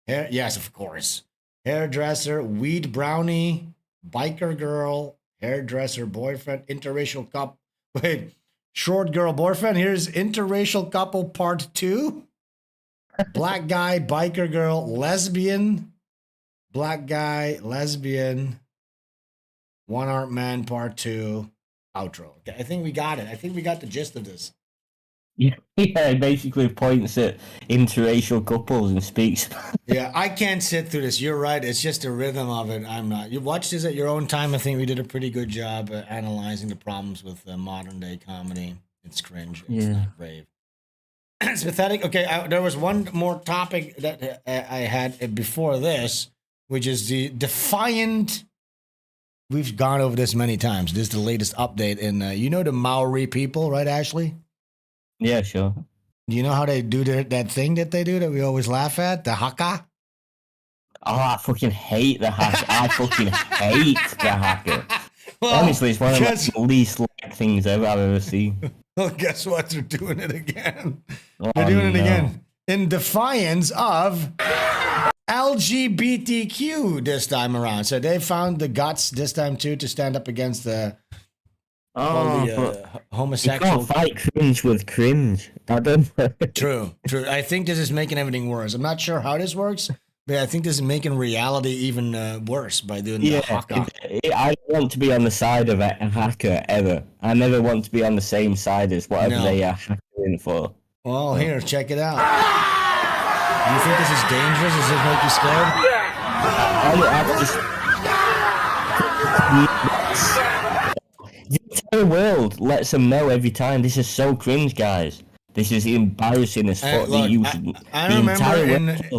Yes, of course. Hairdresser, weed brownie, biker girl, hairdresser boyfriend, interracial couple. Wait, short girl boyfriend. Here's interracial couple part 2. Black guy, biker girl, lesbian. Black guy, lesbian. One-armed man part 2. Outro. Okay, I think we got it. I think we got the gist of this. Yeah, it basically points at interracial couples and speaks. Yeah, I can't sit through this. You're right. It's just the rhythm of it. I'm not. You watch this at your own time. I think we did a pretty good job analyzing the problems with modern day comedy. It's cringe. It's not brave. It's pathetic. Okay, there was one more topic that I had before this, which is the defiant. We've gone over this many times. This is the latest update in, the Maori people, right, Ashley? Yeah, sure. Do you know how they do that thing that they do that we always laugh at? The haka? Oh, I fucking hate the haka. I fucking hate the haka. Well, honestly, it's one of the least like things I've ever seen. Well, guess what? They're doing it again. They're doing it again. In defiance of LGBTQ this time around. So they found the guts this time too to stand up against the homosexual. You can't fight cringe with cringe. I don't know. True. I think this is making everything worse. I'm not sure how this works, but I think this is making reality even worse by doing the haka. I don't want to be on the side of a hacker ever. I never want to be on the same side as whatever they are hacking for. Well, here, check it out. Do you think this is dangerous? Does it make you scared? The entire world lets them know every time. This is so cringe, guys. This is embarrassing as fuck. I remember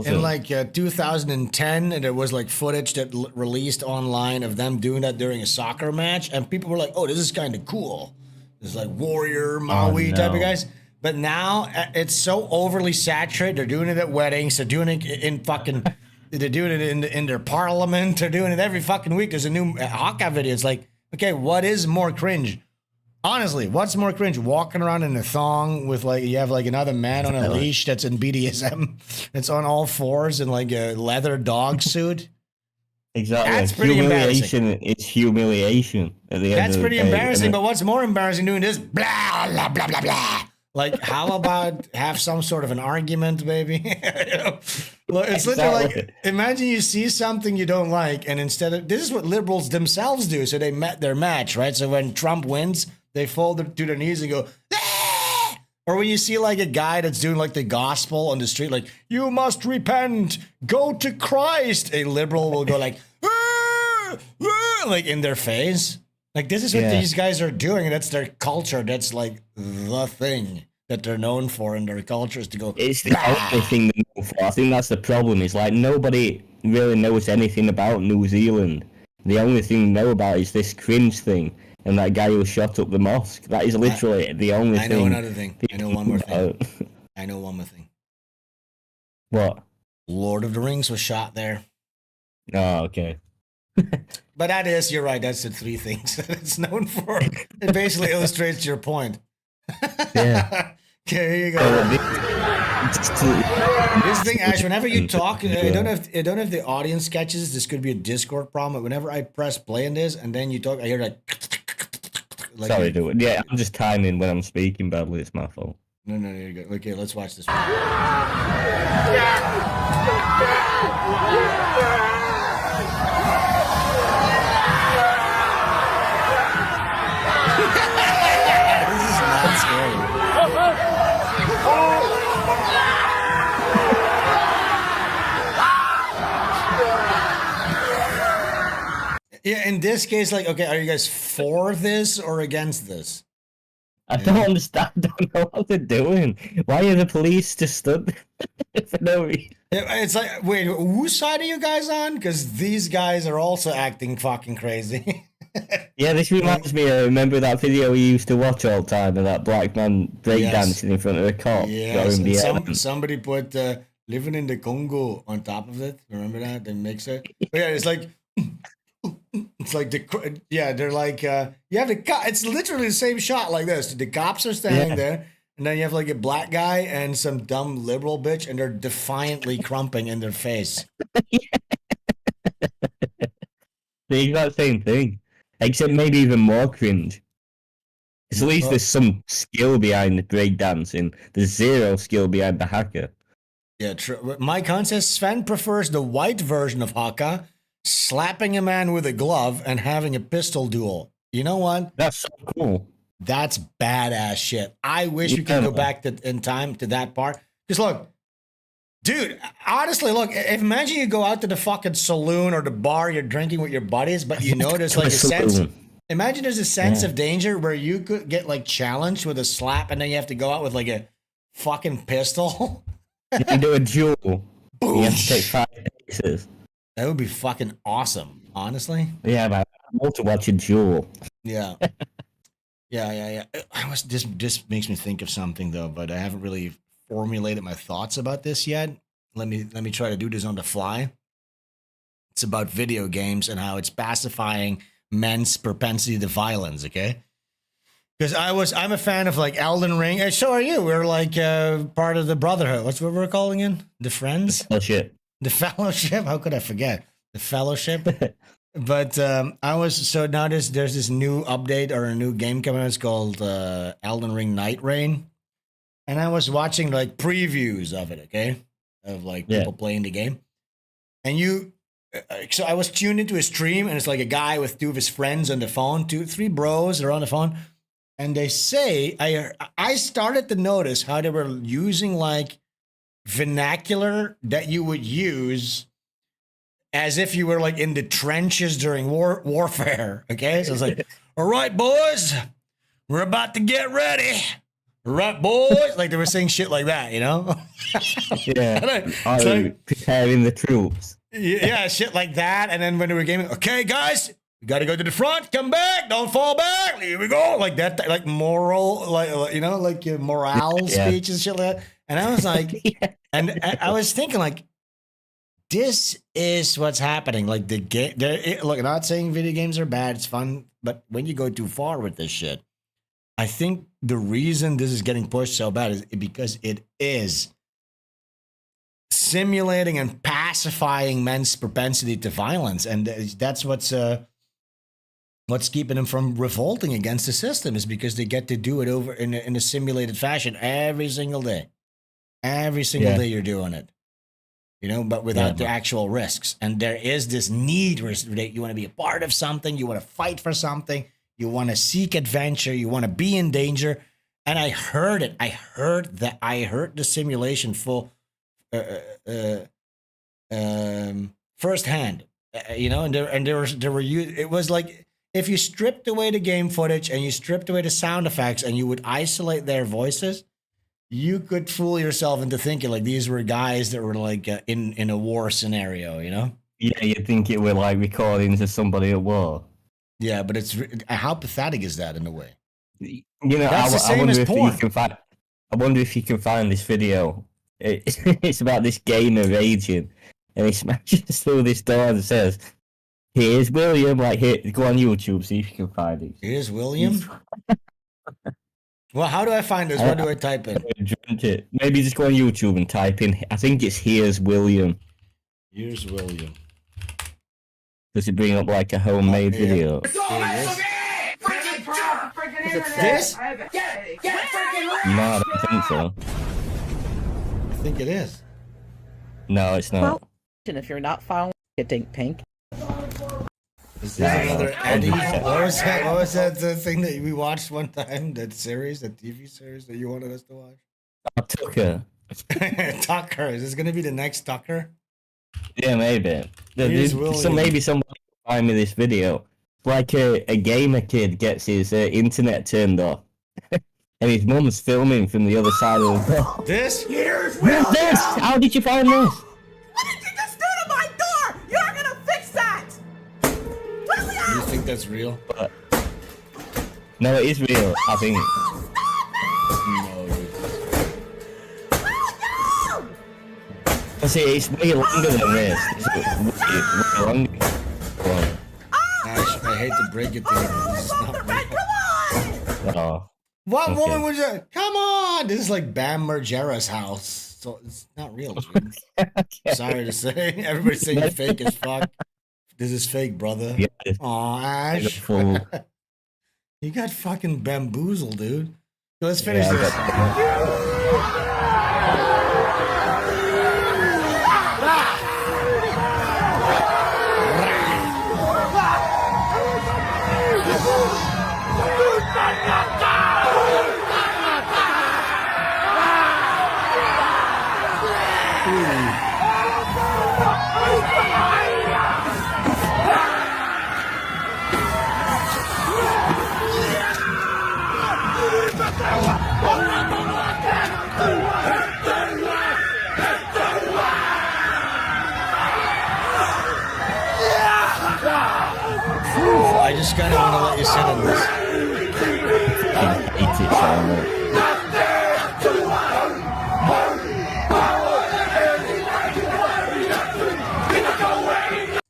in like 2010, there was like footage that released online of them doing that during a soccer match, and people were like, "Oh, this is kind of cool." It's like warrior Maui type of guys. But now it's so overly saturated. They're doing it at weddings. They're doing it in fucking. They're doing it in their parliament. They're doing it every fucking week. There's a new Haka video. It's like, okay, what is more cringe? Honestly, what's more cringe? Walking around in a thong with like you have like another man on a leash that's in BDSM. That's on all fours in like a leather dog suit. Exactly. That's pretty embarrassing. It's humiliation. At the end That's of pretty the day. embarrassing. But what's more embarrassing doing this? Blah blah blah blah blah. Like, how about have some sort of an argument, baby? You know? Look, it's literally like, imagine you see something you don't like, and instead of this is what liberals themselves do. So they met their match, right? So when Trump wins, they fold to their knees and go, ah! Or when you see like a guy that's doing like the gospel on the street, like, you must repent, go to Christ. A liberal will go like, ah! Ah! Like in their face. Like, this is what these guys are doing, and that's their culture. That's like the thing that they're known for in their culture is to go. It's the only thing they're known for. I think that's the problem. Is like nobody really knows anything about New Zealand. The only thing they know about is this cringe thing and that guy who shot up the mosque. That is literally the only thing. I know another thing. I know one more thing. I know one more thing. What? Lord of the Rings was shot there. Oh, okay. But that is, you're right, that's the three things that it's known for. It basically illustrates your point. Yeah. Okay, here you go. This thing, Ash, whenever you talk, I don't know if the audience catches this. Could be a Discord problem, but whenever I press play in this and then you talk, I hear like sorry, do it. Yeah, I'm just timing when I'm speaking badly. It's my fault. No, you're good. Okay, let's watch this one. Yeah, in this case, like, okay, are you guys for this or against this? I don't understand. I don't know what they're doing. Why are the police just stood for no reason? It's like, wait, whose side are you guys on? Because these guys are also acting fucking crazy. Yeah, this reminds me. Remember that video we used to watch all the time of that black man breakdancing in front of a cop? Yes, and somebody put living in the Congo on top of it. Remember that? They mix it. But yeah, it's like. It's like they're like you have the it's literally the same shot like this. The cops are standing there, and then you have like a black guy and some dumb liberal bitch, and they're defiantly crumping in their face. The exact same thing, except maybe even more cringe. Because at least there's some skill behind the breakdancing. There's zero skill behind the Haka. Yeah, true. My concept, Sven prefers the white version of Haka. Slapping a man with a glove and having a pistol duel. You know what? That's so cool. That's badass shit. I wish we could go back in time to that part. Because look, dude, honestly, look, imagine you go out to the fucking saloon or the bar, you're drinking with your buddies, but you know there's like a sense. Imagine there's a sense of danger where you could get like challenged with a slap and then you have to go out with like a fucking pistol. You can do a duel. You have to take 5 paces. That would be fucking awesome, honestly. Yeah, man. I want to watch a duel. Yeah. Yeah. This makes me think of something though, but I haven't really formulated my thoughts about this yet. Let me try to do this on the fly. It's about video games and how it's pacifying men's propensity to violence, okay? Because I'm a fan of like Elden Ring. And so are you. We're like part of the Brotherhood. What's what we're calling it? The Friends? Oh shit. The Fellowship? How could I forget? The Fellowship? But now there's this new update or a new game coming out. It's called Elden Ring Night Rain. And I was watching like previews of it, okay? Of like people playing the game. And so I was tuned into a stream and it's like a guy with 2 of his friends on the phone, 3 bros are on the phone. And they say, I started to notice how they were using like vernacular that you would use as if you were like in the trenches during warfare. Okay. So it's like, all right, boys, we're about to get ready. All right, boys. Like they were saying shit like that, you know? Yeah. Preparing the troops. Yeah, shit like that. And then when they were gaming, okay, guys, You got to go to the front, come back, don't fall back. Here we go. Like that, like moral, like, you know, like your morale speech and shit like that. And I was like, and I was thinking like, this is what's happening. Like the game, look, I'm not saying video games are bad. It's fun. But when you go too far with this shit, I think the reason this is getting pushed so bad is because it is simulating and pacifying men's propensity to violence. And that's what's keeping them from revolting against the system, is because they get to do it over in a simulated fashion every single day. Every single day you're doing it. You know, but without the actual risks. And there is this need where you want to be a part of something, you want to fight for something, you want to seek adventure, you want to be in danger. And I heard it. I heard the simulation full firsthand. You know, and there were it was like, if you stripped away the game footage and you stripped away the sound effects and you would isolate their voices, you could fool yourself into thinking like these were guys that were like in a war scenario, you know? Yeah, you'd think it were like recordings of somebody at war. Yeah, but it's how pathetic is that in a way? You know, that's the same as porn. I wonder if you can find this video. It's about this gamer raging, and he smashes through this door and says, "Here's William." Like, here, go on YouTube, see if you can find it. Here's William. Well, how do I find this? What do I type in? Maybe just go on YouTube and type in, I think it's "Here's William." Here's William. Does it bring up like a homemade video? This? No, I don't think so. I think it is. No, it's not. Well, if you're not following, getting pink. Is this another Eddie? What was that thing that we watched one time? That series, that TV series that you wanted us to watch? Tucker. Tucker. Is this going to be the next Tucker? Yeah, maybe. So maybe somebody will find me this video. It's like a gamer kid gets his internet turned off. And his mum's filming from the other side of the door. This? Here's This? How did you find this? What did you just do to my door? You're gonna fix that! You think that's real? No, it is real, I think. I see, it's way longer than this. It's way longer. I hate to break it to you, but this is not real. Oh. What woman was that? Come on! This is like Bam Margera's house. So it's not real, dude. Sorry to say. Everybody's saying you're fake as fuck. This is fake, brother. Yeah, aw, Ash. You got fucking bamboozled, dude. So let's finish this. I just kind of want to let you sit on this.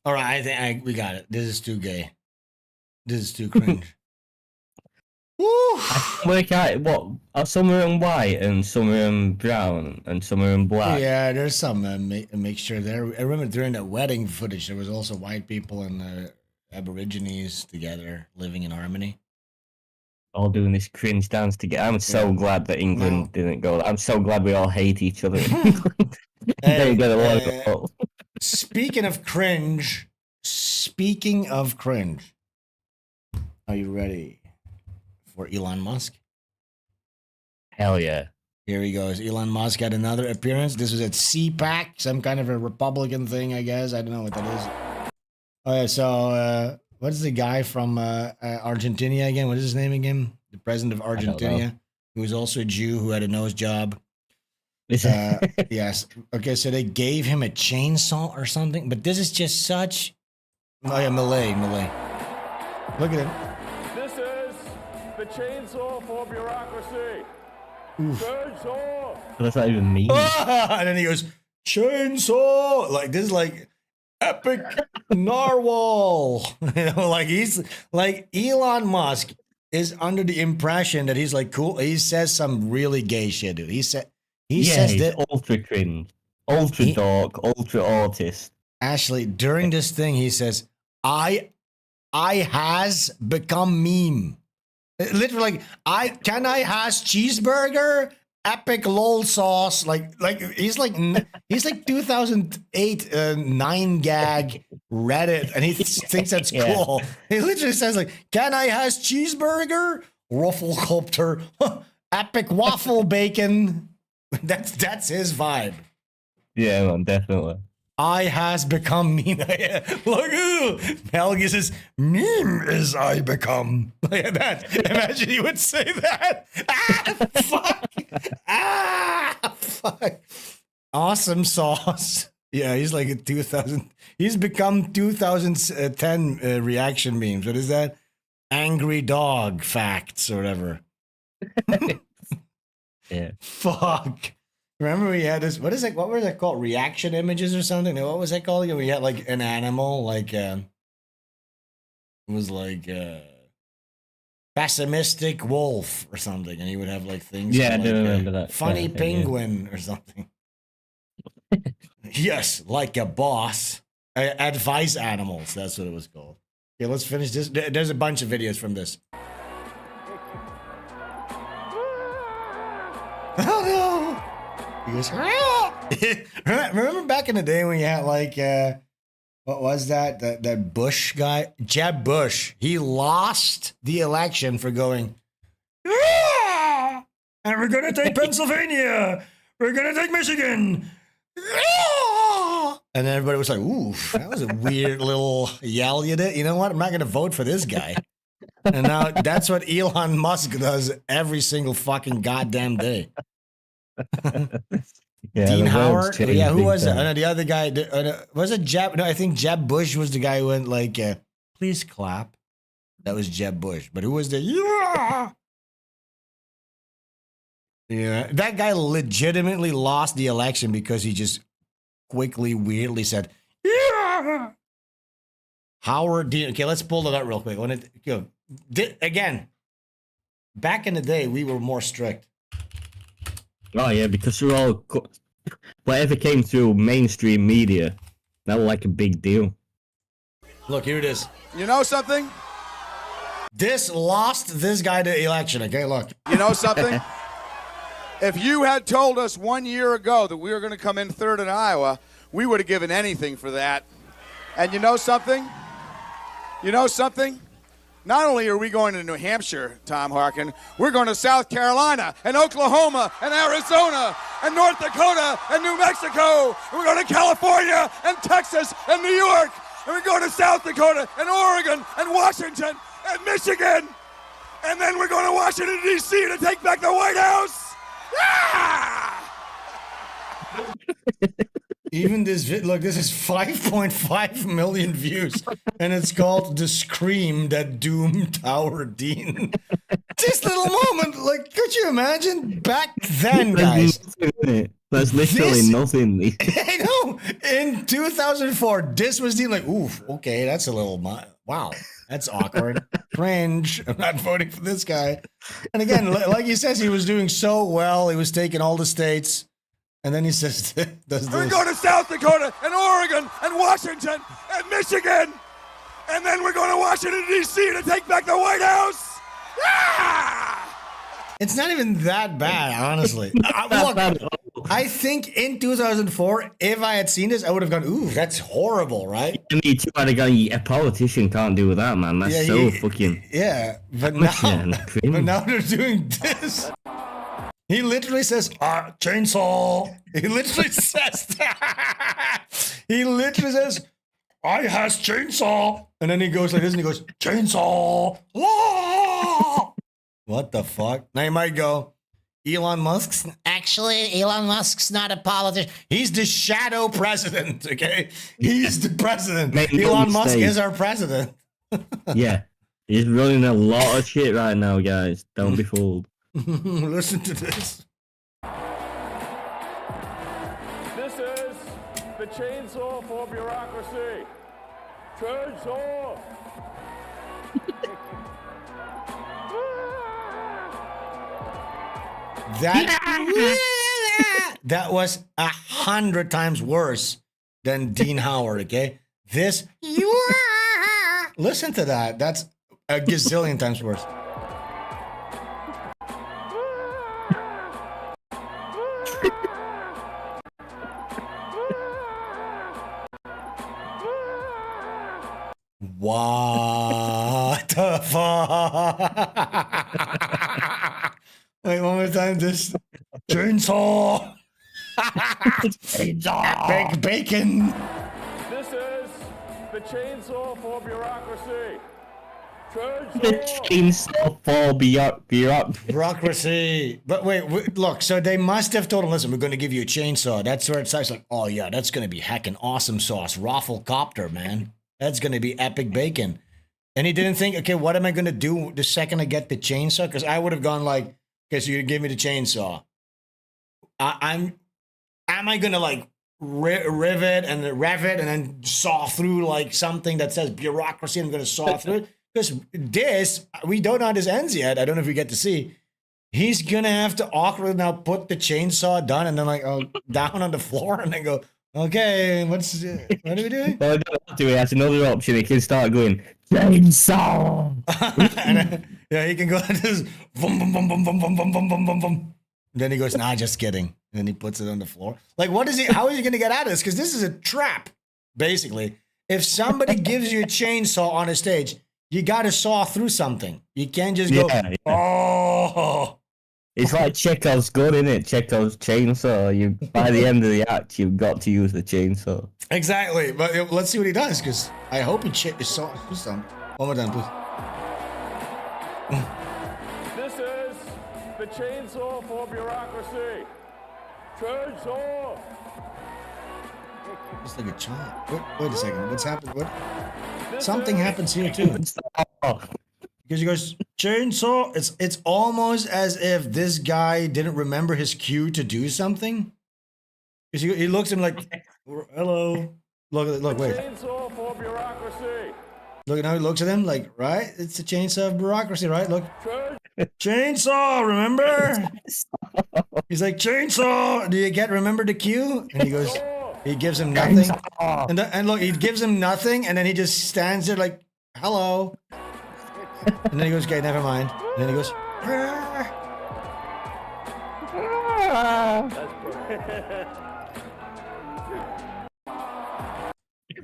All right, I think we got it. This is too gay. This is too cringe. I can work out what some are in white and some are in brown and some are in black. Yeah, there's some mixture there. I remember during that wedding footage, there was also white people and Aborigines together living in harmony. All doing this cringe dance together. I'm so glad that England didn't go. I'm so glad we all hate each other. Speaking of cringe, are you ready for Elon Musk? Hell yeah. Here he goes. Elon Musk had another appearance. This was at CPAC, some kind of a Republican thing, I guess. I don't know what that is. Oh, yeah, so what is the guy from Argentina again? What is his name again? The president of Argentina, who was also a Jew who had a nose job. Yes. Okay, so they gave him a chainsaw or something, but this is just such... Oh, yeah, Malay. Look at him. This is the chainsaw for bureaucracy. Chainsaw. What does that even mean? And then he goes, chainsaw. Like, this is like epic narwhal. You know, like he's like Elon Musk is under the impression that he's like cool. He says some really gay shit, dude. He says that ultra cringe, ultra dark, ultra artist. Ashley, during this thing, he says, I has become meme. Literally, like, can I has cheeseburger? Epic lol sauce. Like he's like 2008 9 gag Reddit, and he thinks that's cool. He literally says like, can I has cheeseburger? Rufflecopter. Epic waffle bacon. That's his vibe. Yeah, man, definitely. I has become meme. Look, Helgi says, meme is I become. Look at that. Imagine he would say that. Fuck. Fuck. Awesome sauce. Yeah, he's like a 2000. He's become 2010 reaction memes. What is that? Angry dog facts or whatever. Yeah. Fuck. Remember we had this, what was it called? Reaction images or something? What was that called? We had like an animal, like, it was like pessimistic wolf or something. And he would have like things. Yeah, like, I do remember that. Funny penguin or something. Yes, like a boss. Advice animals, that's what it was called. Okay, let's finish this. There's a bunch of videos from this. Oh no! He goes, remember back in the day when you had like, what was that? That Bush guy? Jeb Bush. He lost the election for going, and we're going to take Pennsylvania. We're going to take Michigan. And then everybody was like, ooh, that was a weird little yell you did. You know what? I'm not going to vote for this guy. And now that's what Elon Musk does every single fucking goddamn day. Dean Howard? Yeah, who was it? The other guy, was it Jeb? No, I think Jeb Bush was the guy who went like, please clap. That was Jeb Bush. But who was the, yeah, that guy legitimately lost the election because he just quickly, weirdly said, yeah. Howard Dean. Okay, let's pull it up real quick. Again, back in the day, we were more strict. Oh yeah, because we're all whatever came through mainstream media, that was like a big deal. Look, here it is. You know something? This lost this guy the election. Okay, look. You know something? If you had told us 1 year ago that we were going to come in third in Iowa, we would have given anything for that. And you know something? You know something? Not only are we going to New Hampshire, Tom Harkin, we're going to South Carolina and Oklahoma and Arizona and North Dakota and New Mexico. And we're going to California and Texas and New York. And we're going to South Dakota and Oregon and Washington and Michigan. And then we're going to Washington, D.C. to take back the White House. Even this look, this is 5.5 million views, and it's called "The Scream That Doomed Howard Dean." This little moment, like, could you imagine back then, guys? That's literally nothing. I know. In 2004, this was Dean. Like, oof, okay, that's a little wow. That's awkward. Cringe. I'm not voting for this guy. And again, like he says, he was doing so well. He was taking all the states. And then he says, does this. We're going to South Dakota and Oregon and Washington and Michigan. And then we're going to Washington, D.C. to take back the White House. It's not even that bad, honestly. Look, I think in 2004, if I had seen this, I would have gone, ooh, that's horrible, right? Me too. I'd have gone, a politician can't do that, man. That's fucking... Yeah, but now they're doing this. He literally says, chainsaw. He literally says that. He literally says, I has chainsaw. And then he goes like this and he goes, chainsaw. What the fuck? Now you might go, Elon Musk's, actually, Elon Musk's not a politician. He's the shadow president, okay? He's the president. Elon Musk is our president. Yeah. He's running a lot of shit right now, guys. Don't be fooled. Listen to this. This is the chainsaw for bureaucracy. Chainsaw! That was 100 times worse than Dean Howard, okay? This, listen to that. That's a gazillion times worse. What the fuck? Wait, one more time. This chainsaw. Chainsaw. Bacon. This is the chainsaw for bureaucracy. The chainsaw for bureaucracy. But wait, look, so they must have told him, listen, we're going to give you a chainsaw. That's where it starts like, oh yeah, that's going to be heckin' awesome sauce. Raffle copter, man. That's going to be epic bacon. And he didn't think, okay, what am I going to do the second I get the chainsaw? Because I would have gone like, okay, so you give me the chainsaw. Am I going to like rivet and rev it and then saw through like something that says bureaucracy and I'm going to saw through it? Because this, we don't know how this ends yet. I don't know if we get to see. He's going to have to awkwardly now put the chainsaw down and then like down on the floor and then go, okay, what are we doing? Well, I don't have to. He has another option. He can start going, chainsaw. Yeah, he can go like this. Vum, vum, vum, vum, vum, vum, vum, vum, vum, vum. Then he goes, nah, just kidding. And then he puts it on the floor. Like, what is he? How is he going to get out of this? Because this is a trap, basically. If somebody gives you a chainsaw on a stage, you got to saw through something. You can't just go, oh. It's like Chekhov's gun, isn't it? Chekhov's chainsaw. By the end of the act, you've got to use the chainsaw. Exactly. But let's see what he does, because I hope he saw some. One more time, please. This is the chainsaw for bureaucracy. Chainsaw! Just like a child. Wait a second. What's happened? What? Something happens here, too. Because he goes, chainsaw. It's almost as if this guy didn't remember his cue to do something. Because he looks at him like, hello. Look, wait. Chainsaw for bureaucracy. Look, now he looks at him like, right? It's the chainsaw of bureaucracy, right? Look. Chainsaw, remember? He's like, chainsaw. Do you remember the cue? And he goes, he gives him nothing. And look, he gives him nothing. And then he just stands there like, hello. And then he goes, okay, never mind. And then he goes,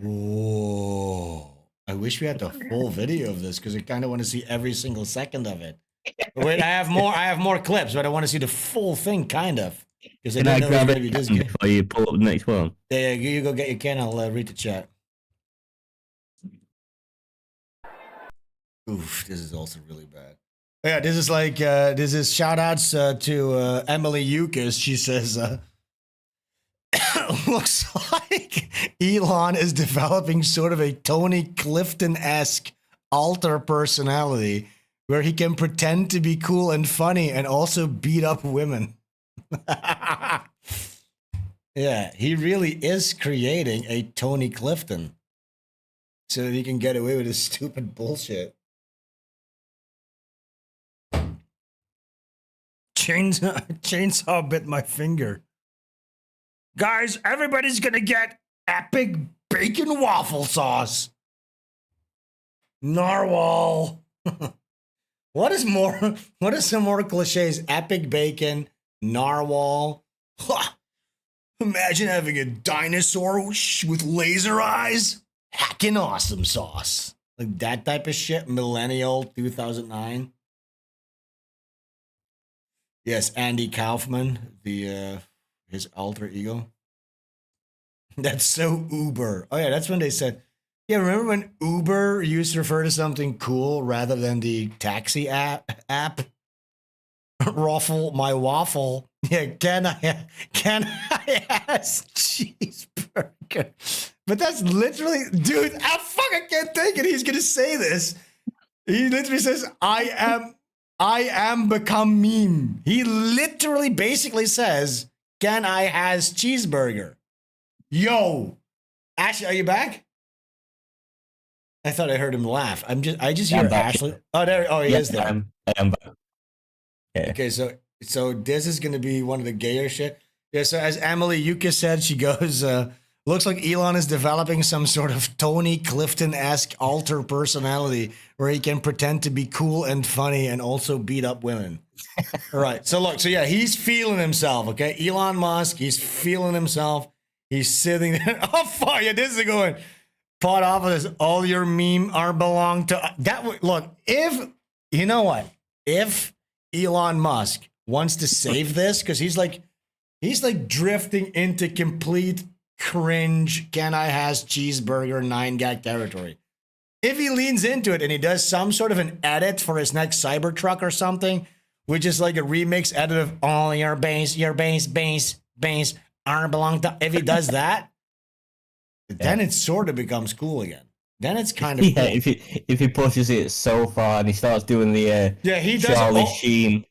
whoa. I wish we had the full video of this because I kind of want to see every single second of it. But wait, I have more clips, but I want to see the full thing, kind of. Because Can I grab it before you pull up the next one? Yeah, you go get your can. I'll read the chat. Oof, this is also really bad. Yeah, this is like, this is shout outs to Emily Yukis. She says, looks like Elon is developing sort of a Tony Clifton-esque alter personality where he can pretend to be cool and funny and also beat up women. Yeah, he really is creating a Tony Clifton so that he can get away with his stupid bullshit. Chainsaw bit my finger. Guys, everybody's gonna get epic bacon waffle sauce. Narwhal. What are some more cliches? Epic bacon, narwhal. Ha! Imagine having a dinosaur with laser eyes. Hacking awesome sauce. Like that type of shit. Millennial 2009. Yes, Andy Kaufman, his alter ego. That's so Uber. Oh yeah, that's when they said, yeah, remember when Uber used to refer to something cool rather than the taxi app? Ruffle my waffle. Yeah, can I ask cheeseburger? But that's literally, dude, I fucking can't take it. He's gonna say this. He literally says, I am become meme. He literally basically says, can I has cheeseburger? Yo. Ashley, are you back? I thought I heard him laugh. I just hear Ashley. Oh, there. Oh, he is there. I am back. Yeah. Okay, so this is gonna be one of the gayer shit. Yeah. So as Emily Yuka said, she goes, looks like Elon is developing some sort of Tony Clifton-esque alter personality where he can pretend to be cool and funny and also beat up women. All right. So look. So yeah, he's feeling himself. Okay, Elon Musk. He's feeling himself. He's sitting there. Oh fuck! Yeah, this is going. Pot off of this. All your meme are belong to that. Look, if you know what, if Elon Musk wants to save this, because he's like drifting into complete cringe. Can I has cheeseburger 9gag territory? If he leans into it and he does some sort of an edit for his next Cybertruck or something, which is like a remix edit of all your base are belong to. If he does that, then it sort of becomes cool again. Then it's kind of cool. If he pushes it so far and he starts doing the he does Charlie Sheen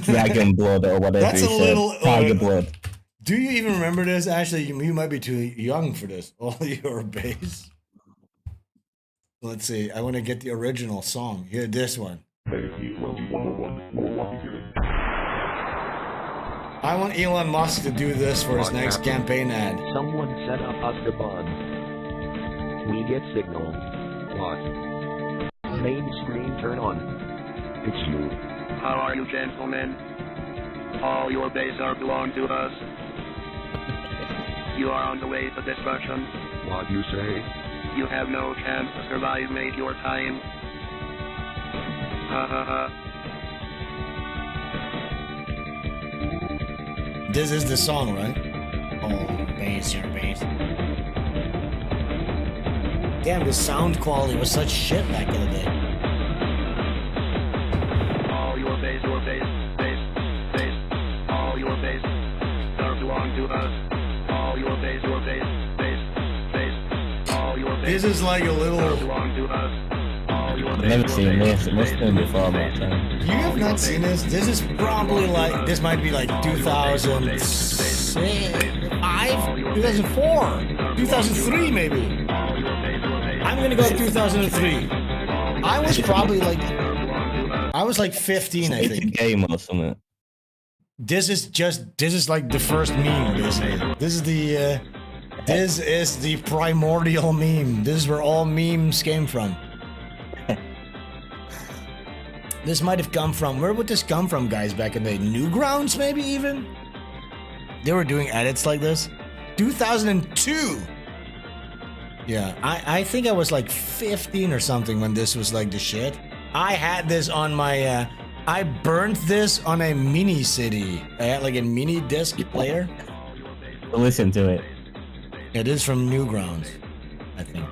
dragon blood or whatever. That's a little tiger blood. Do you even remember this? Actually, you might be too young for this. All your base. Let's see. I want to get the original song. Here, this one. I want Elon Musk to do this for his next campaign ad. Someone set up us the bug. We get signal. What? Main screen turn on. It's you. How are you, gentlemen? All your base are belong to us. You are on the way to destruction. What you say? You have no chance to survive, mate, your time. Ha ha ha. This is the song, right? Oh, base, your base. Damn, the sound quality was such shit back in the day. All your base, all your base are belong to us. All your base, all your base. This is like a little. Belong to us. I've never seen this. It must have been before my time. You have not seen this? This is probably like, this might be like 2006, 2004, 2003 maybe. I'm gonna go 2003. I was probably like, I was like 15, I think. Game or something. This is like the first meme, basically. This is the primordial meme. This is where all memes came from. This might have come from, where would this come from, guys, back in the day? Newgrounds, maybe even? They were doing edits like this. 2002! Yeah, I think I was like 15 or something when this was like the shit. I had this on my, I burnt this on a mini CD. I had like a mini disc player. Listen to it. It is from Newgrounds, I think.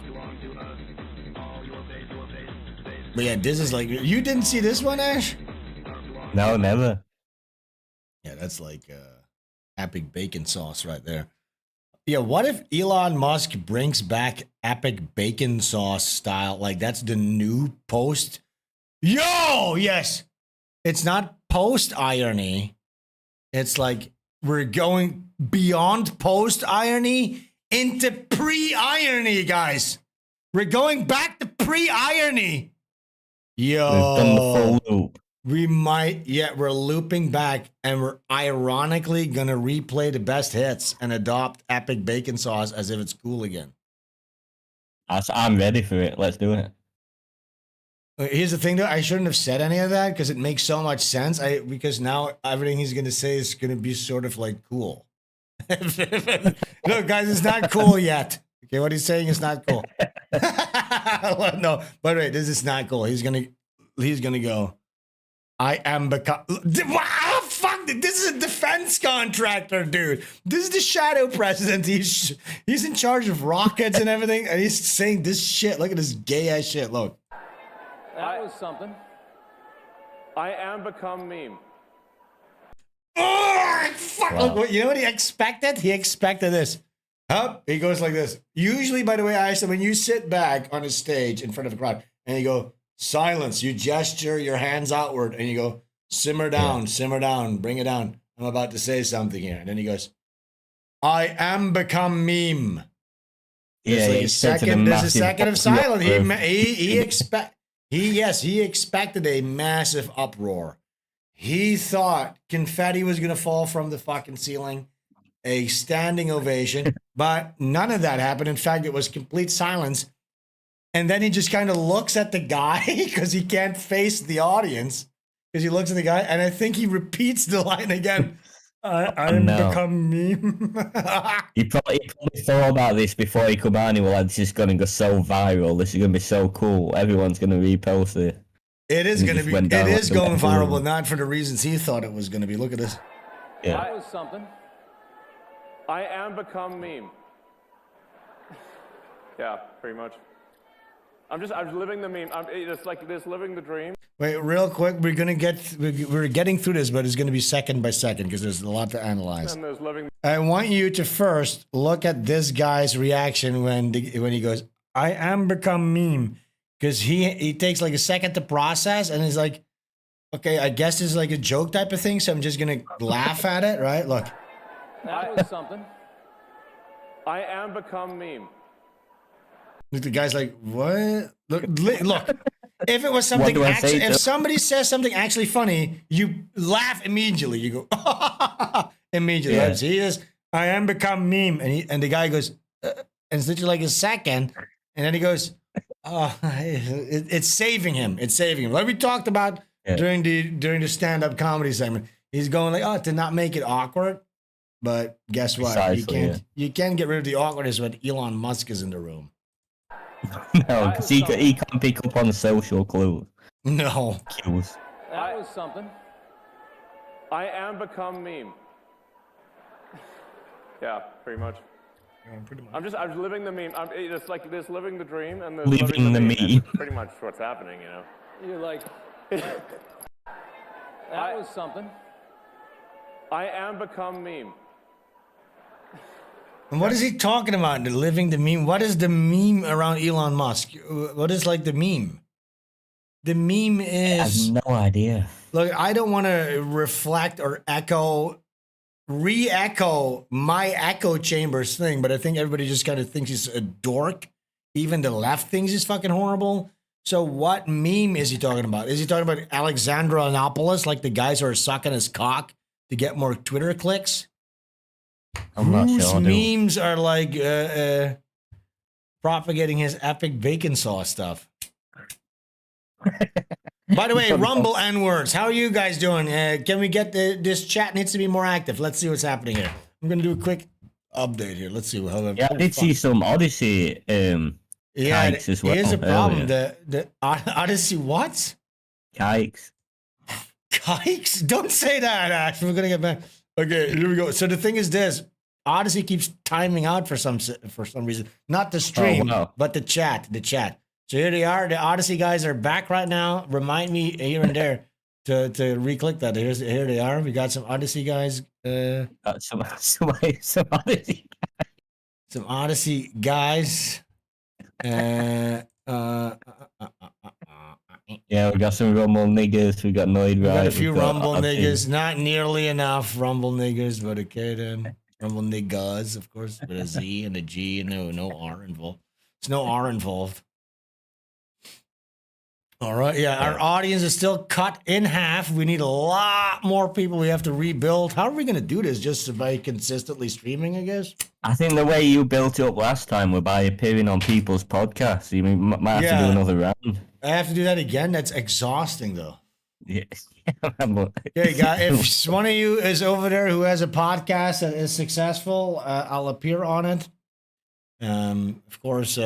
But yeah, this is like, you didn't see this one, Ash? No, never. Yeah, that's like epic bacon sauce right there. Yeah, what if Elon Musk brings back epic bacon sauce style? Like, that's the new post. Yo, yes. It's not post irony. It's like we're going beyond post irony into pre irony, guys. We're going back to pre irony. Yo, we've done the full loop. We might, yeah, we're looping back and we're ironically gonna replay the best hits and adopt epic bacon sauce as if it's cool again. I'm ready for it. Let's do it. Here's the thing though, I shouldn't have said any of that because it makes so much sense. Because now everything he's gonna say is gonna be sort of like cool. Look, guys, it's not cool yet. Okay, what he's saying is not cool. No, but wait, this is not cool. He's gonna go. I am become. Wow, fuck! This is a defense contractor, dude. This is the shadow president. He's in charge of rockets and everything, and he's saying this shit. Look at this gay ass shit. Look. That was something. I am become meme. Oh, fuck! Wow. Look, you know what he expected? He expected this. Up, he goes like this. Usually, by the way, I said when you sit back on a stage in front of a crowd and you go, silence. You gesture your hands outward and you go, simmer down, bring it down. I'm about to say something here. And then he goes, I am become meme. There's a second of silence. He expected a massive uproar. He thought confetti was going to fall from the fucking ceiling, a standing ovation, but none of that happened. In fact, it was complete silence. And then he just kind of looks at the guy because he can't face the audience because he looks at the guy. And I think he repeats the line again. I am become meme. He probably thought about this before he come on. He was like, this is going to go so viral. This is going to be so cool. Everyone's going to repost it. It is going to be. It is going viral, but not for the reasons he thought it was going to be. Look at this. Yeah. That was something. I am become meme. Yeah, pretty much. I'm living the meme. It's like this, living the dream. Wait, real quick. We're getting through this, but it's going to be second by second because there's a lot to analyze. I want you to first look at this guy's reaction when he goes, "I am become meme," because he takes like a second to process and he's like, "Okay, I guess it's like a joke type of thing, so I'm just going to laugh at it." Right? Look. That was something. I am become meme. The guy's like, what? Look. If it was something, if somebody says something actually funny, you laugh immediately. You go immediately. Yeah. Right? So he is. I am become meme, and the guy goes, and it's literally like a second, and then he goes, it's saving him. It's saving him. Like we talked about during the stand-up comedy segment. He's going like, to not make it awkward. But guess what? Precisely, you can't get rid of the awkwardness when Elon Musk is in the room. No, because he can't pick up on social clues. No. Cues. That was something. I am become meme. Yeah, pretty much. I'm living the meme. It's like this, living the dream and living the meme. That's pretty much what's happening, you know. You're like, that was something. I am become meme. And what is he talking about? The living the meme. What is the meme around Elon Musk? What is like the meme? The meme is. I have no idea. Look, I don't want to reflect or re-echo my echo chambers thing, but I think everybody just kind of thinks he's a dork. Even the left thinks he's fucking horrible. So what meme is he talking about? Is he talking about Alexandra Yiannopoulos, like the guys who are sucking his cock to get more Twitter clicks? I'm not Whose sure. memes are like propagating his epic bacon sauce stuff? By the way, Rumble N-words. How are you guys doing? Can we get this chat needs to be more active? Let's see what's happening here. I'm going to do a quick update here. Let's see. I did see some Odyssey kikes as well. Here's a problem. The Odyssey what? Kikes. Kikes? Don't say that, Ash. We're going to get back. Okay, here we go. So the thing is this. Odyssey keeps timing out for some reason. Not the stream, but the chat. So here they are. The Odyssey guys are back right now. Remind me here and there to re-click that. Here they are. We got some Odyssey guys. Some Odyssey guys. Some Odyssey guys. Yeah, we got some Rumble niggas. We got Noid. We got a few Rumble niggas. Not nearly enough Rumble niggas, but okay then. Rumble niggas, of course, with a Z and a G and no R involved. There's no R involved. All right, yeah, our audience is still cut in half. We need a lot more people. We have to rebuild. How are we going to do this? Just by consistently streaming, I guess? I think the way you built it up last time was by appearing on people's podcasts. You might have to do another round. I have to do that again? That's exhausting, though. Yeah. Okay, guys, if one of you is over there who has a podcast that is successful, I'll appear on it. Of course,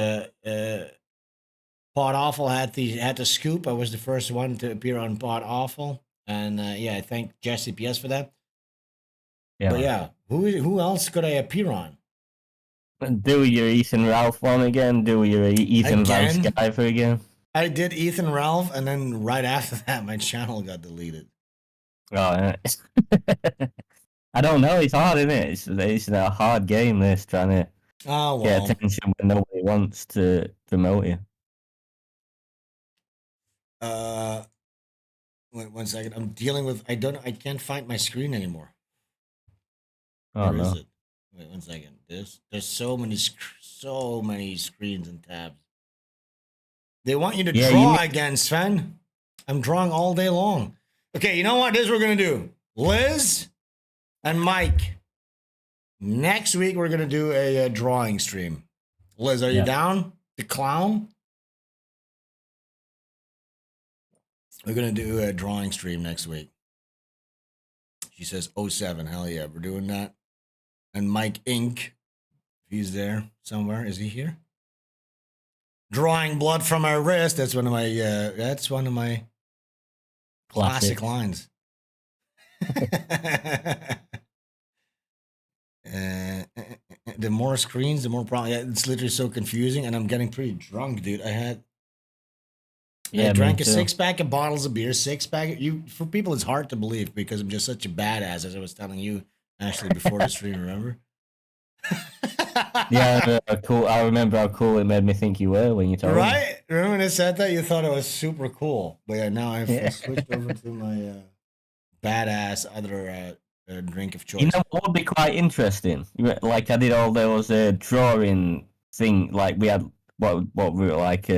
Pod Awful had the scoop. I was the first one to appear on Pod Awful, and I thank Jesse PS for that. Yeah, but yeah, who else could I appear on? Do your Ethan Ralph one again. Do your Ethan Van Skyver again. I did Ethan Ralph, and then right after that, my channel got deleted. Oh, yeah. I don't know. It's hard, isn't it? It's a hard game. This trying to get attention when nobody wants to promote you. Wait 1 second. I'm dealing with. I can't find my screen anymore. Oh, Where is no. it? Wait 1 second. There's so many screens and tabs. They want you to draw again, Sven. I'm drawing all day long. Okay, you know what? This is what we're gonna do. Liz and Mike. Next week we're gonna do a drawing stream. Liz, are you down? The clown. We're gonna do a drawing stream next week. She says 07. Hell yeah, we're doing that. And Mike Inc. If he's there somewhere. Is he here? Drawing blood from my wrist. That's one of my classic lines. The more screens, the more problem. Yeah, it's literally so confusing, and I'm getting pretty drunk, dude. I drank a 6-pack of bottles of beer, 6-pack. For people, it's hard to believe because I'm just such a badass, as I was telling you actually before the stream. Remember? Yeah, cool. I remember how cool it made me think you were when you told me. Right? Remember when I said that? You thought it was super cool. But yeah, now I've switched over to my badass other drink of choice. You know what would be quite interesting? Like I did all those drawing thing. Like we had what we were like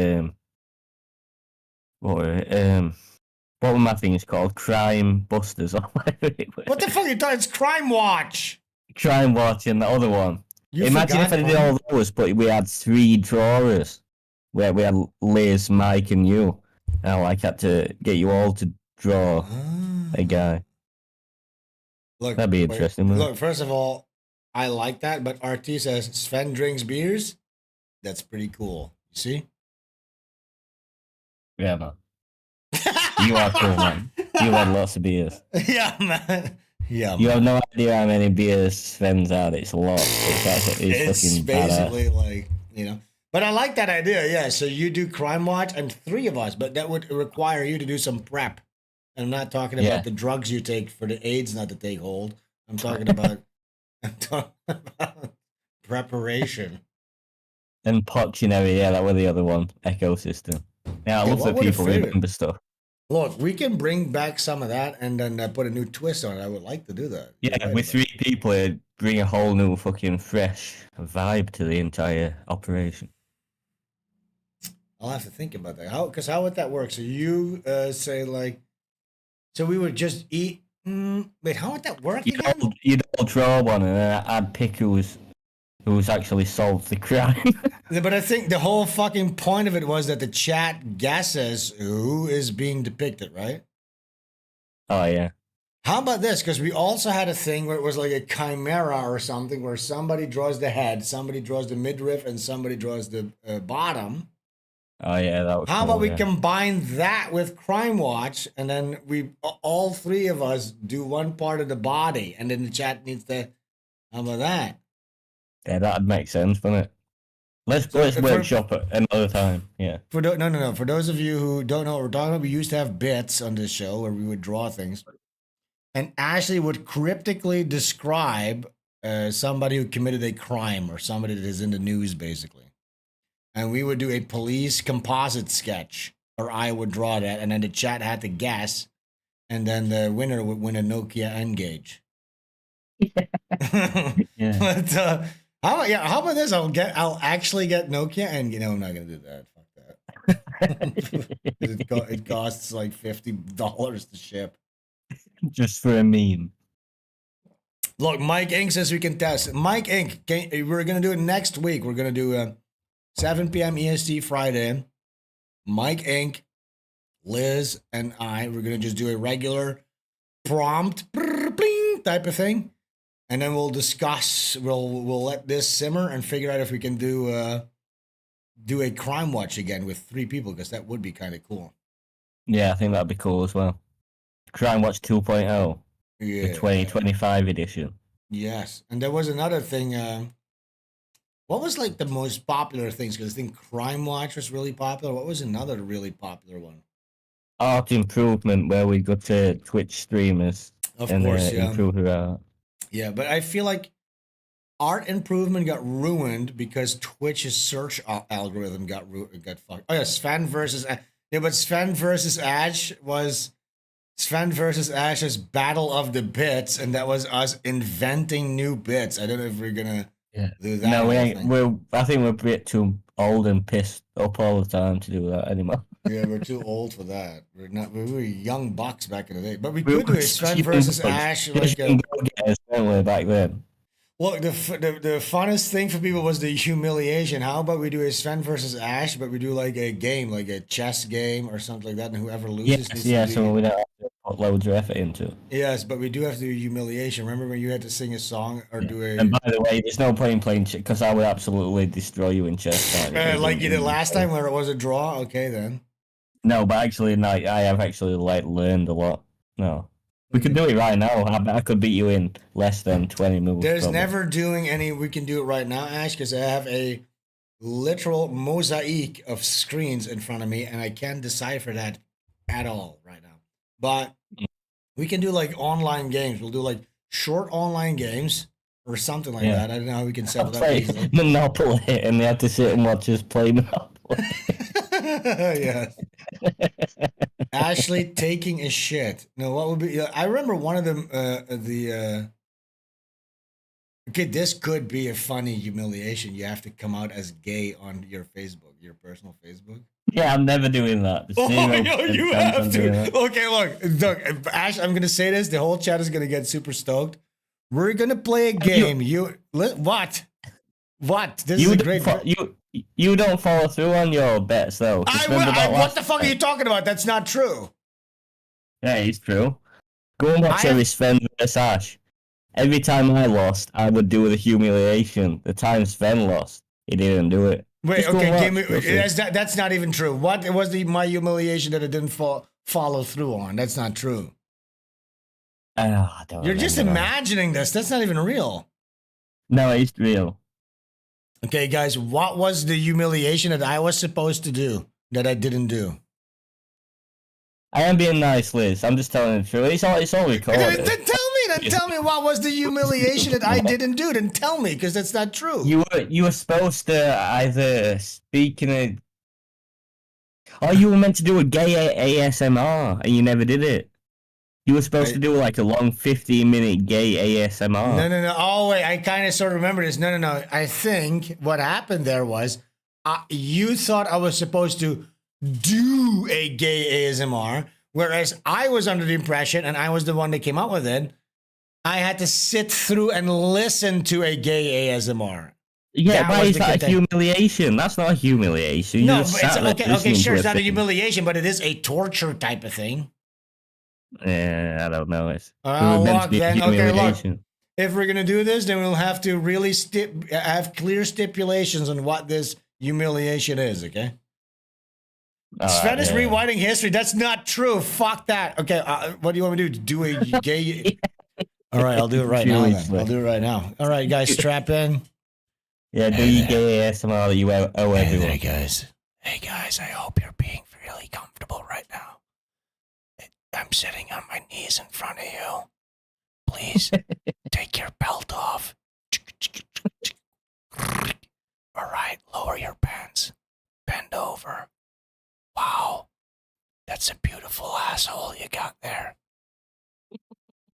what were my things called? Crime Busters or whatever it was. What the fuck are you talking? It's Crime Watch. Crime Watch and the other one. Imagine if I did all those, but we had 3 drawers where we had Liz, Mike, and you. And I had to get you all to draw a guy. Look, that'd be interesting. Look, first of all, I like that, but RT says Sven drinks beers. That's pretty cool. You see? Yeah, man. You are cool, man. You had lots of beers. Yeah, man. Yeah, you have no idea how many beers Sven's had. It's a lot. It's fucking basically badass. Like, you know. But I like that idea. Yeah. So you do Crime Watch and 3 of us, but that would require you to do some prep. And I'm not talking about the drugs you take for the AIDS not to take hold. I'm talking about, preparation. And Poctionary, yeah, that was the other one. Ecosystem. Yeah, I love that people remember stuff. Look, we can bring back some of that and then put a new twist on it. I would like to do that. Yeah, with 3 people, it'd bring a whole new fucking fresh vibe to the entire operation. I'll have to think about that. How would that work? So you say like, so we would just eat. Wait, how would that work again? You'd all draw one, and then I'd pick who's actually solved the crime. But I think the whole fucking point of it was that the chat guesses who is being depicted, right? Oh, yeah. How about this? Because we also had a thing where it was like a chimera or something where somebody draws the head, somebody draws the midriff, and somebody draws the bottom. Oh, yeah, that was How about we combine that with Crime Watch, and then all 3 of us do one part of the body, and then the chat needs to... How about that? Yeah, that'd make sense, wouldn't it? Let's workshop it another time. Yeah. No. For those of you who don't know what we're talking about, we used to have bits on this show where we would draw things, and Ashley would cryptically describe somebody who committed a crime or somebody that is in the news, basically. And we would do a police composite sketch, or I would draw that, and then the chat had to guess, and then the winner would win a Nokia N-Gage. Yeah. But how about this? I'll actually get Nokia, and I'm not gonna do that. Fuck that. It costs like $50 to ship. Just for a meme. Look, Mike Inc. says we can test. Mike Inc. We're gonna do it next week. We're gonna do 7 p.m. EST Friday. Mike Inc., Liz, and I. We're gonna just do a regular prompt type of thing. And then we'll discuss. We'll let this simmer and figure out if we can do a Crime Watch again with 3 people, because that would be kind of cool. Yeah, I think that'd be cool as well. Crime Watch 2.0, the 2025 edition. Yes, and there was another thing. What was like the most popular things? Because I think Crime Watch was really popular. What was another really popular one? Art improvement, where we go to Twitch streamers improve their art. Yeah, but I feel like art improvement got ruined because Twitch's search algorithm got fucked. Oh yeah, Sven versus Yeah, but Sven versus Ash was Sven versus Ash's Battle of the Bits, and that was us inventing new bits. I don't know if we're gonna do that. No, we ain't. I think we're a bit too old and pissed up all the time to do that anymore. Yeah, we're too old for that. We're not. We were young bucks back in the day, but we could do a Sven versus Ash. Like back then. Well, the funnest thing for people was the humiliation. How about we do a Sven versus Ash, but we do like a game, like a chess game or something like that, and whoever loses. Yes, so we don't have to put loads of effort into it. Yes, but we do have to do humiliation. Remember when you had to sing a song or do a... And by the way, there's no playing chess, because I would absolutely destroy you in chess. Like you did last time where it was a draw? Okay, then. No, but actually, no, I have actually learned a lot. No. We could do it right now. I could beat you in less than 20 moves. There's probably. never doing any... We can do it right now, Ash, because I have a literal mosaic of screens in front of me, and I can't decipher that at all right now. But we can do like online games. We'll do like short online games or something like that. I don't know how we can set it up easily. Monopoly, and they have to sit and watch us play Monopoly. Yeah. Ashley taking a shit. No, what would be? I remember one of them. Okay, this could be a funny humiliation. You have to come out as gay on your Facebook, your personal Facebook. Yeah, I'm never doing that. You have to. Okay, look, Ash, I'm gonna say this. The whole chat is gonna get super stoked. We're gonna play a game. What? This is a great. You don't follow through on your bets though. What the fuck are you talking about? That's not true. Yeah, it's true. Go and watch every Sven vs Ash. Every time I lost, I would do the humiliation. The time Sven lost, he didn't do it. Wait, okay, that's not even true. What was my humiliation that it didn't follow through on? That's not true. You're just imagining this. That's not even real. No, it's real. Okay, guys, what was the humiliation that I was supposed to do that I didn't do? I am being nice, Liz. I'm just telling the truth. It's all recorded. Then tell me what was the humiliation that I didn't do. Then tell me, because that's not true. You were supposed to either speak in a... Oh, you were meant to do a gay ASMR, and you never did it. You were supposed to do like a long 15-minute gay ASMR. No. Oh, wait, I kind of sort of remember this. No. I think what happened there was you thought I was supposed to do a gay ASMR, whereas I was under the impression, and I was the one that came up with it, I had to sit through and listen to a gay ASMR. Yeah, but it's not a humiliation. That's not a humiliation. No, but okay, sure, it's not a humiliation, but it is a torture type of thing. Yeah, I don't know. Look, if we're gonna do this, then we'll have to really have clear stipulations on what this humiliation is. Okay. Sven is rewriting history. That's not true. Fuck that. Okay, what do you want me to do? Do a gay? All right, I'll do it right now. Then. I'll do it right now. All right, guys, strap in. Yeah, do you gay ASMR that you owe everyone? Hey guys, I hope you're being really comfortable right now. I'm sitting on my knees in front of you. Please take your belt off. All right, lower your pants. Bend over. Wow, that's a beautiful asshole you got there.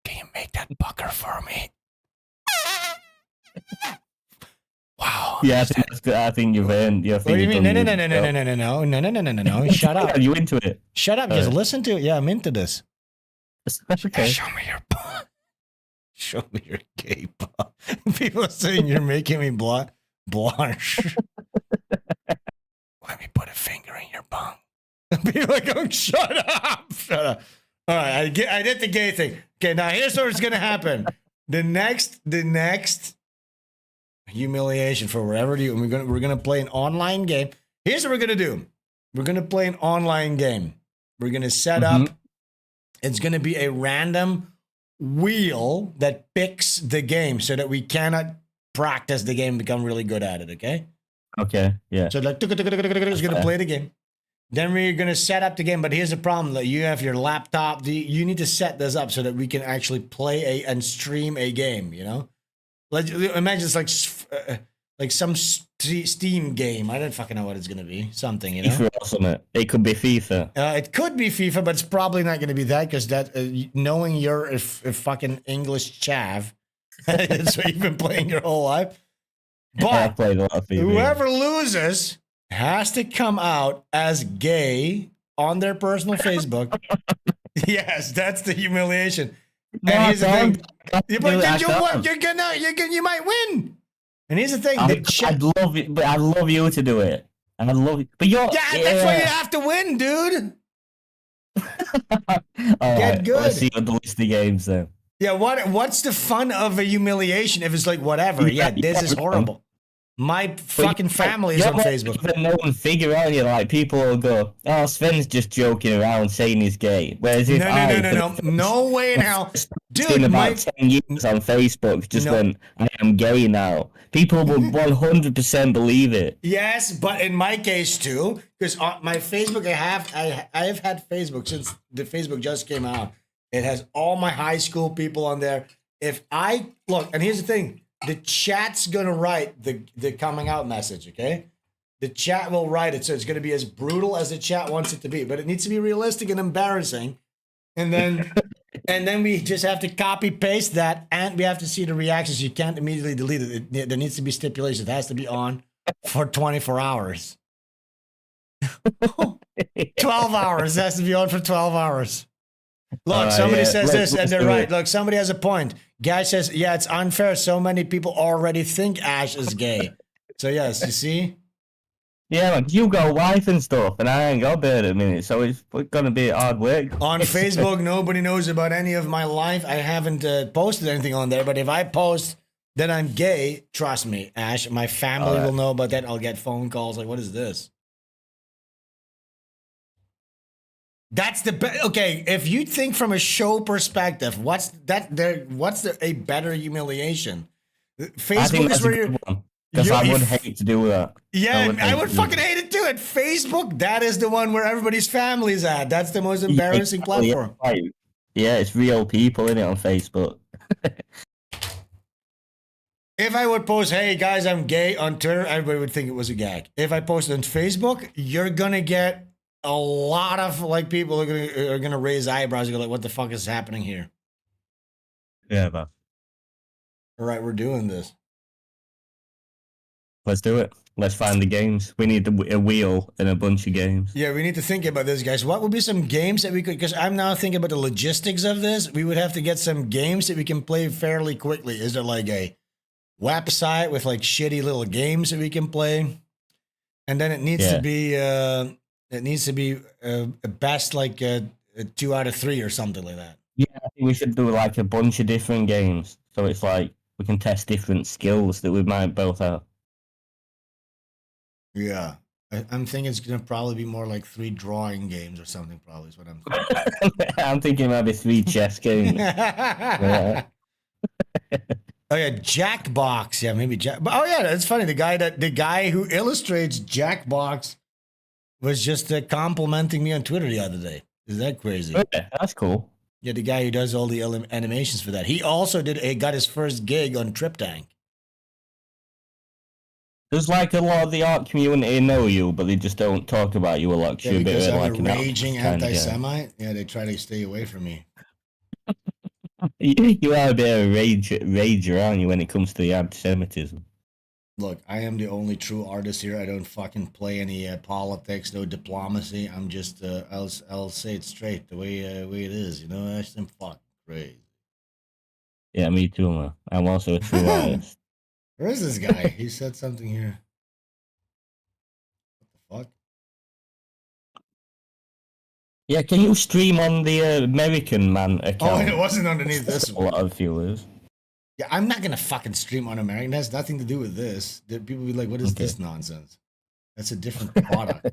Can you make that pucker for me? Wow. Yeah, I think you've earned your thing. What do you mean? No. Shut up. Are you into it? Shut up. Just listen to it. Yeah, I'm into this. Okay. Show me your butt. Show me your gay butt. People are saying you're making me blush. Let me put a finger in your bung. People are going, shut up. All right, I did the gay thing. Okay, now here's what's gonna happen. The next humiliation for wherever you. We're gonna play an online game. Here's what we're gonna do. We're gonna play an online game. We're gonna set up. It's gonna be a random wheel that picks the game, so that we cannot practice the game and become really good at it. Okay. Okay. Yeah. So like, it's gonna play the game. Then we're going to set up the game. But here's the problem. That you have your laptop. You need to set this up so that we can actually play and stream a game, you know? Like, imagine it's like like some Steam game. I don't fucking know what it's gonna be. Something, you know. FIFA or something. It could be FIFA. It could be FIFA, but it's probably not gonna be that because that knowing you're a fucking English chav, that's what you've been playing your whole life. But I played a lot of FIFA. Whoever loses has to come out as gay on their personal Facebook. Yes, that's the humiliation. No, and here's the thing. You might win. And here's the thing. I'd love it, but I'd love you to do it. I'd love it. But you're that's why you have to win, dude. Get good. Let's see what the list of games then. Yeah, what's the fun of a humiliation if it's like whatever? Yeah, this is horrible. My fucking family is on Facebook. Even no one figure out here, like people will go, "Oh, Sven's just joking around saying he's gay." Whereas if no way in hell, dude. In about 10 years on Facebook, just went, "I am gay now." People will 100% believe it. Yes, but in my case too, because on my Facebook, I have had Facebook since the Facebook just came out. It has all my high school people on there. If I look, and here's the thing. The chat's gonna write the coming out message, okay? The chat will write it, so it's gonna be as brutal as the chat wants it to be, but it needs to be realistic and embarrassing. And then we just have to copy paste that, and we have to see the reactions. You can't immediately delete it. There needs to be stipulations. It has to be on for 24 hours. 12 hours. It has to be on for 12 hours. Look, somebody says this, and they're right. Look, somebody has a point. Guy says, yeah, it's unfair. So many people already think Ash is gay. So, yes, you see? Yeah, like you got a wife and stuff, and I ain't got a bit at a minute, so it's going to be hard work. On Facebook, nobody knows about any of my life. I haven't posted anything on there, but if I post that I'm gay, trust me, Ash, my family will know about that. I'll get phone calls like, what is this? That's okay. If you think from a show perspective, what's a better humiliation? Facebook is where you're. Because I would hate to do that. Yeah, I would fucking hate it too. At Facebook, that is the one where everybody's family's at. That's the most embarrassing platform. Yeah, right. Yeah, it's real people in it on Facebook. If I would post, "Hey guys, I'm gay" on Twitter, everybody would think it was a gag. If I post it on Facebook, you're gonna get a lot of like people are gonna raise eyebrows and go like, "What the fuck is happening here?" Yeah, but all right, we're doing this. Let's do it. Let's find the games. We need a wheel and a bunch of games. Yeah, we need to think about this, guys. What would be some games that we could? Because I'm now thinking about the logistics of this. We would have to get some games that we can play fairly quickly. Is there like a website with like shitty little games that we can play? And then it needs to be. It needs to be a best like a 2 out of 3 or something like that. Yeah, I think we should do like a bunch of different games. So it's like we can test different skills that we might both have. Yeah. I'm thinking it's going to probably be more like 3 drawing games or something, probably is what I'm thinking. I'm thinking maybe 3 chess games. Yeah. Oh yeah, Jackbox. Yeah, maybe Jack. Oh yeah, that's funny. The guy who illustrates Jackbox was just complimenting me on Twitter the other day. Is that crazy? Yeah, that's cool. Yeah, the guy who does all the animations for that. He also got his first gig on Trip Tank. There's like a lot of the art community know you, but they just don't talk about you a lot. Yeah, because I'm a raging anti-Semite. Yeah, they try to stay away from me. You are a bit of a rager, aren't you, when it comes to the anti-Semitism? Look, I am the only true artist here. I don't fucking play any politics, no diplomacy. I'm just, I'll say it straight, the way it is. You know, I'm fucking crazy. Yeah, me too, man. I'm also a true artist. Where is this guy? He said something here. What the fuck? Yeah, can you stream on the Americaman account? Oh, it wasn't underneath this one. A lot of viewers. Yeah, I'm not gonna fucking stream on American. It has nothing to do with this. People will be like, "What is this nonsense?" That's a different product.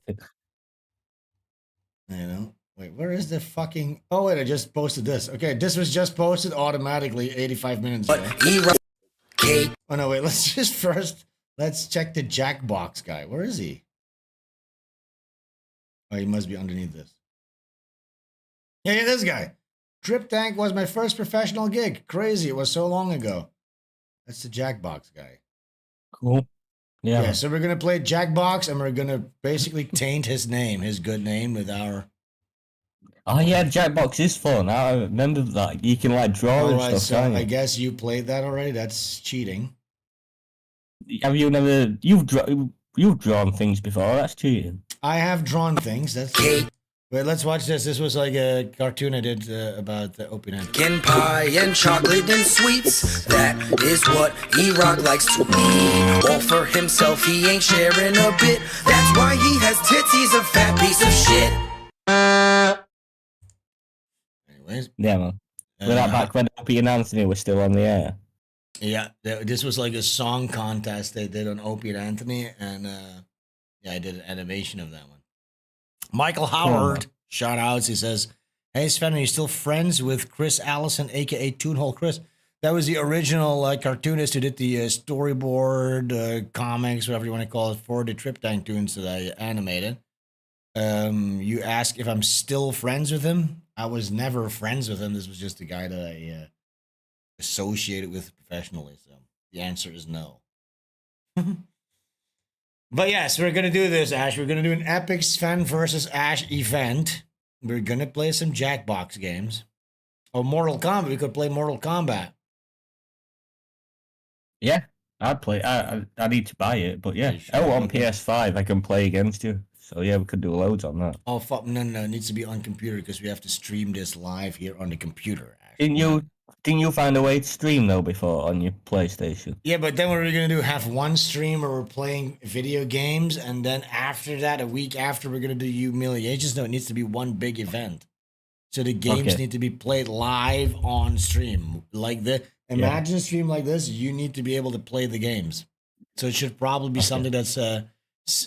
You know? Wait, where is the fucking? Oh wait, I just posted this. Okay, this was just posted automatically 85 minutes ago. Oh no, wait. Let's check the Jackbox guy. Where is he? Oh, he must be underneath this. Yeah, this guy. Trip Tank was my first professional gig. Crazy. It was so long ago. That's the Jackbox guy. Cool. Yeah, so we're gonna play Jackbox, and we're gonna basically taint his name, his good name, with our. Oh yeah, Jackbox is fun. I remember that. You can like draw and stuff. So I guess you played that already. That's cheating. Have you never? You've drawn things before. That's cheating. I have drawn things. That's. Wait, let's watch this. This was like a cartoon I did about the open end. Pumpkin pie and chocolate and sweets. That is what E-Rock likes to eat. All for himself, he ain't sharing a bit. That's why he has tits, he's a fat piece of shit. Anyways. Yeah, man. Was that back when Opie and Anthony were still on the air? Yeah, this was like a song contest they did on Opie and Anthony, and yeah, I did an animation of that one. Michael Howard, shout outs. He says, "Hey Sven, are you still friends with Chris Allison, aka Toonhole Chris? That was the original cartoonist who did the storyboard, comics, whatever you want to call it, for the Trip Tank tunes that I animated. You ask if I'm still friends with him. I was never friends with him. This was just a guy that I associated with professionally. So the answer is no." But yes, we're going to do this, Ash. We're going to do an epic Sven versus Ash event. We're going to play some Jackbox games. Or Mortal Kombat. We could play Mortal Kombat. Yeah, I'd play. I need to buy it, but yeah. Oh, on PS5, I can play against you. So yeah, we could do loads on that. Oh, fuck. No. It needs to be on computer because we have to stream this live here on the computer, Ash. Didn't you find a way to stream though before on your PlayStation? Yeah, but then what are we gonna do? Have one stream where we're playing video games, and then after that, a week after, we're gonna do humiliations? No, it needs to be one big event. So the games need to be played live on stream. Like imagine a stream like this. You need to be able to play the games. So it should probably be something that's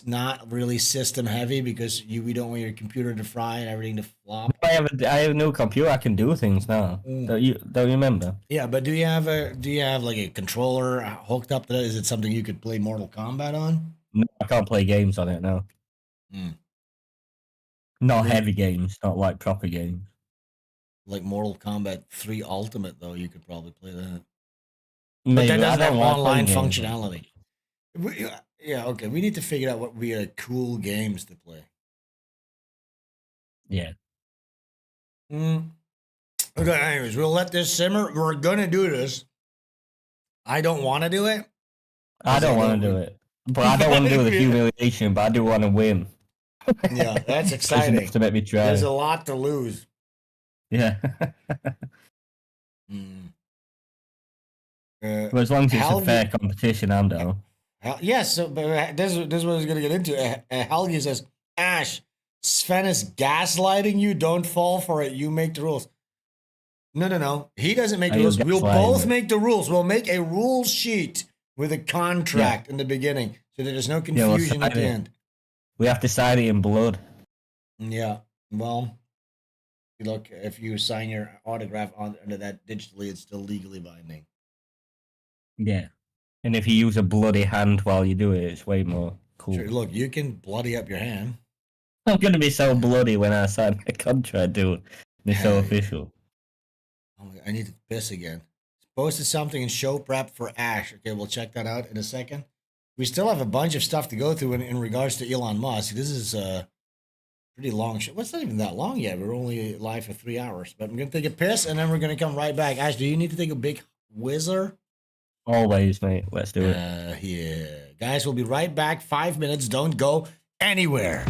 not really system heavy because we don't want your computer to fry and everything to flop. I have a new computer. I can do things now. Don't you remember? Yeah, but do you have like a controller hooked up to that? Is it something you could play Mortal Kombat on? No, I can't play games on it now. Not heavy games, not like proper games. Like Mortal Kombat 3 Ultimate, though, you could probably play that. Maybe. But then doesn't have online functionality. Yeah, okay. We need to figure out what would be cool games to play. Yeah. Okay, anyways, we'll let this simmer. We're going to do this. I don't want to do it. I don't want to do it. But I don't want to do the humiliation, but I do want to win. Yeah, that's exciting. To make me try. There's a lot to lose. Yeah. But as long as it's a fair competition, I'm down. Yes, so, but this is what I was going to get into. Helgi says, Ash, Sven is gaslighting you. Don't fall for it. You make the rules. No. He doesn't make the rules. We'll both make the rules. We'll make a rule sheet with a contract in the beginning so that there's no confusion at the end. We have to sign it in blood. Yeah. Well, look, if you sign your autograph under that digitally, it's still legally binding. Yeah. And if you use a bloody hand while you do it, it's way more cool. Sure, look, you can bloody up your hand. I'm going to be so bloody when I sign my contract, dude. It's so official. Oh my God, I need to piss again. Posted something in show prep for Ash. Okay, we'll check that out in a second. We still have a bunch of stuff to go through in regards to Elon Musk. This is a pretty long show. Well, it's not even that long yet. We're only live for 3 hours. But I'm going to take a piss, and then we're going to come right back. Ash, do you need to take a big whizzer? Always, mate. Let's do it. Yeah. Guys, we'll be right back. 5 minutes. Don't go anywhere.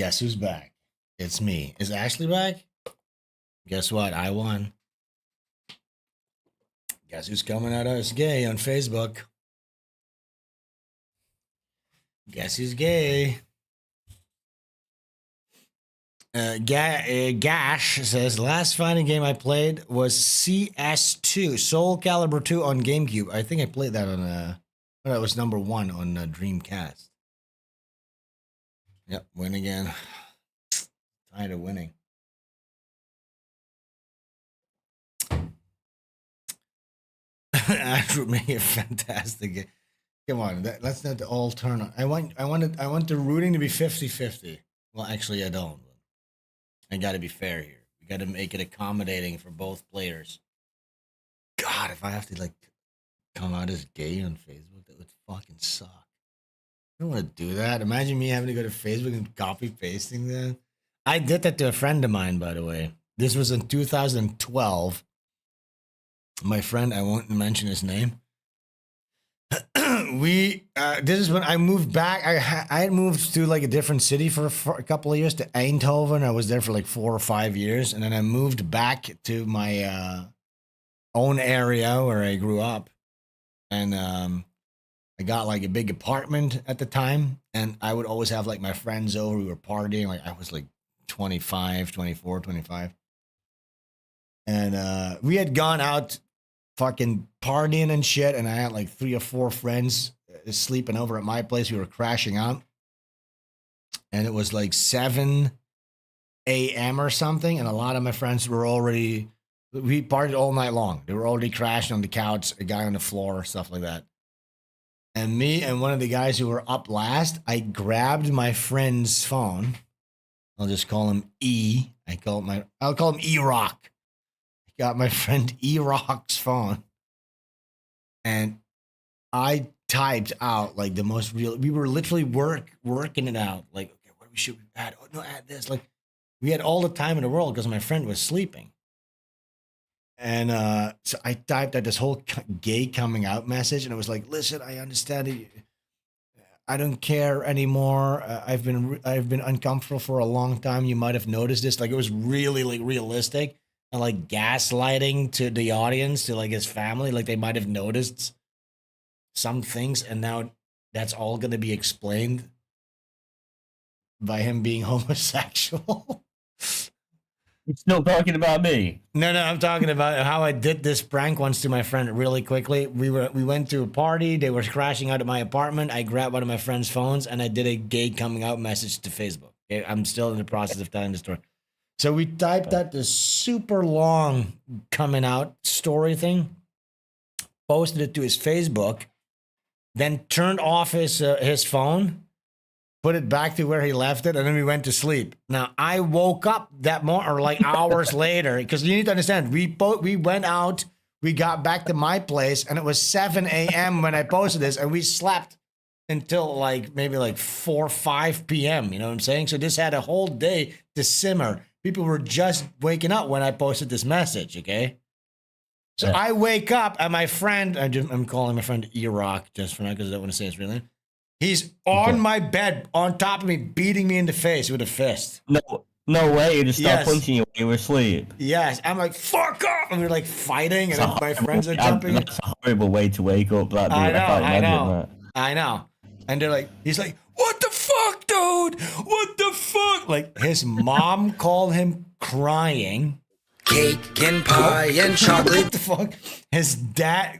Guess who's back? It's me. Is Ashley back? Guess what? I won. Guess who's coming at us gay on Facebook? Guess who's gay? Gash says, last fighting game I played was CS2, Soul Calibur 2 on GameCube. I think I played that on, that was number 1 on Dreamcast. Yep, win again. Tired of winning. Andrew made a fantastic game. Come on, let's not all turn on. I want the rooting to be 50-50. Well, actually, I don't. I got to be fair here. We got to make it accommodating for both players. God, if I have to like come out as gay on Facebook, that would fucking suck. I don't want to do that. Imagine me having to go to Facebook and copy pasting that. I did that to a friend of mine, by the way. This was in 2012. My friend, I won't mention his name. This is when I moved back. I had moved to like a different city for a couple of years to Eindhoven. I was there for like 4 or 5 years, and then I moved back to my own area where I grew up, and I got like a big apartment at the time, and I would always have like my friends over. We were partying. Like I was like 25, and we had gone out fucking partying and shit, and I had like 3 or 4 friends sleeping over at my place. We were crashing out, and it was like 7 a.m. or something, and a lot of my friends were already, we partied all night long. They were already crashing on the couch, a guy on the floor, stuff like that. And me and one of the guys who were up last, I grabbed my friend's phone. I'll just call him E. I'll call him E-Rock. Got my friend E-Rock's phone, and I typed out like the most real. We were literally working it out. Like, okay, what should we add? Oh no, add this. Like, we had all the time in the world because my friend was sleeping, and so I typed out this whole gay coming out message, and it was like, listen, I understand it. I don't care anymore. I've been uncomfortable for a long time. You might have noticed this. Like, it was really like realistic. And like gaslighting to the audience, to like his family, like they might have noticed some things, and now that's all going to be explained by him being homosexual. It's not talking about me. No, I'm talking about how I did this prank once to my friend really quickly. We went to a party. They were crashing out at my apartment. I grabbed one of my friend's phones and I did a gay coming out message to Facebook. Okay? I'm still in the process of telling the story. So we typed out this super long coming out story thing, posted it to his Facebook, then turned off his phone, put it back to where he left it, and then we went to sleep. Now, I woke up that morning, or like hours later, because you need to understand, we went out, we got back to my place, and it was 7 a.m. when I posted this, and we slept until like maybe like 4 or 5 p.m., you know what I'm saying? So this had a whole day to simmer. People were just waking up when I posted this message, okay? So yeah. I wake up and my friend, I'm calling my friend E-Rock just for now because I don't want to say his real name. He's on my bed, on top of me, beating me in the face with a fist. No way, you just stopped punching you when you were asleep. Yes, I'm like, fuck off! And we're like fighting, and my friends are jumping. That's a horrible way to wake up. That dude. I know. And they're like, he's like, what the fuck, dude? What the fuck? Like, his mom called him crying. Cake and pie and chocolate. What the fuck? His dad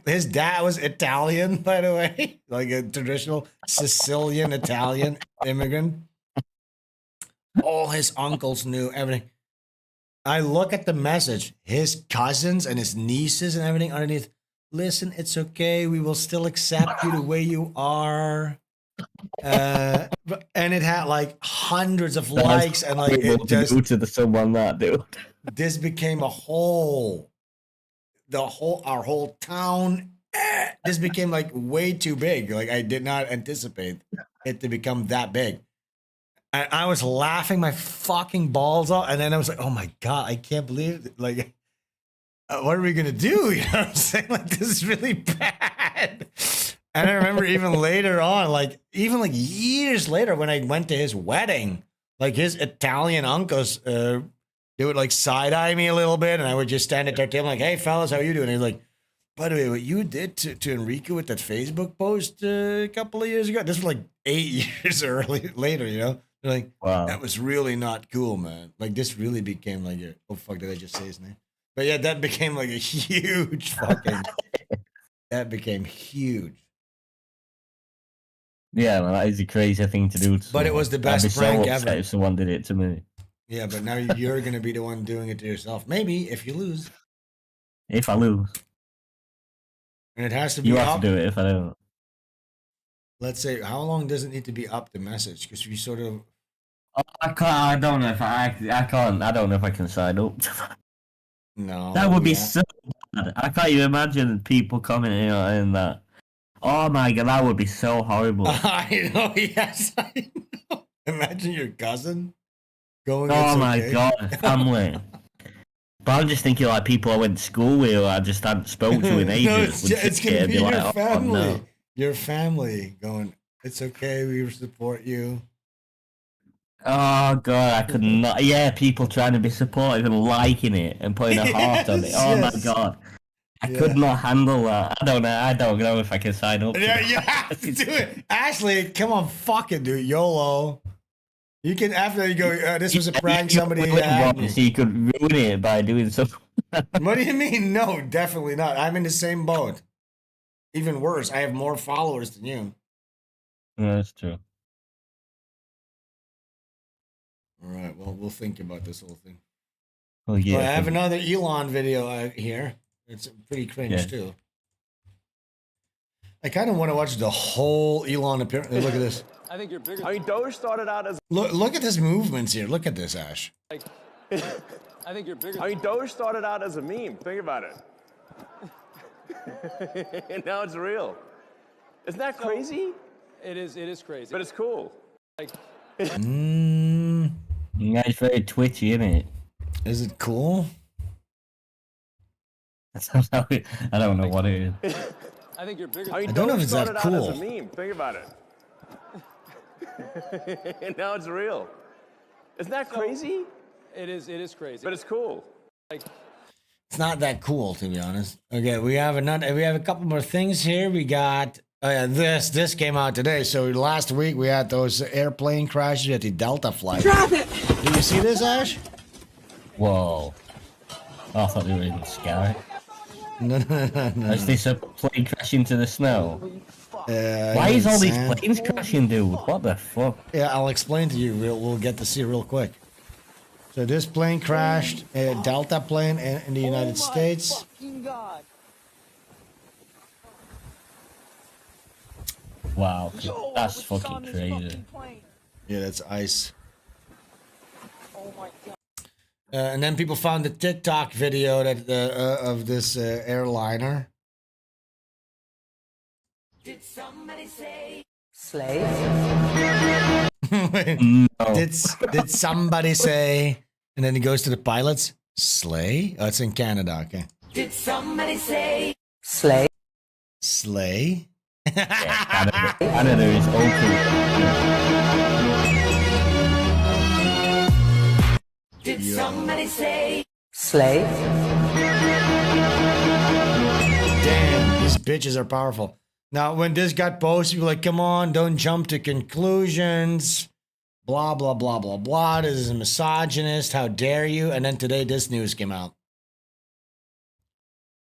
was Italian, by the way. Like a traditional Sicilian Italian immigrant. All his uncles knew everything. I look at the message. His cousins and his nieces and everything underneath. Listen, it's okay. We will still accept you the way you are. And it had like hundreds of likes, and like it just to someone that dude. This became our whole town. This became like way too big. Like I did not anticipate it to become that big. And I was laughing my fucking balls off, and then I was like, "Oh my god, I can't believe it. Like, what are we gonna do?" You know what I'm saying? Like, this is really bad. And I remember even later on, like even like years later, when I went to his wedding, Like his Italian uncles, they would like side eye me a little bit, and I would just stand at their table like, "Hey, fellas, how you doing?" And he's like, "By the way, what you did to Enrique with that Facebook post a couple of years ago, this was like 8 years later, you know." They're like, wow, that was really not cool, man. Like this really became like a, oh fuck, did I just say his name? But yeah, that became like a huge fucking. That became huge. Yeah, man, that is a crazy thing to do. But it was the best prank ever. If someone did it to me. Yeah, but now you're gonna be the one doing it to yourself. Maybe if you lose. If I lose. And it has to be you up. have to do it if I don't. Let's say, how long does it need to be up, the message? Because we sort of... I can't, I don't know if I can't, I don't know if I can sign up. No. That would be so bad. I can't even imagine people commenting on that. Oh my god, that would be so horrible. I know, yes, I know. Imagine your cousin going, oh it's my okay. god, family. But I'm just thinking like people I went to school with or I just hadn't spoken to in ages. No, it's going to be your like, family. Oh, no. Your family going, it's okay, we support you. Oh god, I could not. Yeah, people trying to be supportive and liking it and putting a heart on it. Oh my god, I could not handle that. I don't know if I can sign up. Yeah, you have to do it, Ashley. Come on, fuck it, dude. YOLO. You can after you go. This was a prank. Somebody so you could ruin it by doing something. What do you mean? No, definitely not. I'm in the same boat. Even worse, I have more followers than you. Yeah, that's true. All right, well, we'll think about this whole thing. Oh, yeah. Well, I have another Elon video here. It's pretty cringe, too. I kind of want to watch the whole Elon appearance. Look at this. I think you're bigger. I mean, Doge started out as... Look at his movements here. Look at this, Ash. Like, I think you're bigger. I mean, Doge started out as a meme. Think about it. And now it's real. Isn't that crazy? It is crazy. But it's cool. Like... Yeah, it's very twitchy, isn't it? Is it cool? I don't know what it is. I think you're bigger. I don't know if it's that cool. As a meme. Think about it. And now it's real. Isn't that crazy? It is crazy. But it's cool. Like, it's not that cool, to be honest. Okay, we have a couple more things here. We got this came out today. So last week we had those airplane crashes at the Delta flight. Drop it! Did you see this, Ash? Whoa. Oh, I thought they were even scary. No. Is this a plane crash into the snow? Why is all these planes crashing, dude? What the fuck? Yeah, I'll explain to you. We'll get to see real quick. So this plane crashed, a Delta plane in the United States. God. Wow, that's fucking crazy. Yeah, that's ice. Oh my god. And then people found the TikTok video that of this airliner. Did somebody say slave? No. Did somebody say? And then he goes to the pilots. Slay? Oh, it's in Canada. Okay. Did somebody say slay? Slay? Yeah, Canada is Did somebody say slave? Damn, these bitches are powerful. Now, when this got posted, people were like, come on, don't jump to conclusions. Blah, blah, blah, blah, blah. This is a misogynist. How dare you? And then today, this news came out.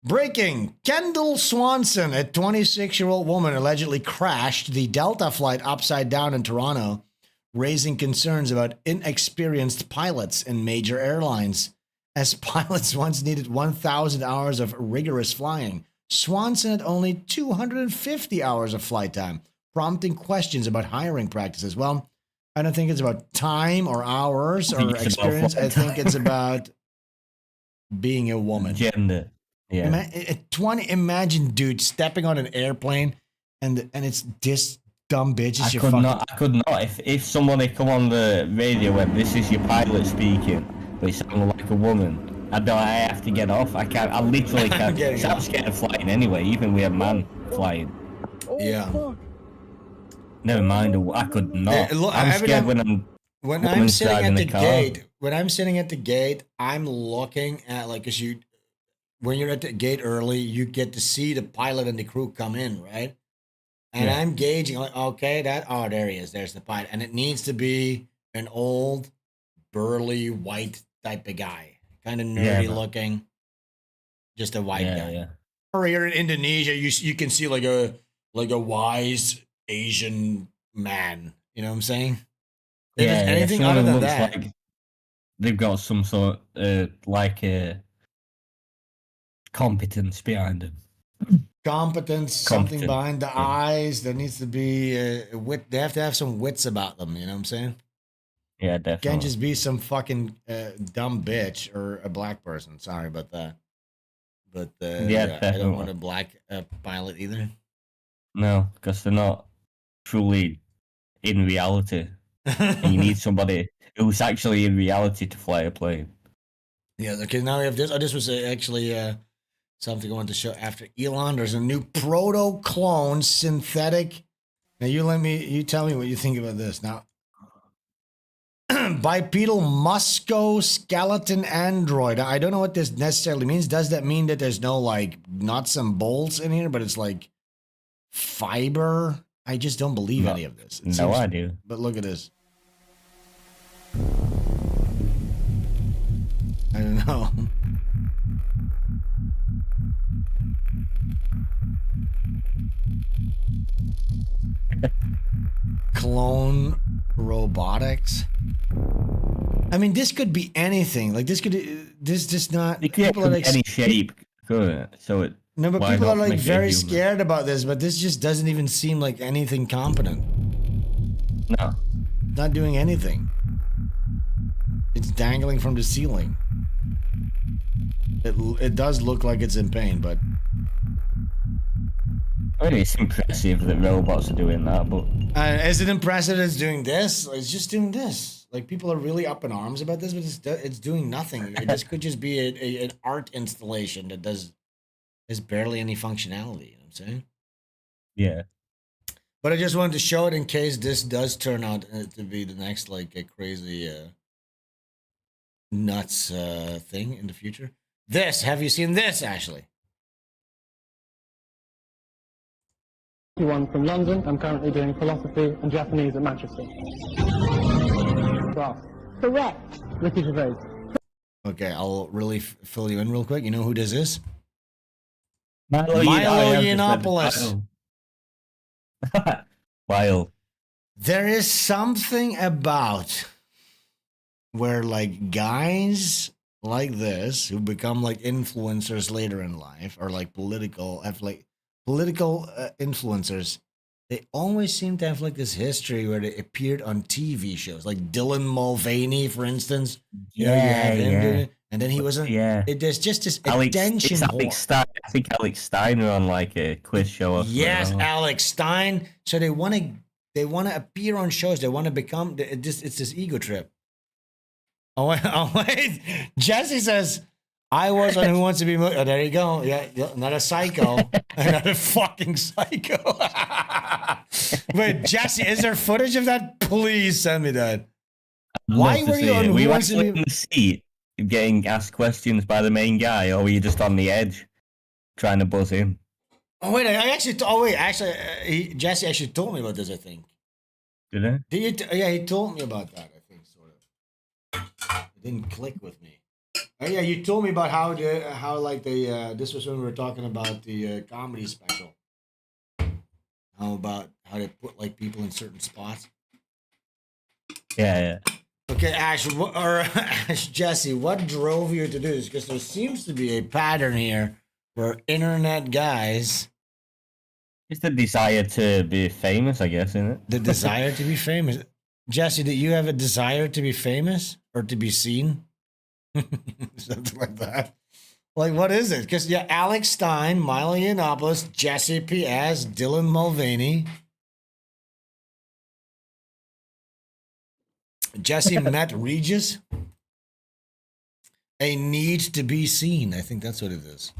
Breaking. Kendall Swanson, a 26-year-old woman, allegedly crashed the Delta flight upside down in Toronto, raising concerns about inexperienced pilots in major airlines. As pilots once needed 1,000 hours of rigorous flying, Swanson had only 250 hours of flight time, prompting questions about hiring practices. Well, I don't think it's about time or hours or experience. I think it's about being a woman. Gender. Yeah. Imagine, dude, stepping on an airplane and it's this dumb bitch. I could not. If somebody come on the radio and this is your pilot speaking, but it sounded like a woman, I have to get off. I can't. I literally can't. I'm scared of flying anyway, even with a man flying. Yeah. Never mind. I could not. I'm scared when I'm. When I'm sitting at the gate, I'm looking at like, cause when you're at the gate early, you get to see the pilot and the crew come in, right? And I'm gauging like, okay, there he is. There's the pilot, and it needs to be an old, burly, white type of guy, kind of nerdy looking, just a white guy. Yeah. Or here in Indonesia, you can see like a wise Asian man. You know what I'm saying? If it's anything other than that, like they've got some sort like a competence behind them. Something behind the eyes. There needs to be wit. They have to have some wits about them. You know what I'm saying? Yeah, definitely. Can't just be some fucking dumb bitch or a black person. Sorry about that. But I don't want a black pilot either. No, because they're not truly in reality. And you need somebody who's actually in reality to fly a plane. Yeah. Okay. Now we have this. Oh, this was actually something I wanted to show after Elon. There's a new proto clone synthetic. Now you tell me what you think about this. Now, bipedal musculoskeleton android. I don't know what this necessarily means. Does that mean that there's no like nuts and bolts in here, but it's like fiber? I just don't believe any of this. I do. But look at this. I don't know. Clone robotics. I mean, this could be anything. Like this just not. People are like any shape. Good. So it. No, but people are like very scared about this. But this just doesn't even seem like anything competent. No. Not doing anything. It's dangling from the ceiling. It does look like it's in pain, but I mean, it's impressive that robots are doing that, but is it impressive that it's doing this? It's just doing this. Like people are really up in arms about this, but it's doing nothing. This could just be an art installation that has barely any functionality. You know what I'm saying? Yeah. But I just wanted to show it in case this does turn out to be the next like a crazy nuts thing in the future. Have you seen this, Ashley? One from London. I'm currently doing philosophy and Japanese at Manchester. Correct. Ricky Gervais. Okay, I'll really fill you in real quick. You know who this is? Milo Yiannopoulos. Wild. There is something about where like guys like this who become like influencers later in life or like political influencers, they always seem to have like this history where they appeared on TV shows like Dylan Mulvaney, for instance. You know, you have him doing it, and then he wasn't. Yeah, there's just this attention. Alex Stein. I think Alex Stein are on like a quiz show. Yes, Alex Stein. So they want to appear on shows. They want to become. It's this ego trip. Oh wait. Jesse says, I was on Who Wants to Be Moved. Oh, there you go. Yeah, not a psycho. Not a fucking psycho. Wait, Jesse, is there footage of that? Please send me that. Why were you on Who Wants to Be Moved? In the seat getting asked questions by the main guy, or were you just on the edge trying to buzz him? Oh, wait, Jesse actually told me about this, I think. Did he? Yeah, he told me about that, I think, sort of. It didn't click with me. Oh yeah, you told me about how this was when we were talking about the comedy special. How they put like people in certain spots. Yeah. Okay, Ash, Jesse, what drove you to do this? Because there seems to be a pattern here where internet guys. It's the desire to be famous, I guess, isn't it? The desire to be famous. Jesse, do you have a desire to be famous or to be seen? Something like that. Like, what is it? Because, yeah, Alex Stein, Milo Yiannopoulos, Jesse P.S., Dylan Mulvaney. Jesse met Regis. A need to be seen. I think that's what it is.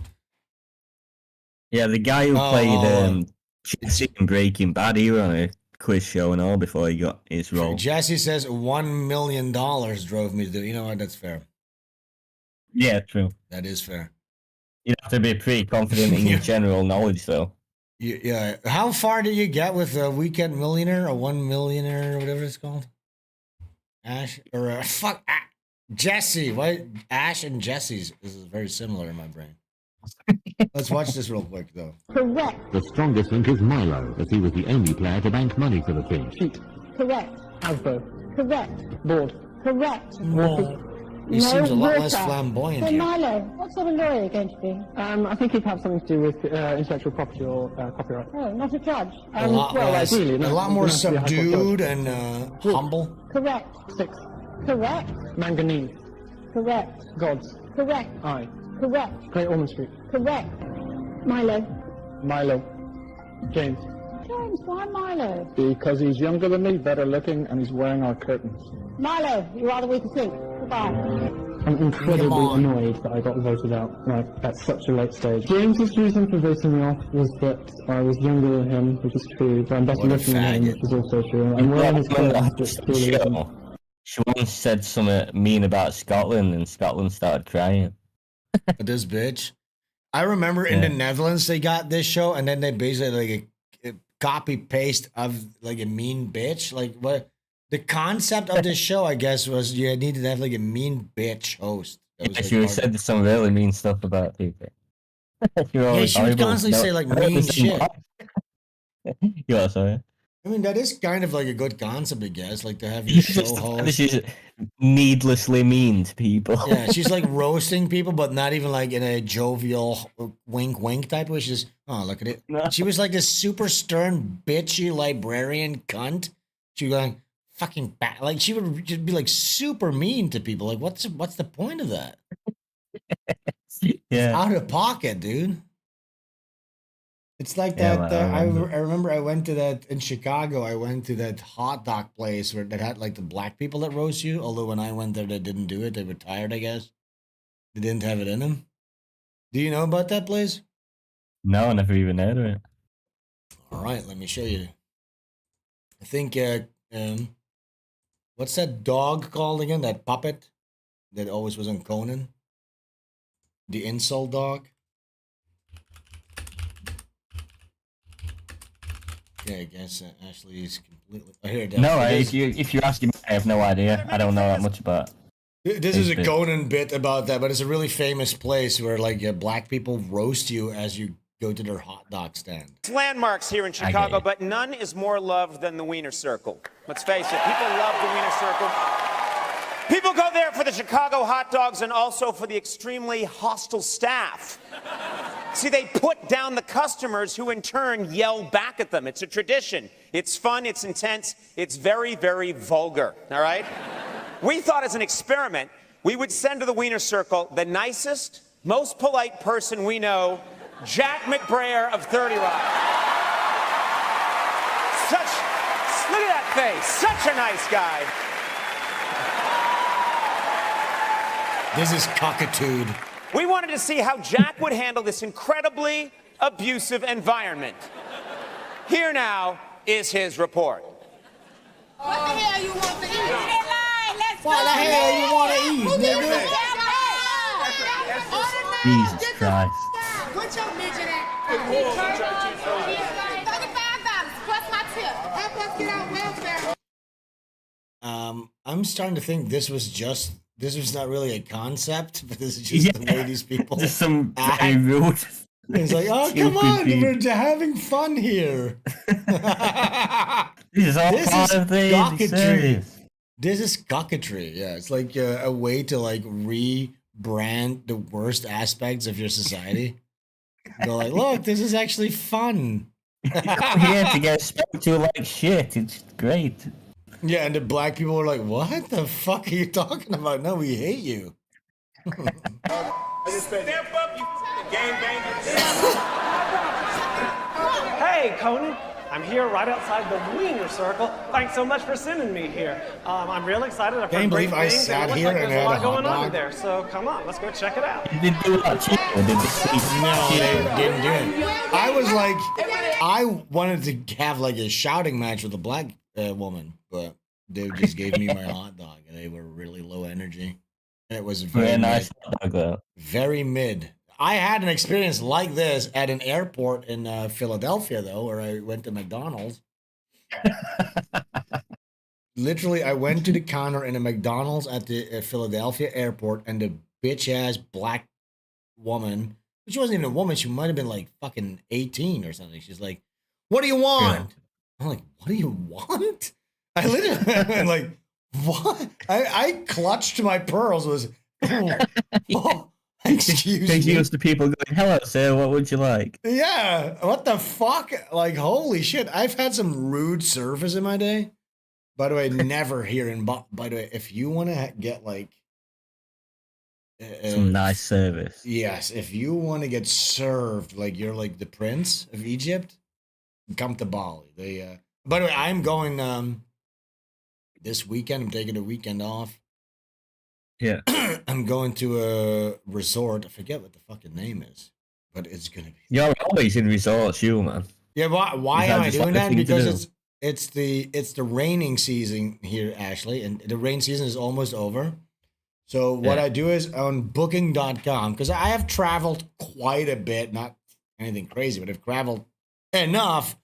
Yeah, the guy who played Jesse in Breaking Bad, he was on a quiz show and all before he got his role. Jesse says $1 million drove me to do. You know what? That's fair. Yeah, true. That is fair. You have to be pretty confident in your general knowledge, though. Yeah. How far did you get with a Weekend Millionaire, a 1 Millionaire, or whatever it's called? Ash or Jesse? Why Ash and Jesse's is very similar in my brain. Let's watch this real quick, though. Correct. The strongest link is Milo, as he was the only player to bank money for the thing. Cheat. Correct. Hasbro. Correct. Board. Correct. He seems a lot less flamboyant So here. Milo, what sort of lawyer are you going to be? I think he'd have something to do with intellectual property or copyright. Oh, not a judge. A lot less, ideally, a lot more subdued and humble. Correct. 6. Correct. Manganese. Correct. Gods. Correct. I. Correct. Great Ormond Street. Correct. Milo. Milo. James. James, why Milo? Because he's younger than me, better looking, and he's wearing our curtains. Milo, you are the weak asleep. Goodbye. I'm incredibly annoyed that I got voted out at such a late stage. James's reason for voting me off was that I was younger than him, which is true, but I'm better looking than him, which is also true. I'm wearing his curtains, which clearly isn't. She once said something mean about Scotland, and Scotland started crying. This bitch. I remember in the Netherlands they got this show, and then they basically like a copy paste of like a mean bitch. Like what? The concept of this show, I guess, was you needed to have like a mean bitch host. Yeah, she said some really mean stuff about people. Yeah, she would constantly say like mean shit. Yeah, sorry. I mean, that is kind of like a good concept, I guess, like to have your show host. She's needlessly mean to people. Yeah, she's like roasting people, but not even like in a jovial wink type way. She's just, oh, look at it. No. She was like this super stern, bitchy librarian cunt. She was like, fucking bad. Like, she would just be like super mean to people. Like, what's the point of that? Yeah. It's out of pocket, dude. It's like that. I remember I went to that in Chicago. I went to that hot dog place that had like the black people that roast you. Although when I went there, they didn't do it. They were tired, I guess. They didn't have it in them. Do you know about that place? No, I never even heard of it. All right, let me show you. I think, what's that dog called again? That puppet that always was on Conan? The insult dog? Yeah, I guess Ashley is completely. I hear that. No, if you're asking me, I have no idea. I don't know that much about. This is a Conan bit about that, but it's a really famous place where like black people roast you as you go to their hot dog stand. It's landmarks here in Chicago, but none is more loved than the Wiener Circle. Let's face it, people love the Wiener Circle. People go there for the Chicago hot dogs and also for the extremely hostile staff. See, they put down the customers who in turn yell back at them. It's a tradition. It's fun, it's intense, it's very, very vulgar, all right? We thought as an experiment, we would send to the Wiener Circle the nicest, most polite person we know, Jack McBrayer of 30 Rock. Look at that face, such a nice guy. This is cockatude. We wanted to see how Jack would handle this incredibly abusive environment. Here now is his report. What the hell you want to eat? What the hell you want to eat, nigga? Jesus Christ. Put your midget at $35 plus my tip. Help us get out welfare. I'm starting to think this was not really a concept, but this is just the way these people Just some act. very rude. It's like, oh, come on, we're having fun here. This is all part of the cockatry. This is cockatry. Yeah, it's like a way to like rebrand the worst aspects of your society. Go like, look, this is actually fun. Yeah, to get spoke to like shit. It's great. Yeah, and the black people were like, what the fuck are you talking about? No, we hate you. Step up, you game bangers. Hey, Conan. I'm here right outside the Wiener Circle. Thanks so much for sending me here. I'm real excited. I've heard great things. Sat it looks here like and there's a had lot a going hot on dog. there. So come on, let's go check it out. You didn't do that cheap, or did the sleep? No, they didn't do it. I was like, I wanted to have like a shouting match with a black woman, but they just gave me my hot dog, and they were really low energy. And it was very nice mid. hot dog, though. Very mid. I had an experience like this at an airport in Philadelphia, though, where I went to McDonald's. Literally, I went to the counter in a McDonald's at the Philadelphia airport, and the bitch-ass black woman, she wasn't even a woman, she might have been like fucking 18 or something. She's like, "What do you want?" Yeah. I'm like, "What do you want?" I literally, I'm like, "What?" I clutched my pearls, was, oh, excuse me. Used to people going, "Hello, sir, what would you like?" Yeah, what the fuck? Like, holy shit. I've had some rude service in my day. By the way, never here in, by the way, if you want to get like some nice service. Yes, if you want to get served like you're like the prince of Egypt, come to Bali. They by the way, I'm going this weekend. I'm taking a weekend off. Yeah. I'm going to a resort. I forget what the fucking name is, but it's gonna be. You're always in resorts, you man. Yeah, why am I doing that? Because it's the raining season here, Ashley, and the rain season is almost over. So what I do is on booking.com, because I have traveled quite a bit, not anything crazy, but I've traveled enough,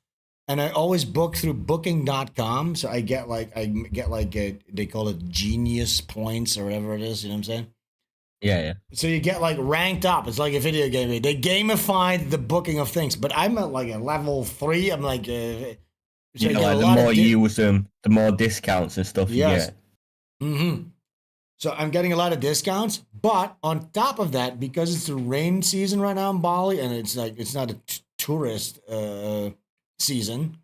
and I always book through booking.com. So I get like they call it genius points or whatever it is, you know what I'm saying? Yeah. So you get like ranked up. It's like a video game. They gamified the booking of things, but I'm at like a level 3. I'm like so you know, like the more you use them, the more discounts and stuff you get. Mm-hmm. So I'm getting a lot of discounts, but on top of that, because it's the rain season right now in Bali, and it's like it's not a tourist season,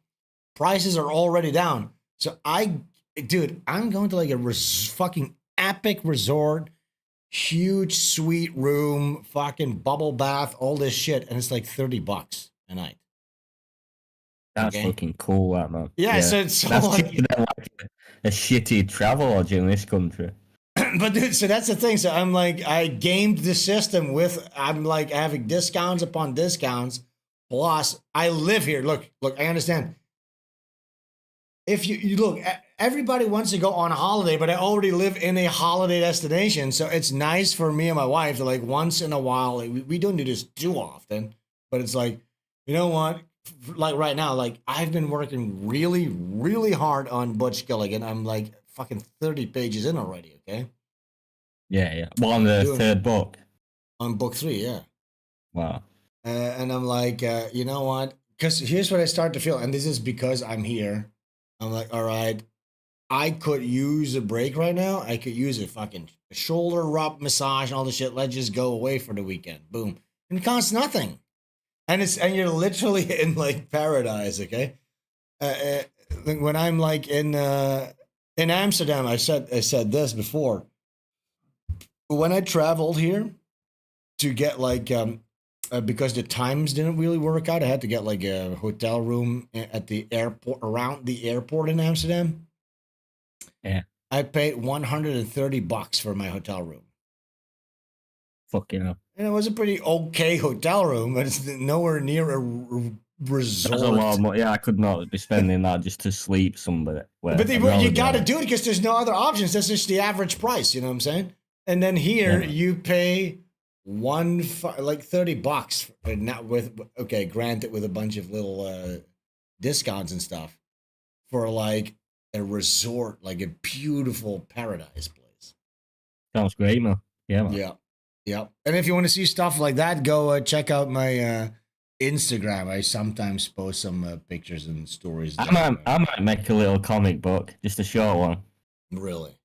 prices are already down. So I'm going to like a fucking epic resort, huge suite room, fucking bubble bath, all this shit, and it's like $30 a night. That's fucking cool, that man. Yeah, so it's that's like, cheaper than like a shitty travel lodge in this country. But dude, so that's the thing. So I'm like, I gamed the system with, I'm like having discounts upon discounts. Plus, I live here. Look, I understand. If you look, everybody wants to go on a holiday, but I already live in a holiday destination. So it's nice for me and my wife to like once in a while, like, we don't do this too often, but it's like, you know what? Like right now, like I've been working really, really hard on Butch Killigan. I'm like fucking 30 pages in already, okay? Yeah. Well, on the third book? On book 3, yeah. Wow. And I'm like, you know what? Because here's what I start to feel, and this is because I'm here. I'm like, all right, I could use a break right now. I could use a fucking shoulder rub, massage, and all this shit. Let's just go away for the weekend. Boom. And it costs nothing. And you're literally in like paradise, okay? When I'm like in Amsterdam, I said this before. When I traveled here to get like because the times didn't really work out, I had to get like a hotel room at the airport, around the airport in Amsterdam. Yeah, I paid $130 for my hotel room. Fucking hell. And it was a pretty okay hotel room, but it's nowhere near a resort. That's a lot of money. Yeah, I could not be spending that just to sleep somewhere. But you got to do it because there's no other options. That's just the average price. You know what I'm saying? And then here you pay like $30, and not with granted with a bunch of little discounts and stuff for like a resort, like a beautiful paradise place. Sounds great, man. Yeah, man. Yeah. And if you want to see stuff like that, go check out my Instagram. I sometimes post some pictures and stories. I might make a little comic book, just a short one. Really?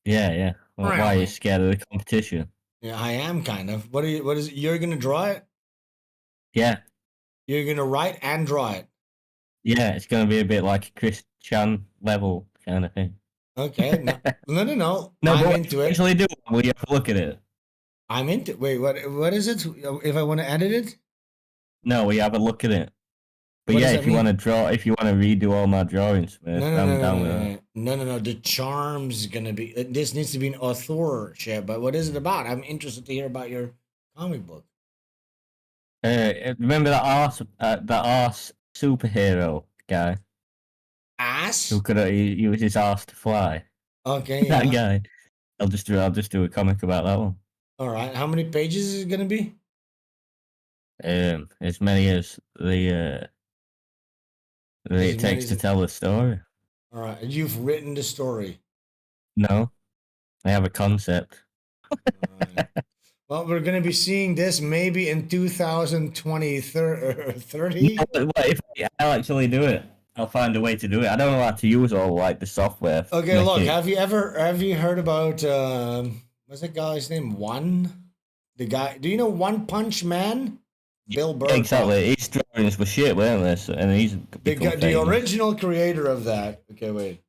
Yeah. Well, why are you scared of the competition? Yeah, I am kind of. What is it? You're gonna draw it? Yeah. You're gonna write and draw it? Yeah, it's gonna be a bit like a Chris Chan level kind of thing. Okay. No. No, I'm into it. Actually, do it. Will you have a look at it? I'm into it. Wait, what is it? If I want to edit it? No, we have a look at it. But yeah, if you want to draw, if you want to redo all my drawings, man, I'm down with that. No. The charm's gonna be. This needs to be an authorship. But what is it about? I'm interested to hear about your comic book. Remember that arse superhero guy? Ass? Who could use his arse to fly? Okay, that guy. I'll just do a comic about that one. All right. How many pages is it gonna be? As many as it takes to tell the story. All right. You've written the story. No, I have a concept. Right. Well, we're going to be seeing this maybe in 2020, 30. What if I'll actually do it? I'll find a way to do it. I don't know how to use all like the software. Okay, look. Have you heard about what's that guy's name? One, the guy. Do you know One Punch Man? Bill Burr. Exactly. His drawings were shit, weren't they? And he's the original creator of that. Okay, wait.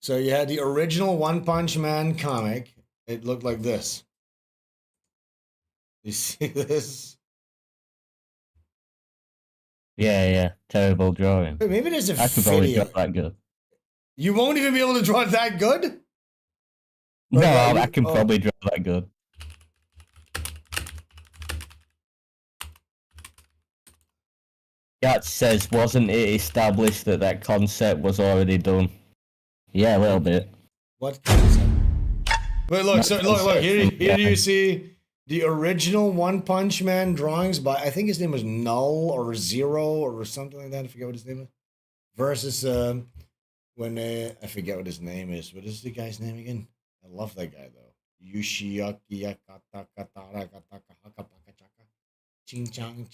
So you had the original One Punch Man comic. It looked like this. You see this? Yeah. Terrible drawing. Wait, maybe there's a I could probably draw that good. You won't even be able to draw it that good? No, I can probably draw that good. That says, wasn't it established that concept was already done? Yeah, a little bit. What concept? Wait, look. So look. Here you see the original One Punch Man drawings by, I think his name was Null or Zero or something like that. I forget what his name is. Versus when I forget what his name is. What is the guy's name again? I love that guy though. Yushiaki Ching Chang.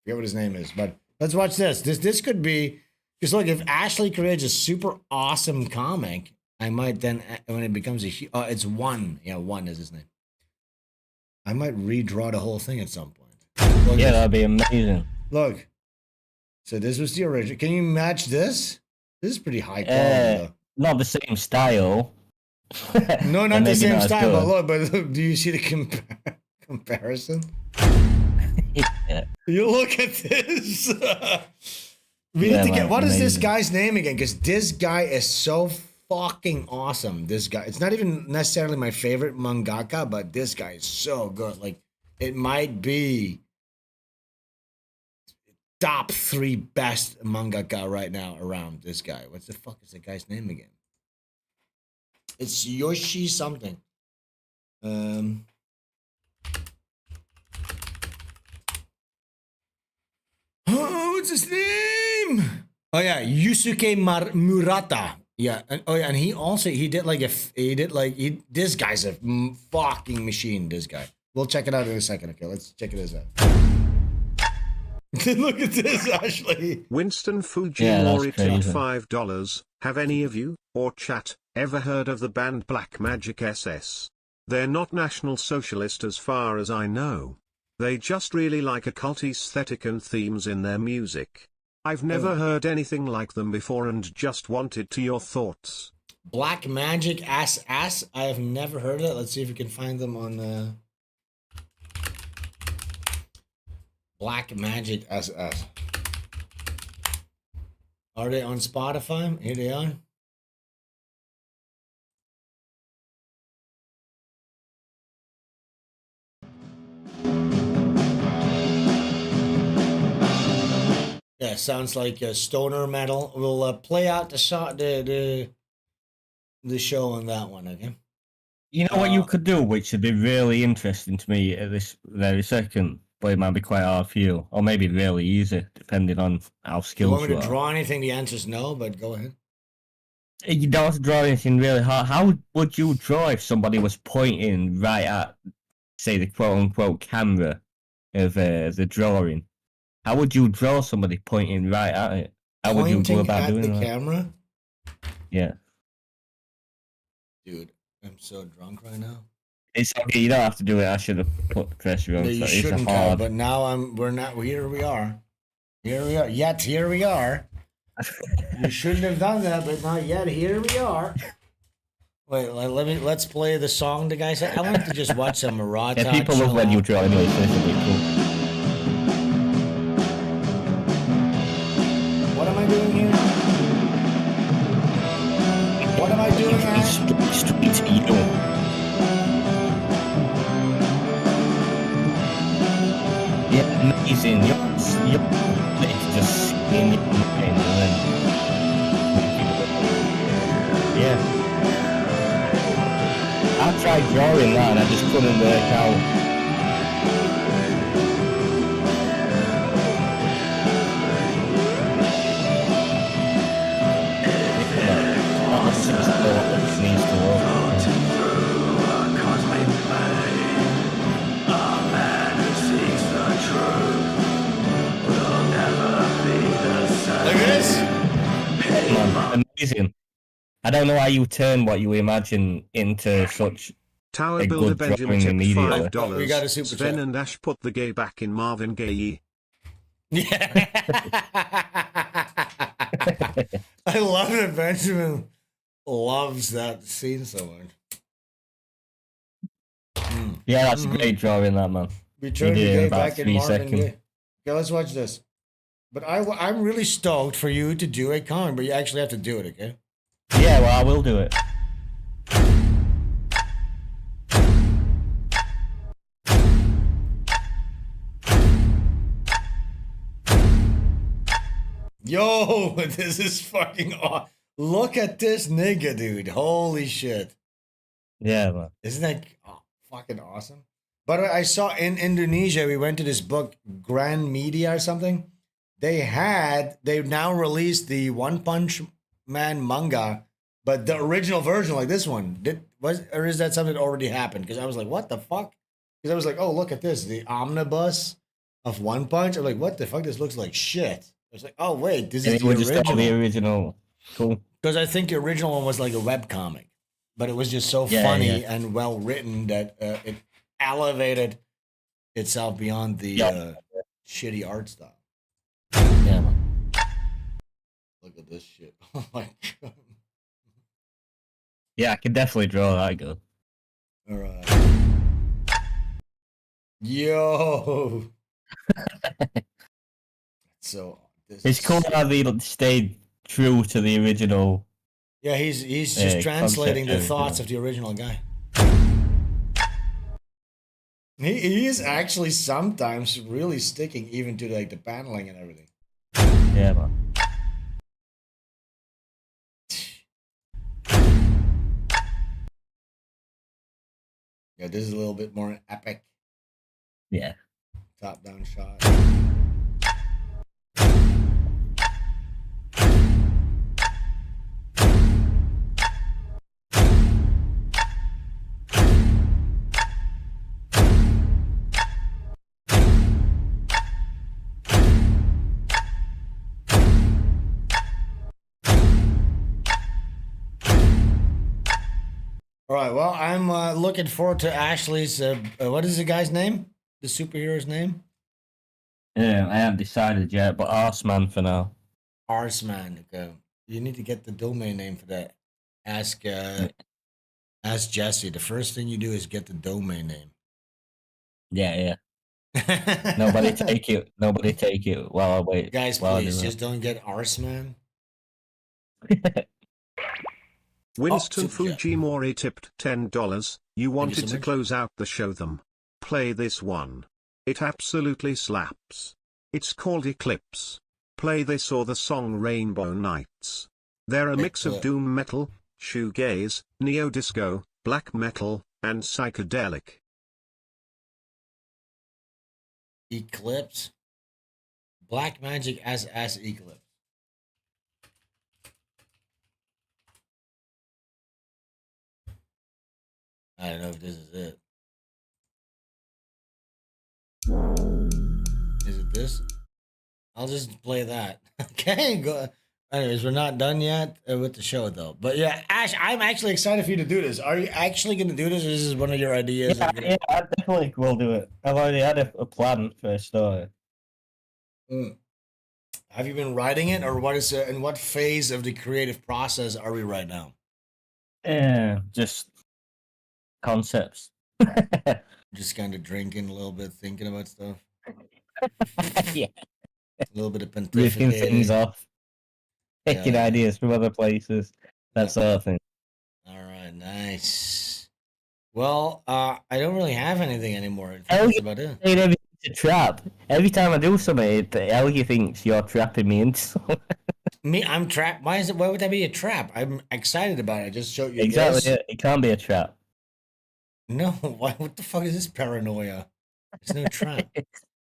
Forget what his name is, but let's watch this. This could be, because look, if Ashley creates a super awesome comic, I might then, when it becomes it's One. Yeah, One is his name. I might redraw the whole thing at some point. Look, yeah, that'd be amazing. Look. So this was the original. Can you match this? This is pretty high quality though. Not the same style. No, not the same style, but look, do you see the comparison? Yeah. You look at this. We need to get, what is this guy's name again? Because this guy is so fucking awesome. This guy, it's not even necessarily my favorite mangaka, but this guy is so good. Like, it might be top 3 best mangaka right now around. This guy. What the fuck is the guy's name again? It's Yoshi something. Oh, what's his name? Oh yeah, Yusuke Murata. Yeah, and he did like this guy's a fucking machine. This guy. We'll check it out in a second. Okay, let's check it out. Look at this, Ashley. Winston Fujimori tipped $5. Have any of you, or chat, ever heard of the band Black Magic SS? They're not National Socialist as far as I know. They just really like occult aesthetic and themes in their music. I've never heard anything like them before and just wanted to your thoughts. Black Magic SS? I have never heard of it. Let's see if we can find them on Black Magic SS. Are they on Spotify? Here they are. Yeah, sounds like a stoner metal. We'll play out the show on that one, okay? You know what you could do, which would be really interesting to me at this very second, but it might be quite hard for you, or maybe really easy, depending on how skilled you are. You want me to draw anything? The answer is no, but go ahead. You don't have to draw anything really hard. How would you draw if somebody was pointing right at, say, the quote-unquote camera of the drawing? How would you draw somebody pointing right at it? How would you go about doing that? Pointing at the camera? Yeah. Dude, I'm so drunk right now. It's okay, you don't have to do it. I should have put the pressure on. No, you shouldn't have, but now here we are. Here we are. Yet here we are. You shouldn't have done that, but not yet. Here we are. Wait, let's play the song the guy said. I want to just watch some Murata. Yeah, people love when you draw anyway, so it's really cool. What am I doing here? What am I doing here? Street Eagle. Yeah, amazing. It's just in your mind and then... Yeah. I tried drawing that and I just couldn't work out. Look at this. Amazing. I don't know how you turn what you imagine into such Tower a Builder good Benjamin drawing tipped immediately. $5. We got a super Sven chat. and Ash put the gay back in Marvin Gaye. Yeah. I love that Benjamin loves that scene so much. Yeah, that's a great drawing, that man. We He turned the did it in gay about back in 3 Marvin seconds. Gaye. Okay, let's watch this. But I'm really stoked for you to do a comic, but you actually have to do it, okay? Yeah, well, I will do it. Yo, this is fucking awesome. Look at this nigga, dude. Holy shit. Yeah, man. Isn't that fucking awesome? But I saw in Indonesia, we went to this book, Grand Media or something. They've now released the One Punch Man manga, but the original version, like this one, or is that something that already happened? Because I was like, what the fuck? Because I was like, oh, look at this, the omnibus of One Punch. I'm like, what the fuck? This looks like shit. I was like, oh wait, this is the original. The original. Cool. Because I think the original one was like a web comic, but it was just so funny and well written that it elevated itself beyond the shitty art style. Yeah, man. Look at this shit. Oh my god. Yeah, I can definitely draw that good. All right. Yo. So it's cool how they stayed true to the original. Yeah, he's just translating the thoughts of the original guy. He is actually sometimes really sticking even to like the paneling and everything. Yeah, man. Yeah, this is a little bit more epic. Yeah. Top down shot. All right, well, I'm looking forward to Ashley's, what is the guy's name? The superhero's name? Yeah, I haven't decided yet, but Arseman for now. Arseman. Okay. You need to get the domain name for that. Ask Jesse. The first thing you do is get the domain name. Yeah. Nobody take it. Nobody take it while I wait. Guys, please, just don't get Arseman. Winston Fujimori tipped $10. You wanted to close out the show them. Play this one. It absolutely slaps. It's called Eclipse. Play this or the song Rainbow Nights. They're a mix of doom metal, shoegaze, neo-disco, black metal, and psychedelic. Eclipse? Black Magic as Eclipse. I don't know if this is it. Is it this? I'll just play that. Okay, go. Anyways, we're not done yet with the show, though. But yeah, Ash, I'm actually excited for you to do this. Are you actually going to do this, or is this one of your ideas? Yeah, I definitely will do it. I've already had a plan for a story. Have you been writing it, or what is in what phase of the creative process are we right now? Just concepts. Just kind of drinking a little bit, thinking about stuff. Yeah. A little bit of Ripping things pontificating. off. Taking ideas from other places. That sort of thing. All right, nice. Well, I don't really have anything anymore. Elgie That's about it. saying everything's a trap. Every time I do something, Elgie thinks you're trapping me into something. Me, I'm trapped. Why would that be a trap? I'm excited about it. I just showed you Exactly. this. It can't be a trap. No, why? What the fuck is this paranoia? It's no trap.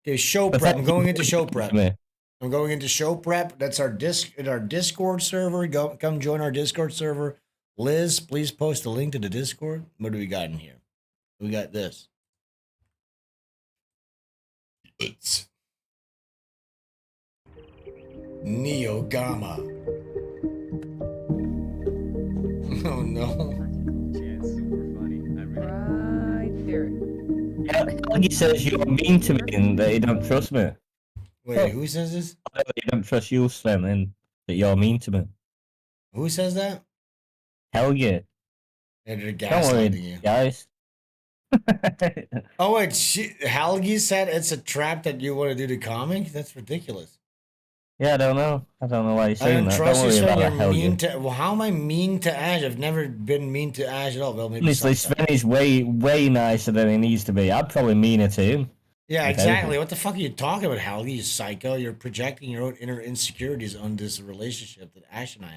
Okay, show prep. I'm going into show prep. I'm going into show prep. That's our Discord server. Come join our Discord server. Liz, please post a link to the Discord. What do we got in here? We got this. It's Neo Gamma. Oh no. He says you're mean to me and that you don't trust me. Wait, who says this? You don't trust you, Sven, and that you're mean to me. Who says that? Helge. They're Don't worry, gaslighting you. guys. Oh wait, Helge said it's a trap that you want to do to comic? That's ridiculous. Yeah, I don't know. I don't know why you're I saying don't that. trust Don't you, worry Sven. about You're that, mean Helge. to. Well, how am I mean to Ash? I've never been mean to Ash at all. Well, maybe Honestly, sometimes. Sven is way nicer than he needs to be. I'd probably meaner to him. Yeah, if exactly. anything. What the fuck are you talking about, Helge? You psycho. You're projecting your own inner insecurities on this relationship that Ash and I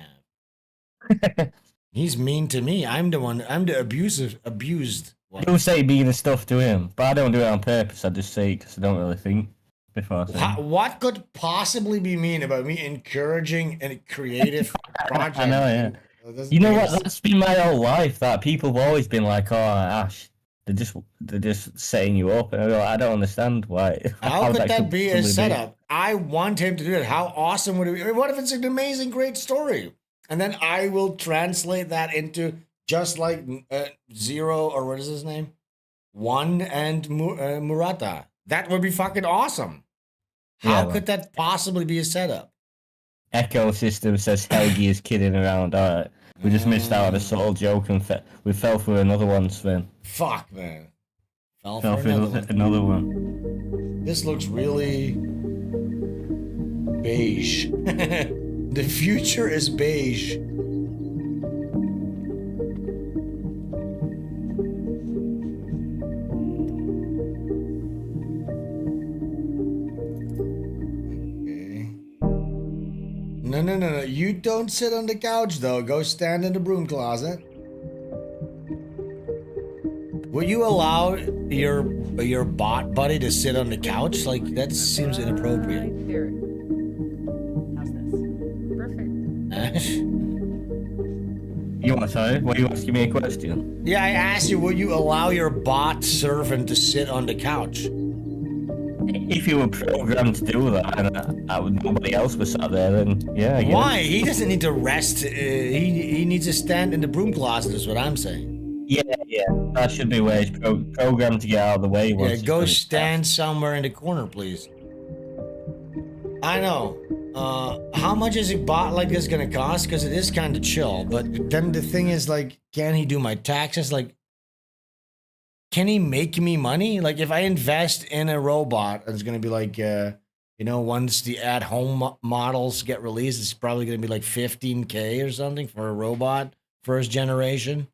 have. He's mean to me. I'm the abused one. You'll say meaner stuff to him, but I don't do it on purpose. I just say it because I don't really think before I say it. What could possibly be mean about me encouraging a creative project? I know, yeah. You know what? That's been my whole life. That people have always been like, "Oh, Ash, they're just setting you up." And I don't understand why. How could that be a possibly setup? I want him to do it. How awesome would it be? What if it's an amazing, great story? And then I will translate that into just like Zero, or what is his name? One and Murata. That would be fucking awesome. How could that possibly be a setup? Ecosystem says Helge is kidding around. All right, we just missed out on a subtle joke and we fell for another one, Sven. Fuck, man. Fell for another one. This looks really beige. The future is beige. No. You don't sit on the couch, though. Go stand in the broom closet. Will you allow your bot buddy to sit on the couch? Like, that seems inappropriate. How's this? Perfect. Ash? You want to say? Were you asking me a question? Yeah, I asked you, will you allow your bot servant to sit on the couch? If you were programmed to do that and nobody else was sat there, then yeah. I guess. Why? He doesn't need to rest. He needs to stand in the broom closet, is what I'm saying. Yeah. That should be where he's programmed to get out of the way. Yeah, go stand somewhere in the corner, please. I know. How much is a bot like this gonna cost? Because it is kind of chill. But then the thing is, like, can he do my taxes? Like, can he make me money? Like, if I invest in a robot, it's gonna be like, once the at-home models get released, it's probably gonna be like 15K or something for a robot, first generation.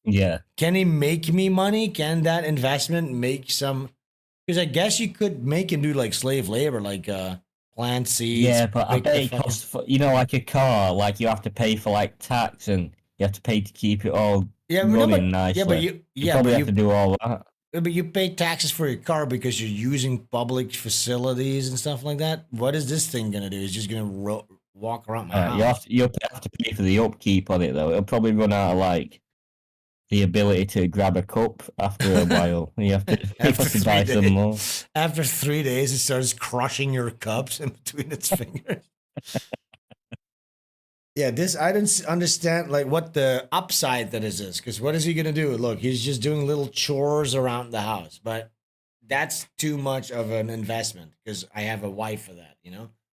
Yeah. Can he make me money? Can that investment make some? Because I guess you could make him do like slave labor, like plant seeds. Yeah, but I bet it costs for, like a car, like you have to pay for like tax and you have to pay to keep it all running nicely. Yeah, but you probably have to do all that. But you pay taxes for your car because you're using public facilities and stuff like that. What is this thing gonna do? It's just gonna walk around my house. You'll have to pay for the upkeep on it though. It'll probably run out of like the ability to grab a cup after a while. You have to buy some more. After 3 days, it starts crushing your cups in between its fingers. Yeah, I don't understand like what the upside that is this. Because what is he gonna do? Look, he's just doing little chores around the house, but that's too much of an investment because I have a wife for that.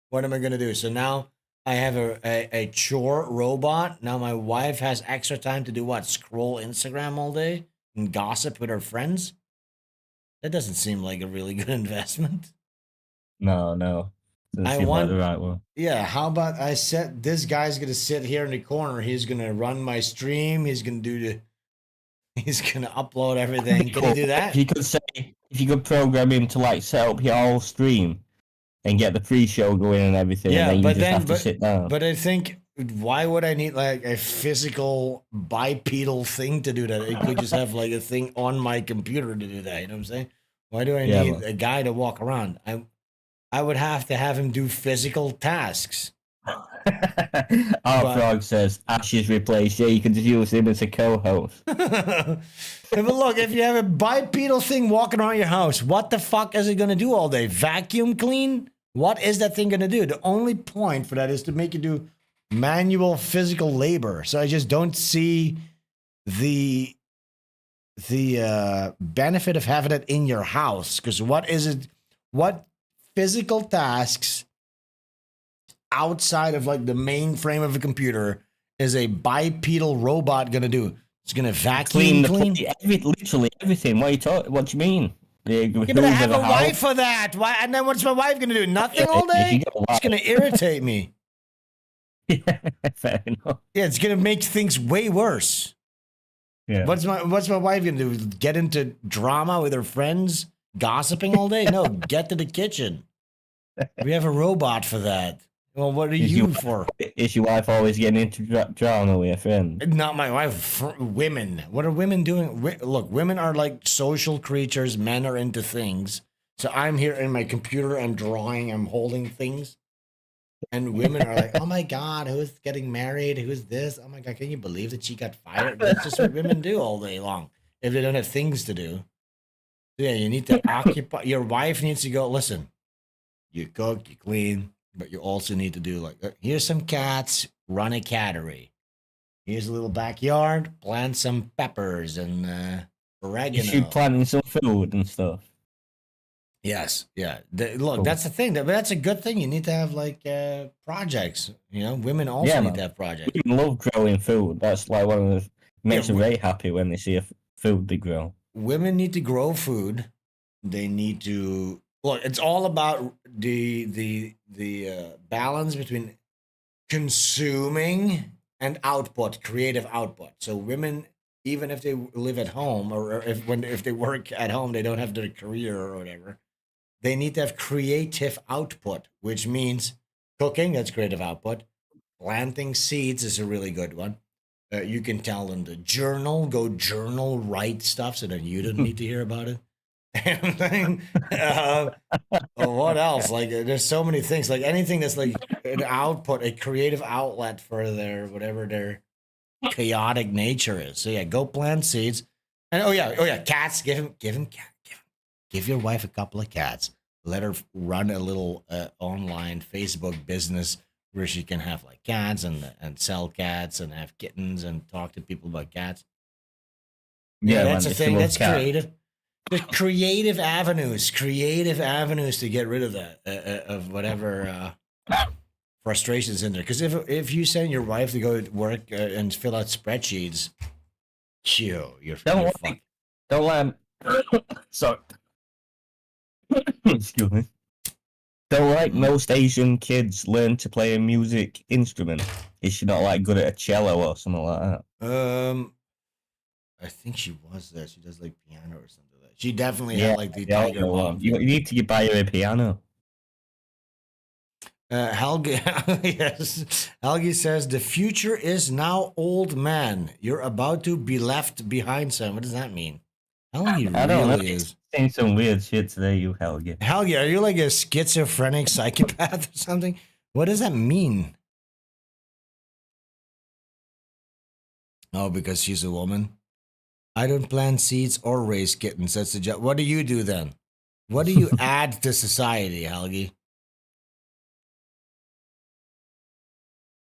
What am I gonna do? So now I have a chore robot. Now my wife has extra time to do what? Scroll Instagram all day and gossip with her friends? That doesn't seem like a really good investment. No. Doesn't seem like the right one. Yeah, how about I set this guy's gonna sit here in the corner. He's gonna run my stream. He's gonna upload everything. Can he do that? If you could program him to like set up your whole stream and get the pre-show going and everything, Yeah, and then you but just have to sit down. But I think, why would I need like a physical bipedal thing to do that? I could just have like a thing on my computer to do that. You know what I'm saying? Why do I need a guy to walk around? I would have to have him do physical tasks. Frog says Ash is replaced. Yeah, you can just use him as a co-host. But look, if you have a bipedal thing walking around your house, what the fuck is it going to do all day? Vacuum clean? What is that thing going to do? The only point for that is to make you do manual physical labor. So I just don't see the benefit of having it in your house. Because what physical tasks outside of like the mainframe of a computer is a bipedal robot going to do? It's going to vacuum clean? Literally everything. What do you mean? Yeah, but I have a wife for that. Why? And then what's my wife going to do? Nothing all day? It's going to irritate me. Yeah, fair enough. Yeah, it's going to make things way worse. Yeah. What's my wife going to do? Get into drama with her friends? Gossiping all day? No, get to the kitchen. We have a robot for that. Well, what are you for? Is your wife always getting into drama with her friends? Not my wife. Women. What are women doing? Look, women are like social creatures. Men are into things. So I'm here in my computer. I'm drawing. I'm holding things. And women are like, oh my God, who's getting married? Who's this? Oh my God, can you believe that she got fired? That's just what women do all day long if they don't have things to do. Yeah, you need to occupy. Your wife needs to go, listen, you cook, you clean, but you also need to do like, here's some cats, run a cattery. Here's a little backyard, plant some peppers and oregano. You should plant some food and stuff. Yes, yeah. Look, that's the thing. That's a good thing. You need to have like projects. You know, women also need to have projects. Women love growing food. That's like one of the makes them very happy when they see a food they grow. Women need to grow food. They need to look. It's all about the balance between consuming and output, creative output. So women, even if they live at home or if they work at home, they don't have their career or whatever. They need to have creative output, which means cooking, that's creative output. Planting seeds is a really good one. You can tell them to go journal, write stuff so that you don't need to hear about it. And then, what else? Like, there's so many things. Like anything that's like an output, a creative outlet for whatever their chaotic nature is. So yeah, go plant seeds. And oh yeah, cats. Give your wife a couple of cats. Let her run a little online Facebook business where she can have like cats and sell cats and have kittens and talk to people about cats. Yeah, that's a thing. That's creative. There's creative avenues to get rid of that of whatever frustrations in there. Because if you send your wife to go to work and fill out spreadsheets, you're fucked. Don't let him. Sorry. Excuse me. Don't like most Asian kids learn to play a music instrument. Is she not like good at a cello or something like that? I think she was there. She does like piano or something like that. She definitely had like the tiger mom. You need to buy her a piano. Helge, yes. Helge says the future is now, old man. You're about to be left behind, son. What does that mean? Helge I don't know. is Saying some weird shit today, you Helge. Helge, are you like a schizophrenic psychopath or something? What does that mean? Oh, because she's a woman? I don't plant seeds or raise kittens. That's the job. What do you do then? What do you add to society, Helge?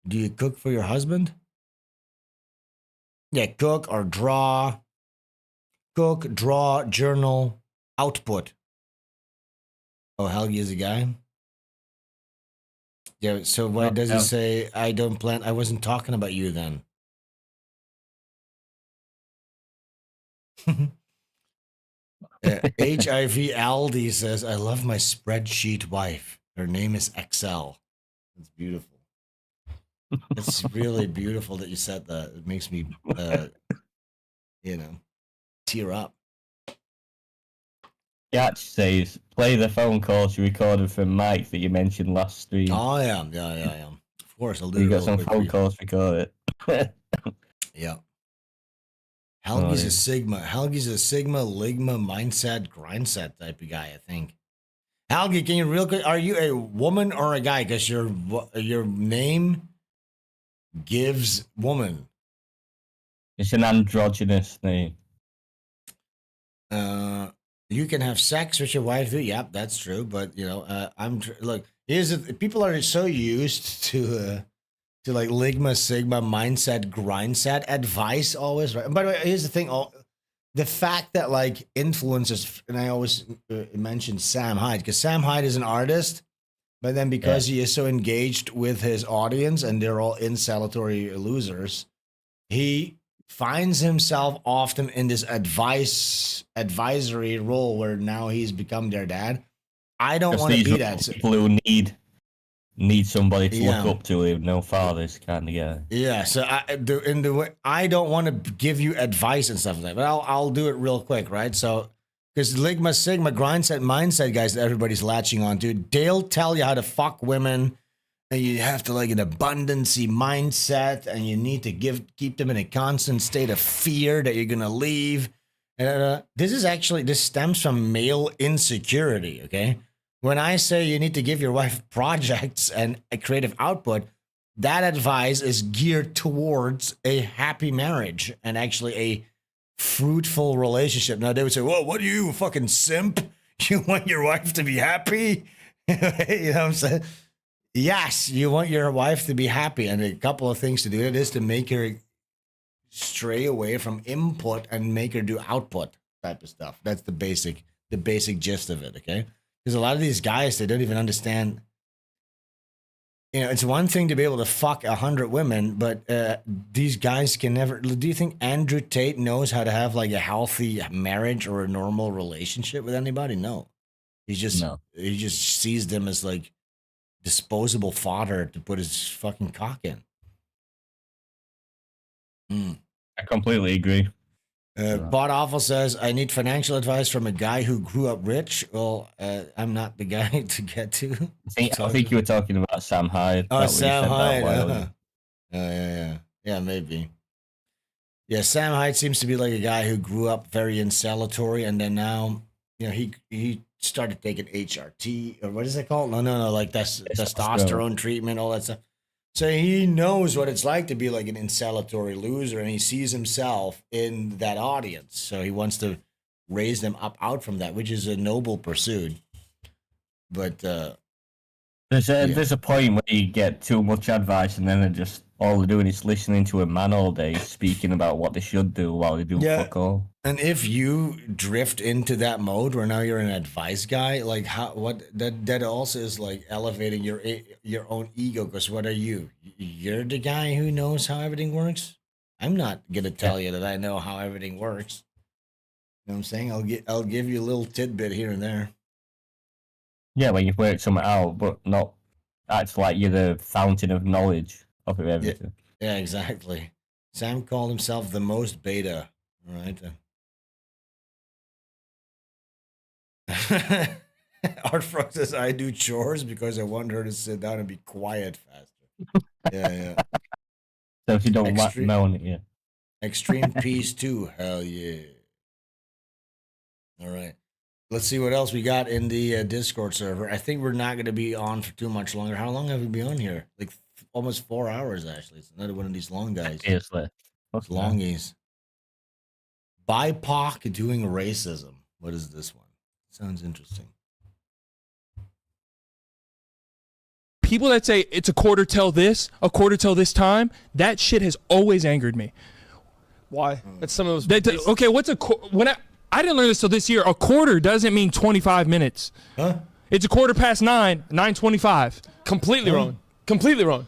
Do you cook for your husband? Yeah, cook or draw. Cook, draw, journal, output. Oh, Helge is a guy? Yeah, so why does it say I don't plan? I wasn't talking about you then. HIV Aldi says, I love my spreadsheet wife. Her name is Excel. It's beautiful. It's really beautiful that you said that. It makes me, tear up. Yatch says, play the phone calls you recorded from Mike that you mentioned last stream. Oh, yeah. Of course, I'll do it. You got some phone calls recorded. Yeah. Helgi's a Sigma. Helgi's a Sigma, Ligma, mindset, grindset type of guy, I think. Helgi, can you real quick, are you a woman or a guy? Because your name gives woman. It's an androgynous name. You can have sex with your wife. Yep, that's true. But look. People are so used to like Ligma, Sigma, mindset, grindset advice always. Right. By the way, here's the thing. The fact that like influencers, and I always mention Sam Hyde because Sam Hyde is an artist, but then because he is so engaged with his audience and they're all insalatory losers, he finds himself often in this advisory role where now he's become their dad. I don't want to be that. People who need somebody to look up to, who no fathers kind of guy. Yeah, so I don't want to give you advice and stuff like that, but I'll do it real quick, right? So, because Ligma, Sigma, grindset, mindset guys that everybody's latching on to, they'll tell you how to fuck women, and you have to like an abundancy mindset, and you need to keep them in a constant state of fear that you're gonna leave. This stems from male insecurity, okay? When I say you need to give your wife projects and a creative output, that advice is geared towards a happy marriage and actually a fruitful relationship. Now, they would say, whoa, what are you, fucking simp? You want your wife to be happy? You know what I'm saying? Yes, you want your wife to be happy. And a couple of things to do it is to make her stray away from input and make her do output type of stuff. That's the basic gist of it, okay? Because a lot of these guys, they don't even understand. It's one thing to be able to fuck 100 women, but these guys can never. Do you think Andrew Tate knows how to have like a healthy marriage or a normal relationship with anybody? No. He just sees them as like disposable fodder to put his fucking cock in. I completely agree. Bot Awful says, I need financial advice from a guy who grew up rich. Well, I'm not the guy to get to. I think you were talking about Sam Hyde. Oh, Sam Hyde. Yeah, maybe. Yeah, Sam Hyde seems to be like a guy who grew up very insalatory, and then now, he started taking HRT, or what is it called? No, like that's testosterone treatment, all that stuff. So he knows what it's like to be like an insalatory loser, and he sees himself in that audience. So he wants to raise them up out from that, which is a noble pursuit. But there's a point where you get too much advice, and then all they're doing is listening to a man all day speaking about what they should do while they do fuck all. And if you drift into that mode where now you're an advice guy, like that also is like elevating your own ego. Because what are you? You're the guy who knows how everything works. I'm not gonna tell you that I know how everything works. You know what I'm saying? I'll give you a little tidbit here and there. Yeah, when you've worked something out, but not act like you're the fountain of knowledge of everything. Yeah, exactly. Sam called himself the most beta. All right. Art Frog says, I do chores because I want her to sit down and be quiet faster. Yeah. So if you don't moan it, yeah. Extreme Peace too. Hell yeah. All right. Let's see what else we got in the Discord server. I think we're not going to be on for too much longer. How long have we been on here? Like almost 4 hours, actually. It's another one of these long guys. Seriously. Longies. BIPOC doing racism. What is this one? Sounds interesting. People that say it's a quarter till this time, that shit has always angered me. Why? That's some of those. Okay, what's I didn't learn this till this year. A quarter doesn't mean 25 minutes. Huh? It's a 9:25. Completely wrong. Completely wrong.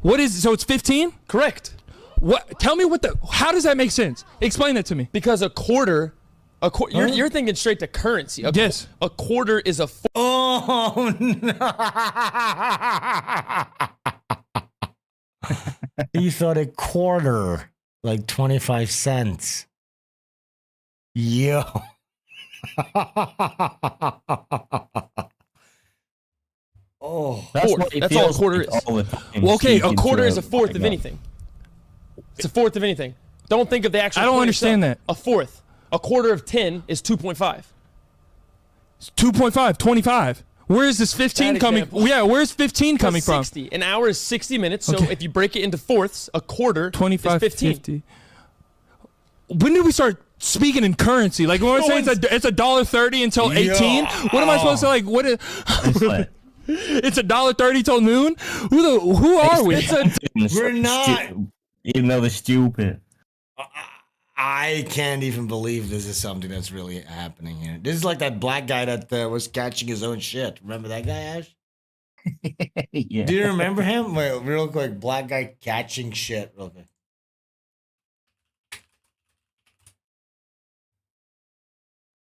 What is so? It's 15. Correct. What? Tell me what the? How does that make sense? Explain that to me. Because a quarter. You're thinking straight to currency. Yes. A quarter is a. Oh no! He thought a quarter, like 25 cents. Yo. Oh, that's all a quarter is. Well, okay, a quarter is a fourth of anything. It's a fourth of anything. Don't think of the actual. I don't understand that. A fourth. A quarter of 10 is 2.5. It's 2.5, 25. Where is this 15 coming? Yeah, where's 15 coming from? 60. An hour is 60 minutes. So if you break it into fourths, a quarter 25, is 15. 50. When did we start speaking in currency? Like when I say it's $1.30 until 18. What am I supposed to like? What is? It's $1.30 till noon. Who are we? We're not. Even though they're stupid. I can't even believe this is something that's really happening here. This is like that black guy that was catching his own shit. Remember that guy, Ash? Yeah. Do you remember him? Wait, real quick. Black guy catching shit. Real quick.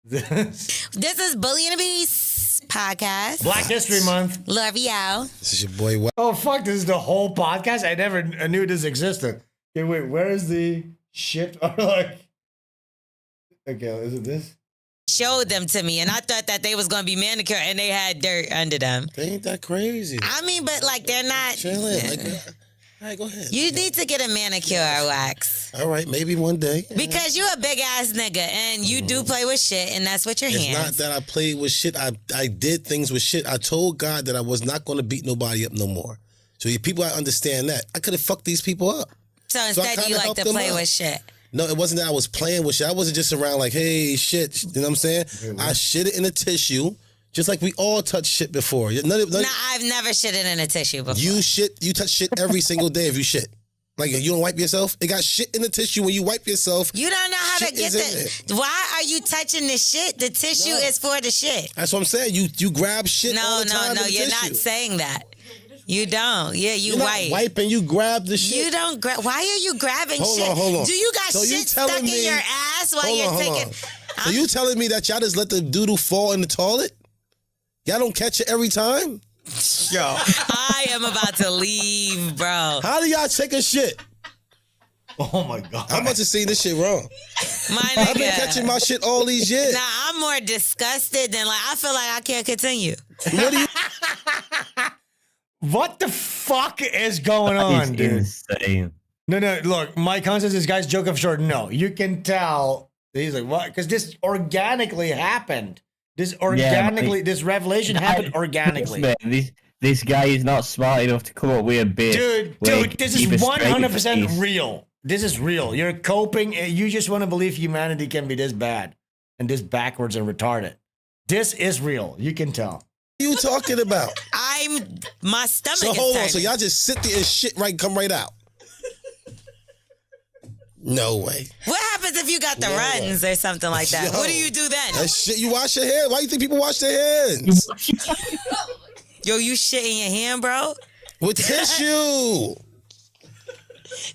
This is Bully and the Beast podcast. Black History Month. Love y'all. This is your boy. Oh fuck! This is the whole podcast. I knew this existed. Okay, wait. Where is the shit? Or like, okay, is it this? Showed them to me, and I thought that they was gonna be manicured, and they had dirt under them. They ain't that crazy. I mean, but like they're not. Chilling. All right, go ahead. You need to get a manicure or wax. All right, maybe one day. Because you a big ass nigga, and you do play with shit, and that's what your hands. It's not that I played with shit. I did things with shit. I told God that I was not going to beat nobody up no more. So you people, I understand that. I could have fucked these people up. So instead, you like to play with shit. No, it wasn't that I was playing with shit. I wasn't just around like, hey, shit. You know what I'm saying? I shit it in a tissue, just like we all touch shit before. No, I've never shitted in a tissue before. You touch shit every single day if you shit. Like, you don't wipe yourself? It got shit in the tissue when you wipe yourself. You don't know how to get the... Why are you touching the shit? The tissue is for the shit. That's what I'm saying. You grab shit all the time. No, you're not saying that. You don't. Yeah, you You're wipe. Not wiping, you grab the shit. You don't grab. Why are you grabbing shit? Hold on. Do you got shit stuck in your ass while you're taking... So you telling me that y'all just let the doodle fall in the toilet? Y'all don't catch it every time? Yo. I am about to leave, bro. How do y'all take a shit? Oh my God. I'm about to see this shit wrong. I've been catching my shit all these years. Nah, I'm more disgusted than I feel like I can't continue. What do you... What the fuck is going on, dude? Insane. No, look, my concept is guy's joke of short. No, you can tell. He's like, what? Because this organically happened. This revelation happened organically. This guy is not smart enough to come up with a bit. Dude, this is 100% real. This is real. You're coping. You just want to believe humanity can be this bad and this backwards and retarded. This is real. You can tell. What are you talking about? My stomach is So hold on. turning. So y'all just sit there and shit come right out. No way. What happens if you got the runs or something like that? What do you do then? That shit, you wash your hands. Why do you think people wash their hands? Yo, you shit in your hand, bro? With tissue.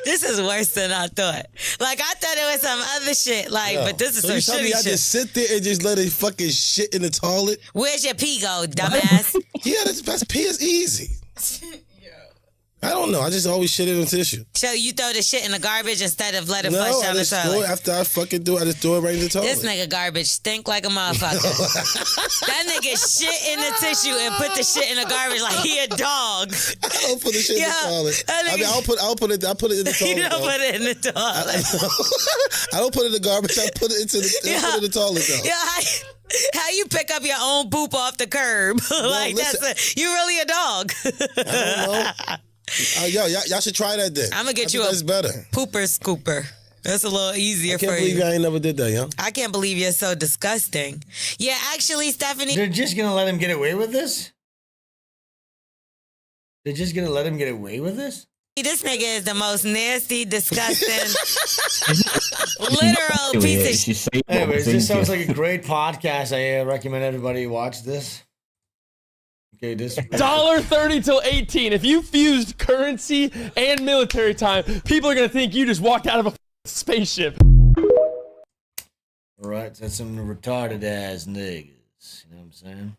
This is worse than I thought. Like, I thought it was some other shit. Like, but this is so some you tell me shitty I shit. just sit there and just let it fucking shit in the toilet? Where's your pee go, dumbass? Yeah, that's pee is easy. I don't know. I just always shit it in tissue. So you throw the shit in the garbage instead of let it No, flush I down the just throw it toilet? after I fucking do it. I just throw it right in the toilet. This nigga garbage stink like a motherfucker. That nigga shit in the tissue and put the shit in the garbage like he a dog. I don't put the shit in the toilet. I mean, I'll put it in the toilet. You don't put it in the toilet. I don't put it in the garbage. I put it into the, put it in the toilet though. Yeah, how you pick up your own poop off the curb? Like you really a dog. I don't know. Y'all should try that then. I'm gonna get you that's better. Pooper scooper. That's a little easier for you. I can't believe I ain't never did that, yo. I can't believe you're so disgusting. Yeah, actually, Stephanie. They're just gonna let him get away with this? They're just gonna let him get away with this? This nigga is the most nasty, disgusting, literal piece of shit. Anyways, this sounds like a great podcast. I recommend everybody watch this. Okay, this $1.30 till 18. If you fused currency and military time, people are gonna think you just walked out of a spaceship. All right, that's some retarded ass niggas. You know what I'm saying?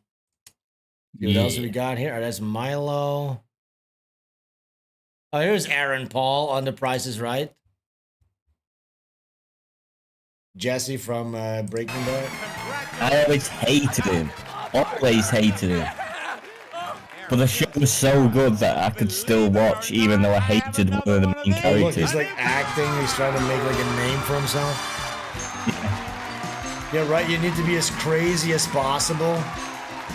What else we got here? Oh, that's Milo. Oh, here's Aaron Paul on The Price is Right. Jesse from Breaking Bad. I always hated him. Always hated him. But the show was so good that I could still watch, even though I hated one of the main characters. Look, he's like acting. He's trying to make like a name for himself. Yeah, right. You need to be as crazy as possible.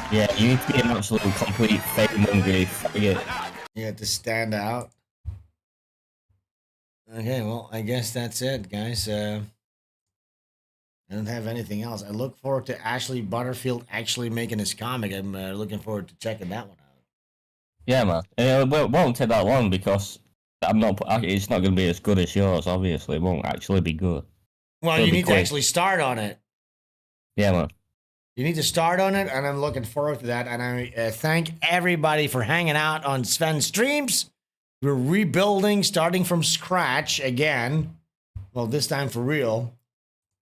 Yeah, you need to be an absolute complete fame-hungry faggot. You have to stand out. Okay, well, I guess that's it, guys. I don't have anything else. I look forward to Ashley Butterfield actually making his comic. I'm looking forward to checking that one out. Yeah, man. It won't take that long because it's not going to be as good as yours, obviously. It won't actually be good. Well, you need to actually start on it. Yeah, man. You need to start on it, and I'm looking forward to that. And I thank everybody for hanging out on SvenStreams. We're rebuilding, starting from scratch again. Well, this time for real.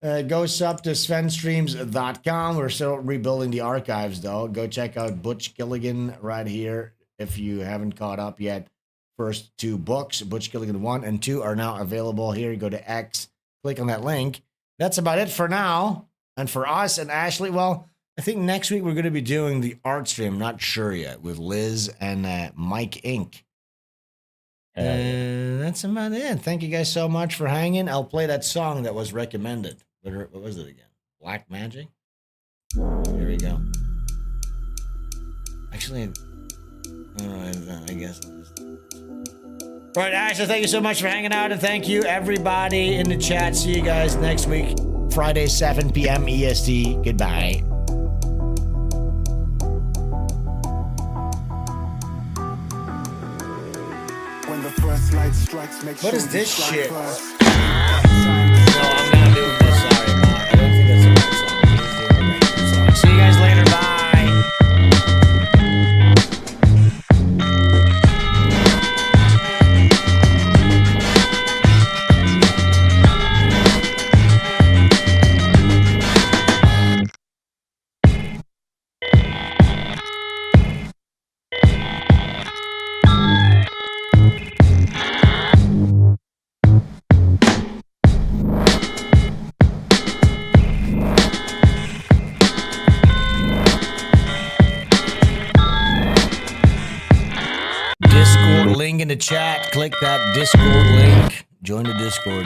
Go up to SvenStreams.com. We're still rebuilding the archives, though. Go check out Butch Killigan right here if you haven't caught up yet. First 2 books, Butch Killigan 1 and 2, are now available here. You go to X, click on that link. That's about it for now. And for us and Ashley, well, I think next week we're going to be doing the art stream. Not sure yet, with Liz and Mike Inc. That's about it. Thank you guys so much for hanging. I'll play that song that was recommended. What was it again? Black Magic? Here we go. Actually, I guess I'll just... All right, Ashley, thank you so much for hanging out. And thank you, everybody in the chat. See you guys next week. Friday, 7 p.m. EST. Goodbye. When the first light strikes, make What sure is this you strike shit? first. No, I'm not doing this. Sorry, Mark. I don't think that's a good song. He's doing the regular song. See you guys later. Bye. Link in the chat. Click that Discord link. Join the Discord.